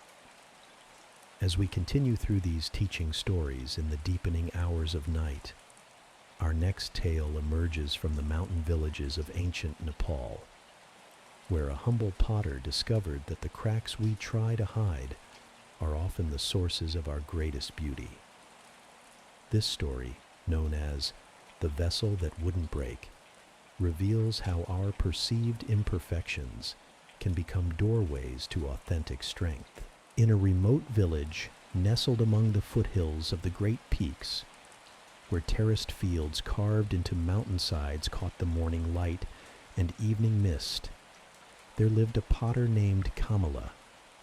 As we continue through these teaching stories in the deepening hours of night, our next tale emerges from the mountain villages of ancient Nepal, where a humble potter discovered that the cracks we try to hide are often the sources of our greatest beauty. This story, known as The Vessel That Wouldn't Break, reveals how our perceived imperfections can become doorways to authentic strength. In a remote village nestled among the foothills of the Great Peaks, where terraced fields carved into mountainsides caught the morning light and evening mist, there lived a potter named Kamala,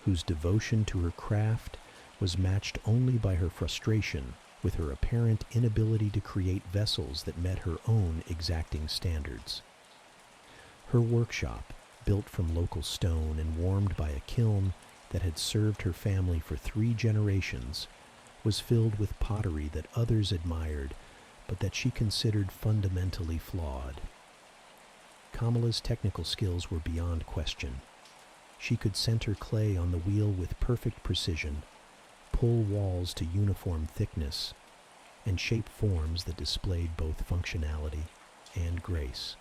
whose devotion to her craft was matched only by her frustration with her apparent inability to create vessels that met her own exacting standards. Her workshop, built from local stone and warmed by a kiln that had served her family for 3 generations, was filled with pottery that others admired, but that she considered fundamentally flawed. Kamala's technical skills were beyond question. She could center clay on the wheel with perfect precision, pull walls to uniform thickness, and shape forms that displayed both functionality and grace.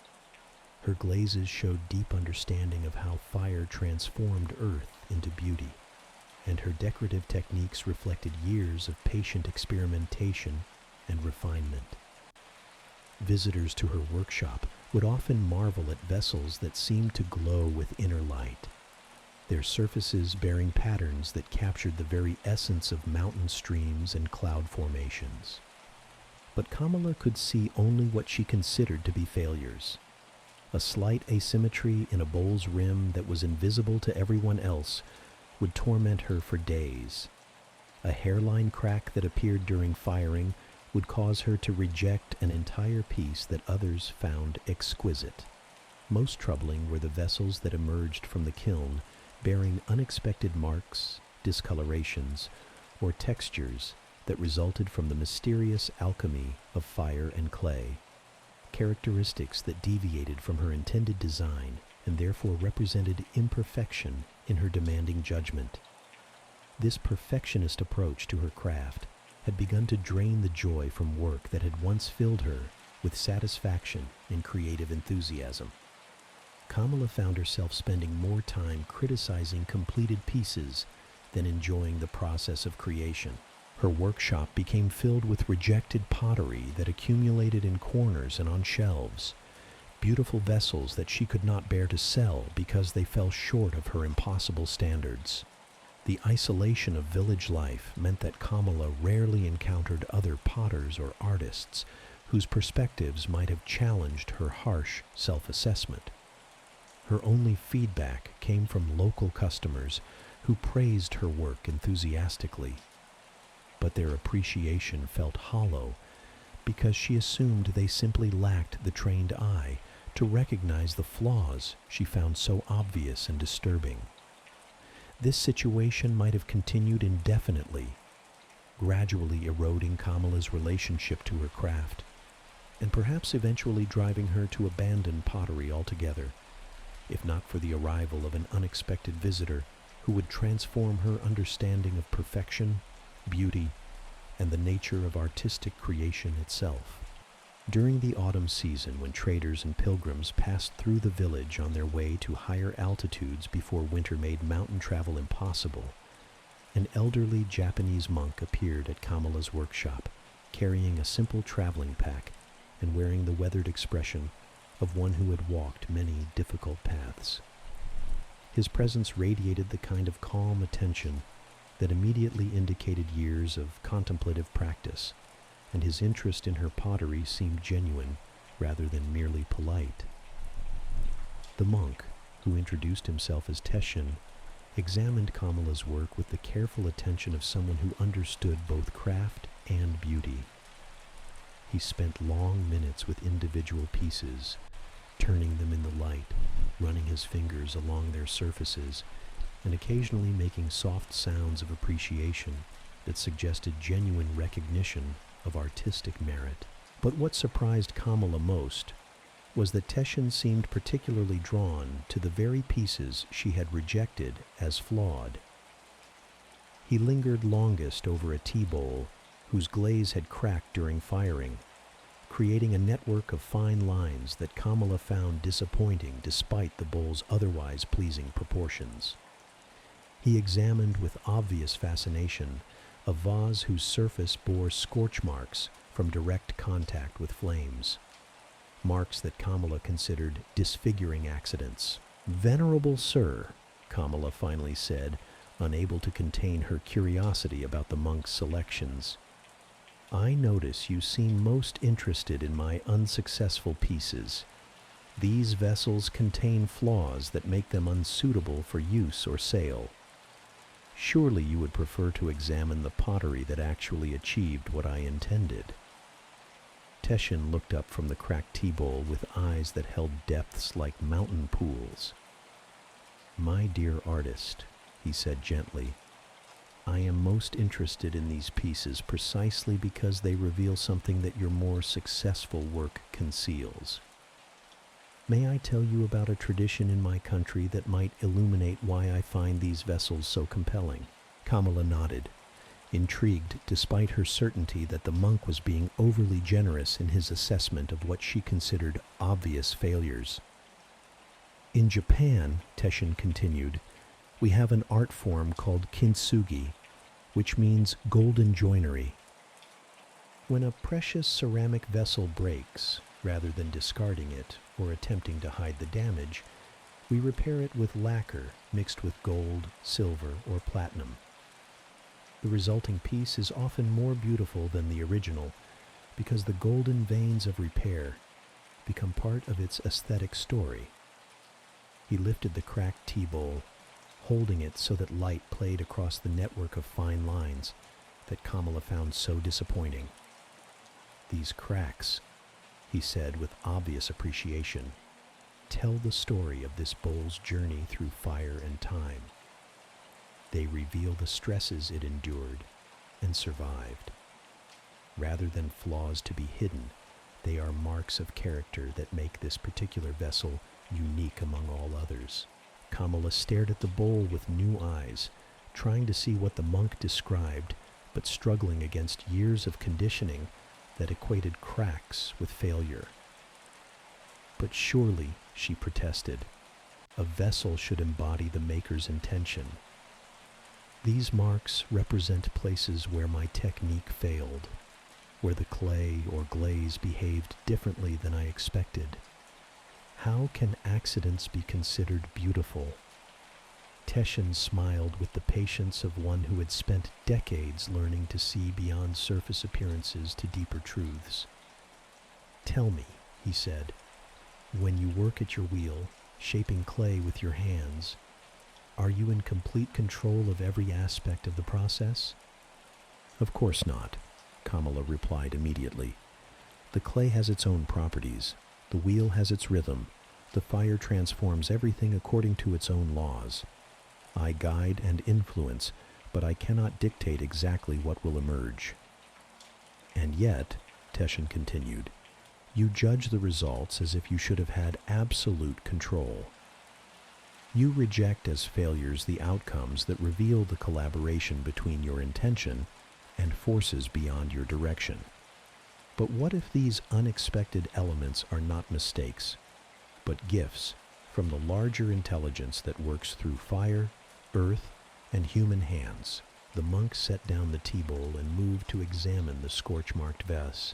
Her glazes showed deep understanding of how fire transformed earth into beauty, and her decorative techniques reflected years of patient experimentation and refinement. Visitors to her workshop would often marvel at vessels that seemed to glow with inner light, their surfaces bearing patterns that captured the very essence of mountain streams and cloud formations. But Kamala could see only what she considered to be failures. A slight asymmetry in a bowl's rim that was invisible to everyone else would torment her for days. A hairline crack that appeared during firing would cause her to reject an entire piece that others found exquisite. Most troubling were the vessels that emerged from the kiln, bearing unexpected marks, discolorations, or textures that resulted from the mysterious alchemy of fire and clay, characteristics that deviated from her intended design and therefore represented imperfection in her demanding judgment. This perfectionist approach to her craft had begun to drain the joy from work that had once filled her with satisfaction and creative enthusiasm. Kamala found herself spending more time criticizing completed pieces than enjoying the process of creation. Her workshop became filled with rejected pottery that accumulated in corners and on shelves, beautiful vessels that she could not bear to sell because they fell short of her impossible standards. The isolation of village life meant that Kamala rarely encountered other potters or artists whose perspectives might have challenged her harsh self-assessment. Her only feedback came from local customers who praised her work enthusiastically, but their appreciation felt hollow because she assumed they simply lacked the trained eye to recognize the flaws she found so obvious and disturbing. This situation might have continued indefinitely, gradually eroding Kamala's relationship to her craft, and perhaps eventually driving her to abandon pottery altogether, if not for the arrival of an unexpected visitor who would transform her understanding of perfection, beauty, and the nature of artistic creation itself. During the autumn season, when traders and pilgrims passed through the village on their way to higher altitudes before winter made mountain travel impossible, an elderly Japanese monk appeared at Kamala's workshop, carrying a simple traveling pack and wearing the weathered expression of one who had walked many difficult paths. His presence radiated the kind of calm attention that immediately indicated years of contemplative practice, and his interest in her pottery seemed genuine rather than merely polite. The monk, who introduced himself as Teshin, examined Kamala's work with the careful attention of someone who understood both craft and beauty. He spent long minutes with individual pieces, turning them in the light, running his fingers along their surfaces, and occasionally making soft sounds of appreciation that suggested genuine recognition of artistic merit. But what surprised Kamala most was that Teshin seemed particularly drawn to the very pieces she had rejected as flawed. He lingered longest over a tea bowl whose glaze had cracked during firing, creating a network of fine lines that Kamala found disappointing despite the bowl's otherwise pleasing proportions. He examined with obvious fascination a vase whose surface bore scorch marks from direct contact with flames, marks that Kamala considered disfiguring accidents. "Venerable sir," Kamala finally said, unable to contain her curiosity about the monk's selections, "I notice you seem most interested in my unsuccessful pieces. These vessels contain flaws that make them unsuitable for use or sale. Surely you would prefer to examine the pottery that actually achieved what I intended." Teshin looked up from the cracked tea bowl with eyes that held depths like mountain pools. "My dear artist," he said gently, "I am most interested in these pieces precisely because they reveal something that your more successful work conceals. May I tell you about a tradition in my country that might illuminate why I find these vessels so compelling?" Kamala nodded, intrigued despite her certainty that the monk was being overly generous in his assessment of what she considered obvious failures. "In Japan," Teshin continued, "we have an art form called kintsugi, which means golden joinery. When a precious ceramic vessel breaks, rather than discarding it or attempting to hide the damage, we repair it with lacquer mixed with gold, silver, or platinum. The resulting piece is often more beautiful than the original because the golden veins of repair become part of its aesthetic story." He lifted the cracked tea bowl, holding it so that light played across the network of fine lines that Kamala found so disappointing. "These cracks," he said with obvious appreciation, "tell the story of this bowl's journey through fire and time. They reveal the stresses it endured and survived. Rather than flaws to be hidden, they are marks of character that make this particular vessel unique among all others." Kamala stared at the bowl with new eyes, trying to see what the monk described, but struggling against years of conditioning that equated cracks with failure. "But surely," she protested, "a vessel should embody the maker's intention. These marks represent places where my technique failed, where the clay or glaze behaved differently than I expected. How can accidents be considered beautiful?" Teshin smiled with the patience of one who had spent decades learning to see beyond surface appearances to deeper truths. "Tell me," he said, "when you work at your wheel, shaping clay with your hands, are you in complete control of every aspect of the process?" "Of course not," Kamala replied immediately. "The clay has its own properties. The wheel has its rhythm. The fire transforms everything according to its own laws. I guide and influence, but I cannot dictate exactly what will emerge." "And yet," Teshin continued, "you judge the results as if you should have had absolute control. You reject as failures the outcomes that reveal the collaboration between your intention and forces beyond your direction. But what if these unexpected elements are not mistakes, but gifts from the larger intelligence that works through fire, earth, and human hands?" The monk set down the tea bowl and moved to examine the scorch-marked vase,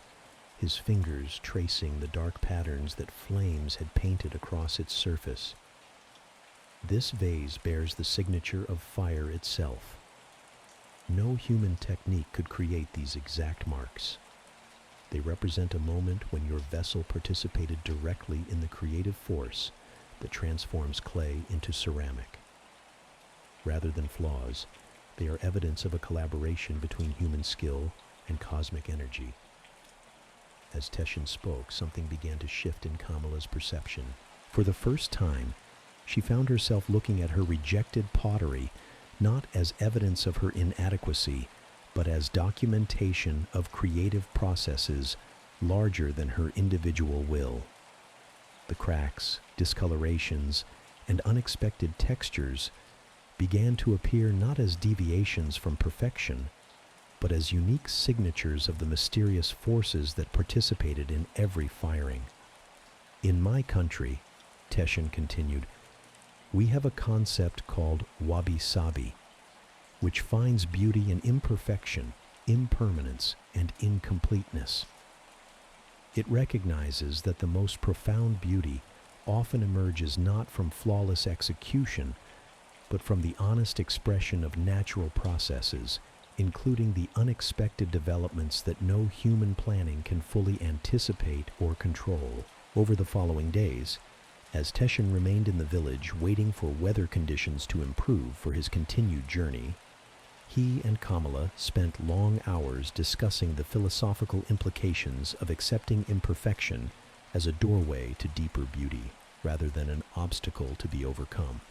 his fingers tracing the dark patterns that flames had painted across its surface. "This vase bears the signature of fire itself. No human technique could create these exact marks. They represent a moment when your vessel participated directly in the creative force that transforms clay into ceramic. Rather than flaws, they are evidence of a collaboration between human skill and cosmic energy." As Teshin spoke, something began to shift in Kamala's perception. For the first time, she found herself looking at her rejected pottery not as evidence of her inadequacy, but as documentation of creative processes larger than her individual will. The cracks, discolorations, and unexpected textures began to appear not as deviations from perfection, but as unique signatures of the mysterious forces that participated in every firing. "In my country," Teshin continued, "we have a concept called wabi-sabi, which finds beauty in imperfection, impermanence, and incompleteness. It recognizes that the most profound beauty often emerges not from flawless execution, but from the honest expression of natural processes, including the unexpected developments that no human planning can fully anticipate or control. Over the following days, as Teshin remained in the village waiting for weather conditions to improve for his continued journey, he and Kamala spent long hours discussing the philosophical implications of accepting imperfection as a doorway to deeper beauty, rather than an obstacle to be overcome.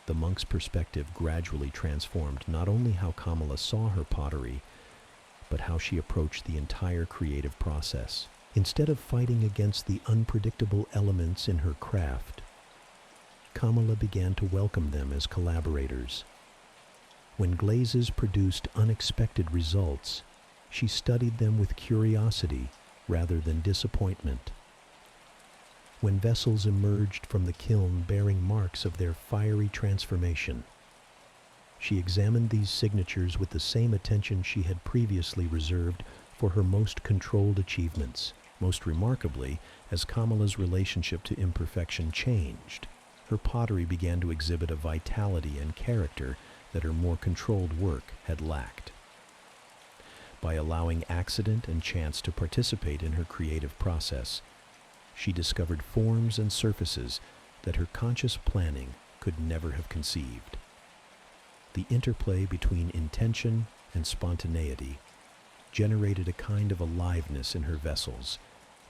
The monk's perspective gradually transformed not only how Kamala saw her pottery, but how she approached the entire creative process. Instead of fighting against the unpredictable elements in her craft, Kamala began to welcome them as collaborators. When glazes produced unexpected results, she studied them with curiosity rather than disappointment. When vessels emerged from the kiln bearing marks of their fiery transformation, she examined these signatures with the same attention she had previously reserved for her most controlled achievements. Most remarkably, as Kamala's relationship to imperfection changed, her pottery began to exhibit a vitality and character that her more controlled work had lacked. By allowing accident and chance to participate in her creative process, she discovered forms and surfaces that her conscious planning could never have conceived. The interplay between intention and spontaneity generated a kind of aliveness in her vessels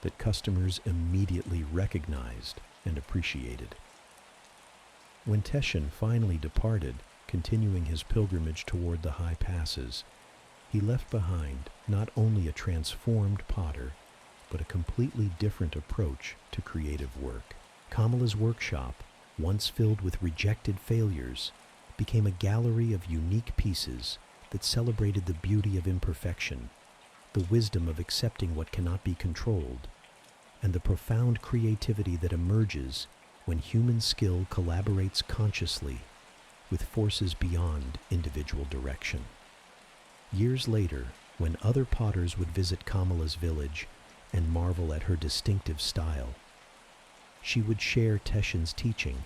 that customers immediately recognized and appreciated. When Teshin finally departed, continuing his pilgrimage toward the high passes, he left behind not only a transformed potter, but a completely different approach to creative work. Kamala's workshop, once filled with rejected failures, became a gallery of unique pieces that celebrated the beauty of imperfection, the wisdom of accepting what cannot be controlled, and the profound creativity that emerges when human skill collaborates consciously with forces beyond individual direction. Years later, when other potters would visit Kamala's village and marvel at her distinctive style, she would share Teshin's teaching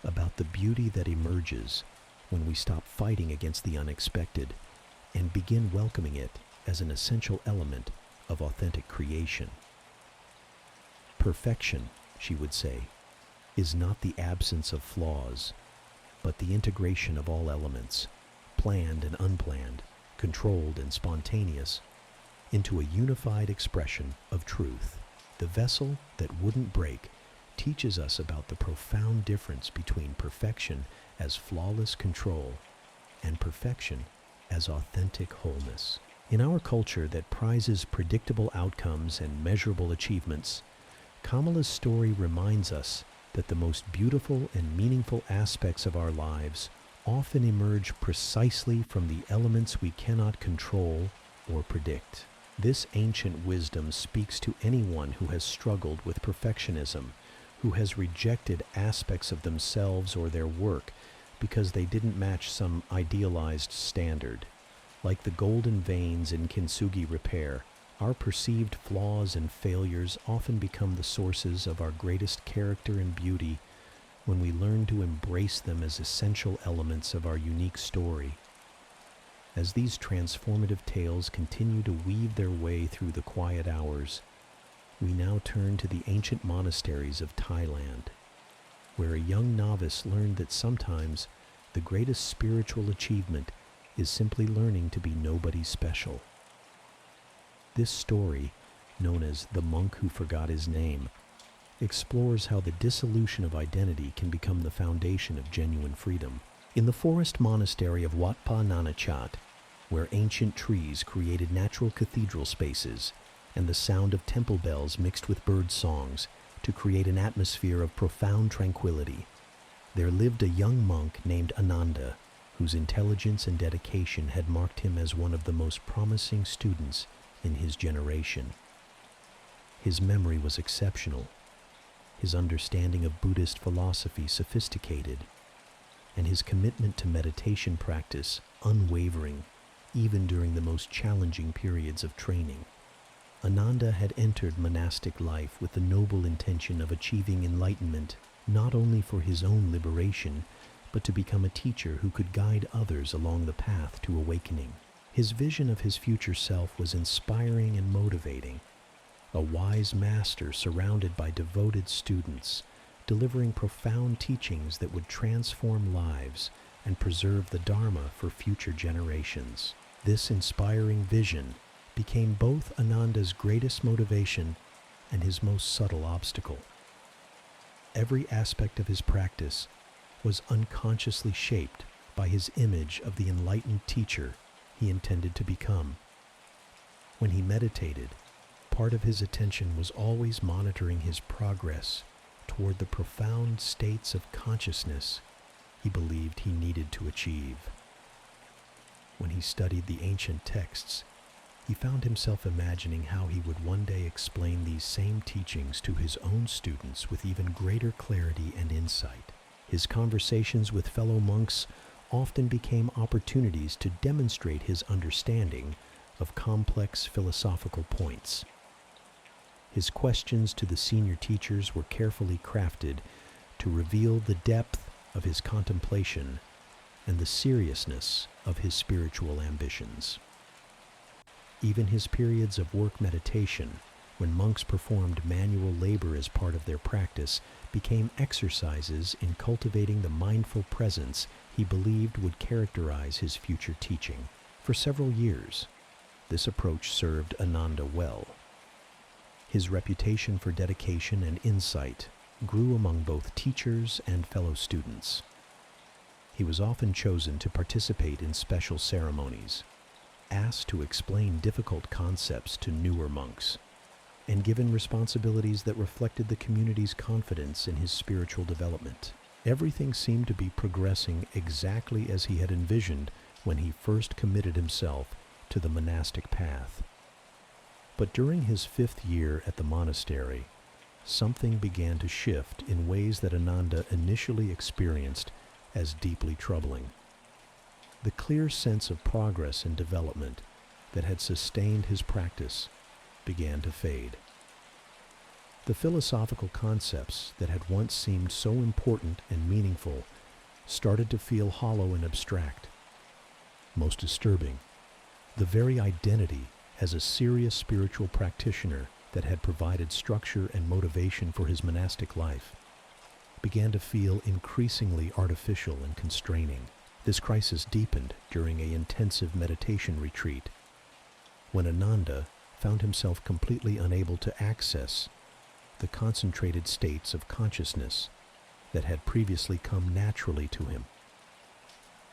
about the beauty that emerges when we stop fighting against the unexpected and begin welcoming it as an essential element of authentic creation. Perfection, she would say, is not the absence of flaws, but the integration of all elements, planned and unplanned, controlled and spontaneous, into a unified expression of truth. The vessel that wouldn't break teaches us about the profound difference between perfection as flawless control and perfection as authentic wholeness. In our culture that prizes predictable outcomes and measurable achievements, Kamala's story reminds us that the most beautiful and meaningful aspects of our lives often emerge precisely from the elements we cannot control or predict. This ancient wisdom speaks to anyone who has struggled with perfectionism, who has rejected aspects of themselves or their work because they didn't match some idealized standard. Like the golden veins in kintsugi repair, our perceived flaws and failures often become the sources of our greatest character and beauty when we learn to embrace them as essential elements of our unique story. As these transformative tales continue to weave their way through the quiet hours, we now turn to the ancient monasteries of Thailand, where a young novice learned that sometimes the greatest spiritual achievement is simply learning to be nobody special. This story, known as The Monk Who Forgot His Name, explores how the dissolution of identity can become the foundation of genuine freedom. In the forest monastery of Wat Pa Nanachat, where ancient trees created natural cathedral spaces and the sound of temple bells mixed with bird songs to create an atmosphere of profound tranquility, there lived a young monk named Ananda, whose intelligence and dedication had marked him as one of the most promising students in his generation. His memory was exceptional, his understanding of Buddhist philosophy sophisticated, and his commitment to meditation practice unwavering even during the most challenging periods of training. Ananda had entered monastic life with the noble intention of achieving enlightenment, not only for his own liberation, but to become a teacher who could guide others along the path to awakening. His vision of his future self was inspiring and motivating. A wise master surrounded by devoted students, delivering profound teachings that would transform lives and preserve the Dharma for future generations. This inspiring vision became both Ananda's greatest motivation and his most subtle obstacle. Every aspect of his practice was unconsciously shaped by his image of the enlightened teacher he intended to become. When he meditated, part of his attention was always monitoring his progress toward the profound states of consciousness he believed he needed to achieve. When he studied the ancient texts, he found himself imagining how he would one day explain these same teachings to his own students with even greater clarity and insight. His conversations with fellow monks often became opportunities to demonstrate his understanding of complex philosophical points. His questions to the senior teachers were carefully crafted to reveal the depth of his contemplation and the seriousness of his spiritual ambitions. Even his periods of work meditation, when monks performed manual labor as part of their practice, became exercises in cultivating the mindful presence he believed would characterize his future teaching. For several years, this approach served Ananda well. His reputation for dedication and insight grew among both teachers and fellow students. He was often chosen to participate in special ceremonies, asked to explain difficult concepts to newer monks, and given responsibilities that reflected the community's confidence in his spiritual development. Everything seemed to be progressing exactly as he had envisioned when he first committed himself to the monastic path. But during his 5th year at the monastery, something began to shift in ways that Ananda initially experienced as deeply troubling. The clear sense of progress and development that had sustained his practice began to fade. The philosophical concepts that had once seemed so important and meaningful started to feel hollow and abstract. Most disturbing, the very identity as a serious spiritual practitioner that had provided structure and motivation for his monastic life began to feel increasingly artificial and constraining. This crisis deepened during an intensive meditation retreat, when Ananda found himself completely unable to access the concentrated states of consciousness that had previously come naturally to him.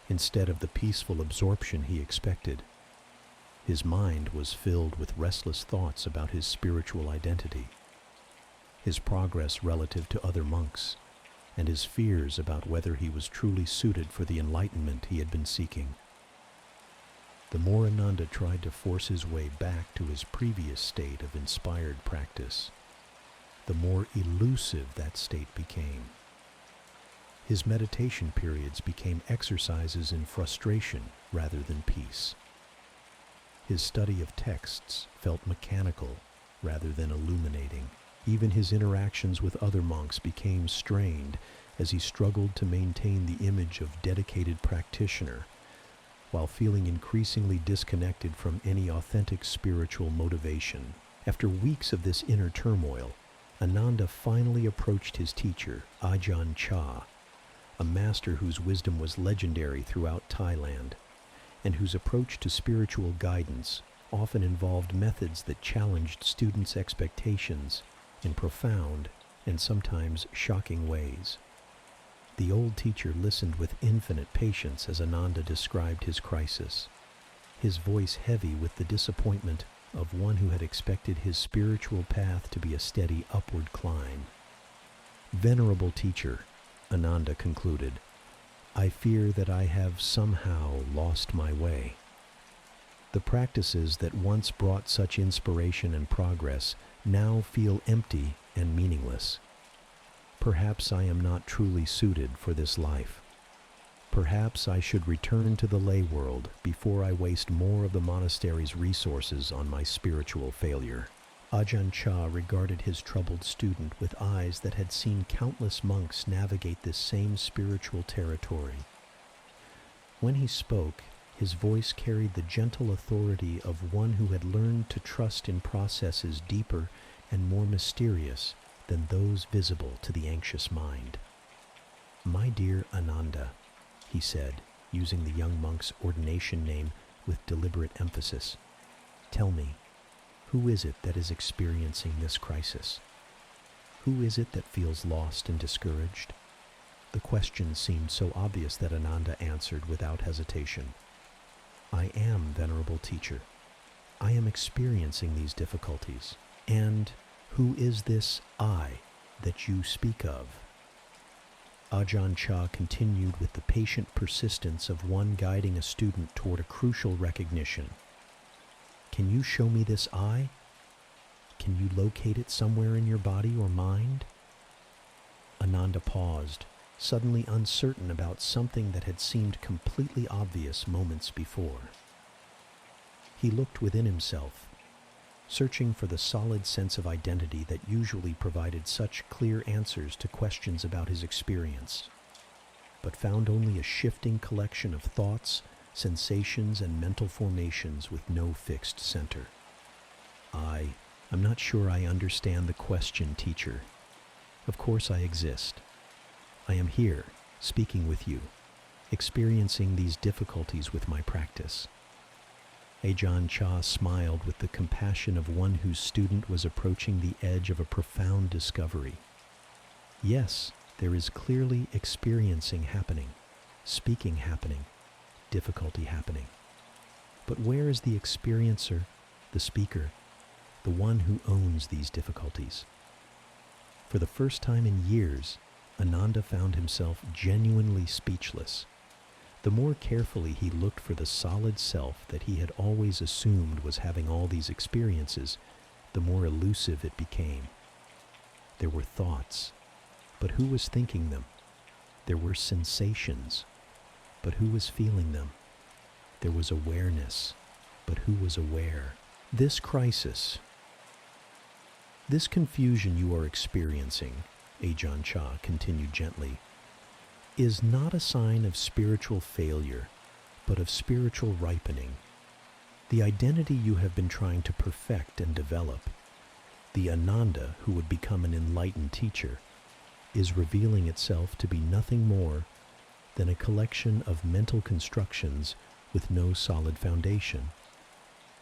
Instead of the peaceful absorption he expected, his mind was filled with restless thoughts about his spiritual identity, his progress relative to other monks, and his fears about whether he was truly suited for the enlightenment he had been seeking. The more Ananda tried to force his way back to his previous state of inspired practice, the more elusive that state became. His meditation periods became exercises in frustration rather than peace. His study of texts felt mechanical rather than illuminating. Even his interactions with other monks became strained as he struggled to maintain the image of dedicated practitioner while feeling increasingly disconnected from any authentic spiritual motivation. After weeks of this inner turmoil, Ananda finally approached his teacher, Ajahn Chah, a master whose wisdom was legendary throughout Thailand, and whose approach to spiritual guidance often involved methods that challenged students' expectations in profound and sometimes shocking ways. The old teacher listened with infinite patience as Ananda described his crisis, his voice heavy with the disappointment of one who had expected his spiritual path to be a steady upward climb. "Venerable teacher," Ananda concluded, "I fear that I have somehow lost my way. The practices that once brought such inspiration and progress now feel empty and meaningless. Perhaps I am not truly suited for this life. Perhaps I should return to the lay world before I waste more of the monastery's resources on my spiritual failure." Ajahn Chah regarded his troubled student with eyes that had seen countless monks navigate this same spiritual territory. When he spoke, his voice carried the gentle authority of one who had learned to trust in processes deeper and more mysterious than those visible to the anxious mind. "My dear Ananda," he said, using the young monk's ordination name with deliberate emphasis, "tell me, who is it that is experiencing this crisis? Who is it that feels lost and discouraged?" The question seemed so obvious that Ananda answered without hesitation, "I am, Venerable Teacher. I am experiencing these difficulties. And who is this I that you speak of?" Ajahn Chah continued with the patient persistence of one guiding a student toward a crucial recognition. "Can you show me this I? Can you locate it somewhere in your body or mind?" Ananda paused, suddenly uncertain about something that had seemed completely obvious moments before. He looked within himself, searching for the solid sense of identity that usually provided such clear answers to questions about his experience, but found only a shifting collection of thoughts, sensations, and mental formations with no fixed center. I'm not sure I understand the question, teacher. Of course I exist. I am here, speaking with you, experiencing these difficulties with my practice." Ajahn Chah smiled with the compassion of one whose student was approaching the edge of a profound discovery. "Yes, there is clearly experiencing happening, speaking happening, difficulty happening. But where is the experiencer, the speaker, the one who owns these difficulties?" For the first time in years, Ananda found himself genuinely speechless. The more carefully he looked for the solid self that he had always assumed was having all these experiences, the more elusive it became. There were thoughts, but who was thinking them? There were sensations, but who was feeling them? There was awareness, but who was aware? This crisis, this confusion you are experiencing, Ajahn Chah continued gently, is not a sign of spiritual failure, but of spiritual ripening. The identity you have been trying to perfect and develop, the Ananda who would become an enlightened teacher, is revealing itself to be nothing more than a collection of mental constructions with no solid foundation.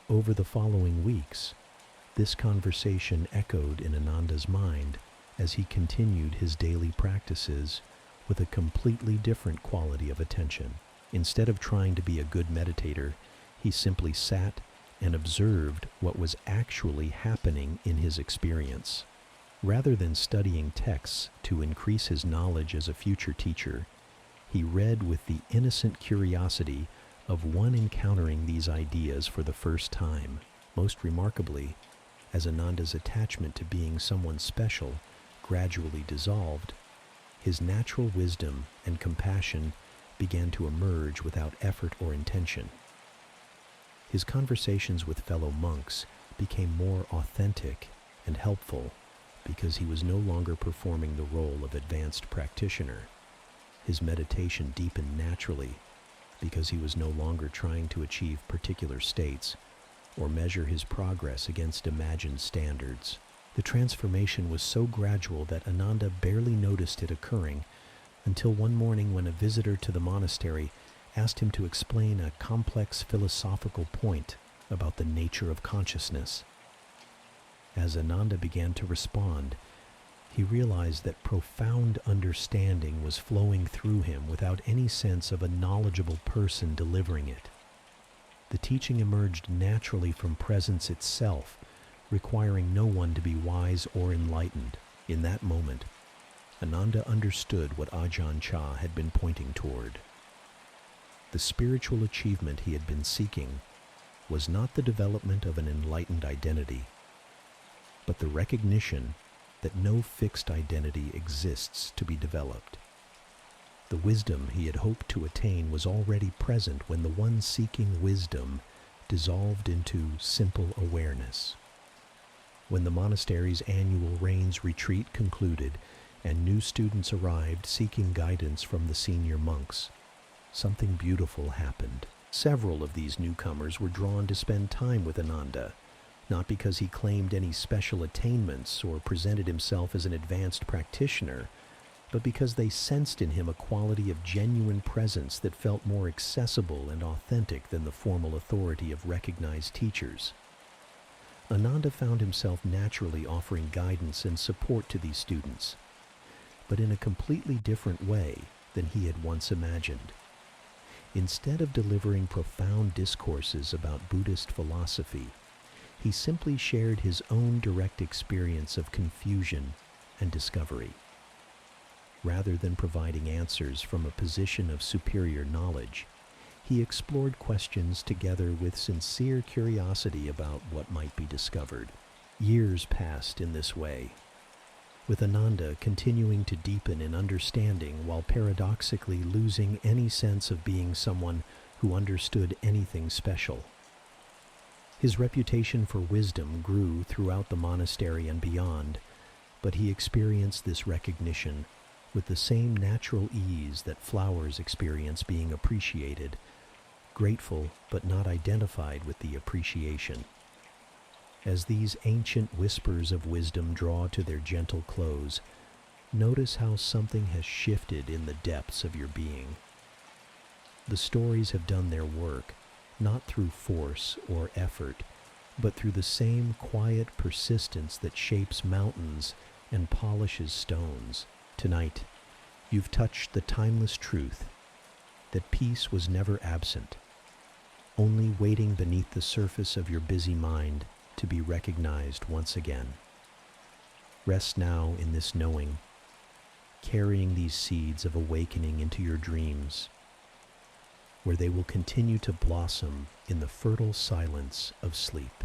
Over the following weeks, this conversation echoed in Ananda's mind as he continued his daily practices with a completely different quality of attention. Instead of trying to be a good meditator, he simply sat and observed what was actually happening in his experience. Rather than studying texts to increase his knowledge as a future teacher, he read with the innocent curiosity of one encountering these ideas for the first time. Most remarkably, as Ananda's attachment to being someone special gradually dissolved, his natural wisdom and compassion began to emerge without effort or intention. His conversations with fellow monks became more authentic and helpful because he was no longer performing the role of advanced practitioner. His meditation deepened naturally because he was no longer trying to achieve particular states or measure his progress against imagined standards. The transformation was so gradual that Ananda barely noticed it occurring until one morning when a visitor to the monastery asked him to explain a complex philosophical point about the nature of consciousness. As Ananda began to respond, he realized that profound understanding was flowing through him without any sense of a knowledgeable person delivering it. The teaching emerged naturally from presence itself, requiring no one to be wise or enlightened. In that moment, Ananda understood what Ajahn Chah had been pointing toward. The spiritual achievement he had been seeking was not the development of an enlightened identity, but the recognition that no fixed identity exists to be developed. The wisdom he had hoped to attain was already present when the one seeking wisdom dissolved into simple awareness. When the monastery's annual rains retreat concluded and new students arrived seeking guidance from the senior monks, something beautiful happened. Several of these newcomers were drawn to spend time with Ananda, not because he claimed any special attainments or presented himself as an advanced practitioner, but because they sensed in him a quality of genuine presence that felt more accessible and authentic than the formal authority of recognized teachers. Ananda found himself naturally offering guidance and support to these students, but in a completely different way than he had once imagined. Instead of delivering profound discourses about Buddhist philosophy, he simply shared his own direct experience of confusion and discovery. Rather than providing answers from a position of superior knowledge, he explored questions together with sincere curiosity about what might be discovered. Years passed in this way, with Ananda continuing to deepen in understanding while paradoxically losing any sense of being someone who understood anything special. His reputation for wisdom grew throughout the monastery and beyond, but he experienced this recognition with the same natural ease that flowers experience being appreciated, grateful but not identified with the appreciation. As these ancient whispers of wisdom draw to their gentle close, notice how something has shifted in the depths of your being. The stories have done their work, not through force or effort, but through the same quiet persistence that shapes mountains and polishes stones. Tonight, you've touched the timeless truth that peace was never absent, only waiting beneath the surface of your busy mind to be recognized once again. Rest now in this knowing, carrying these seeds of awakening into your dreams, where they will continue to blossom in the fertile silence of sleep.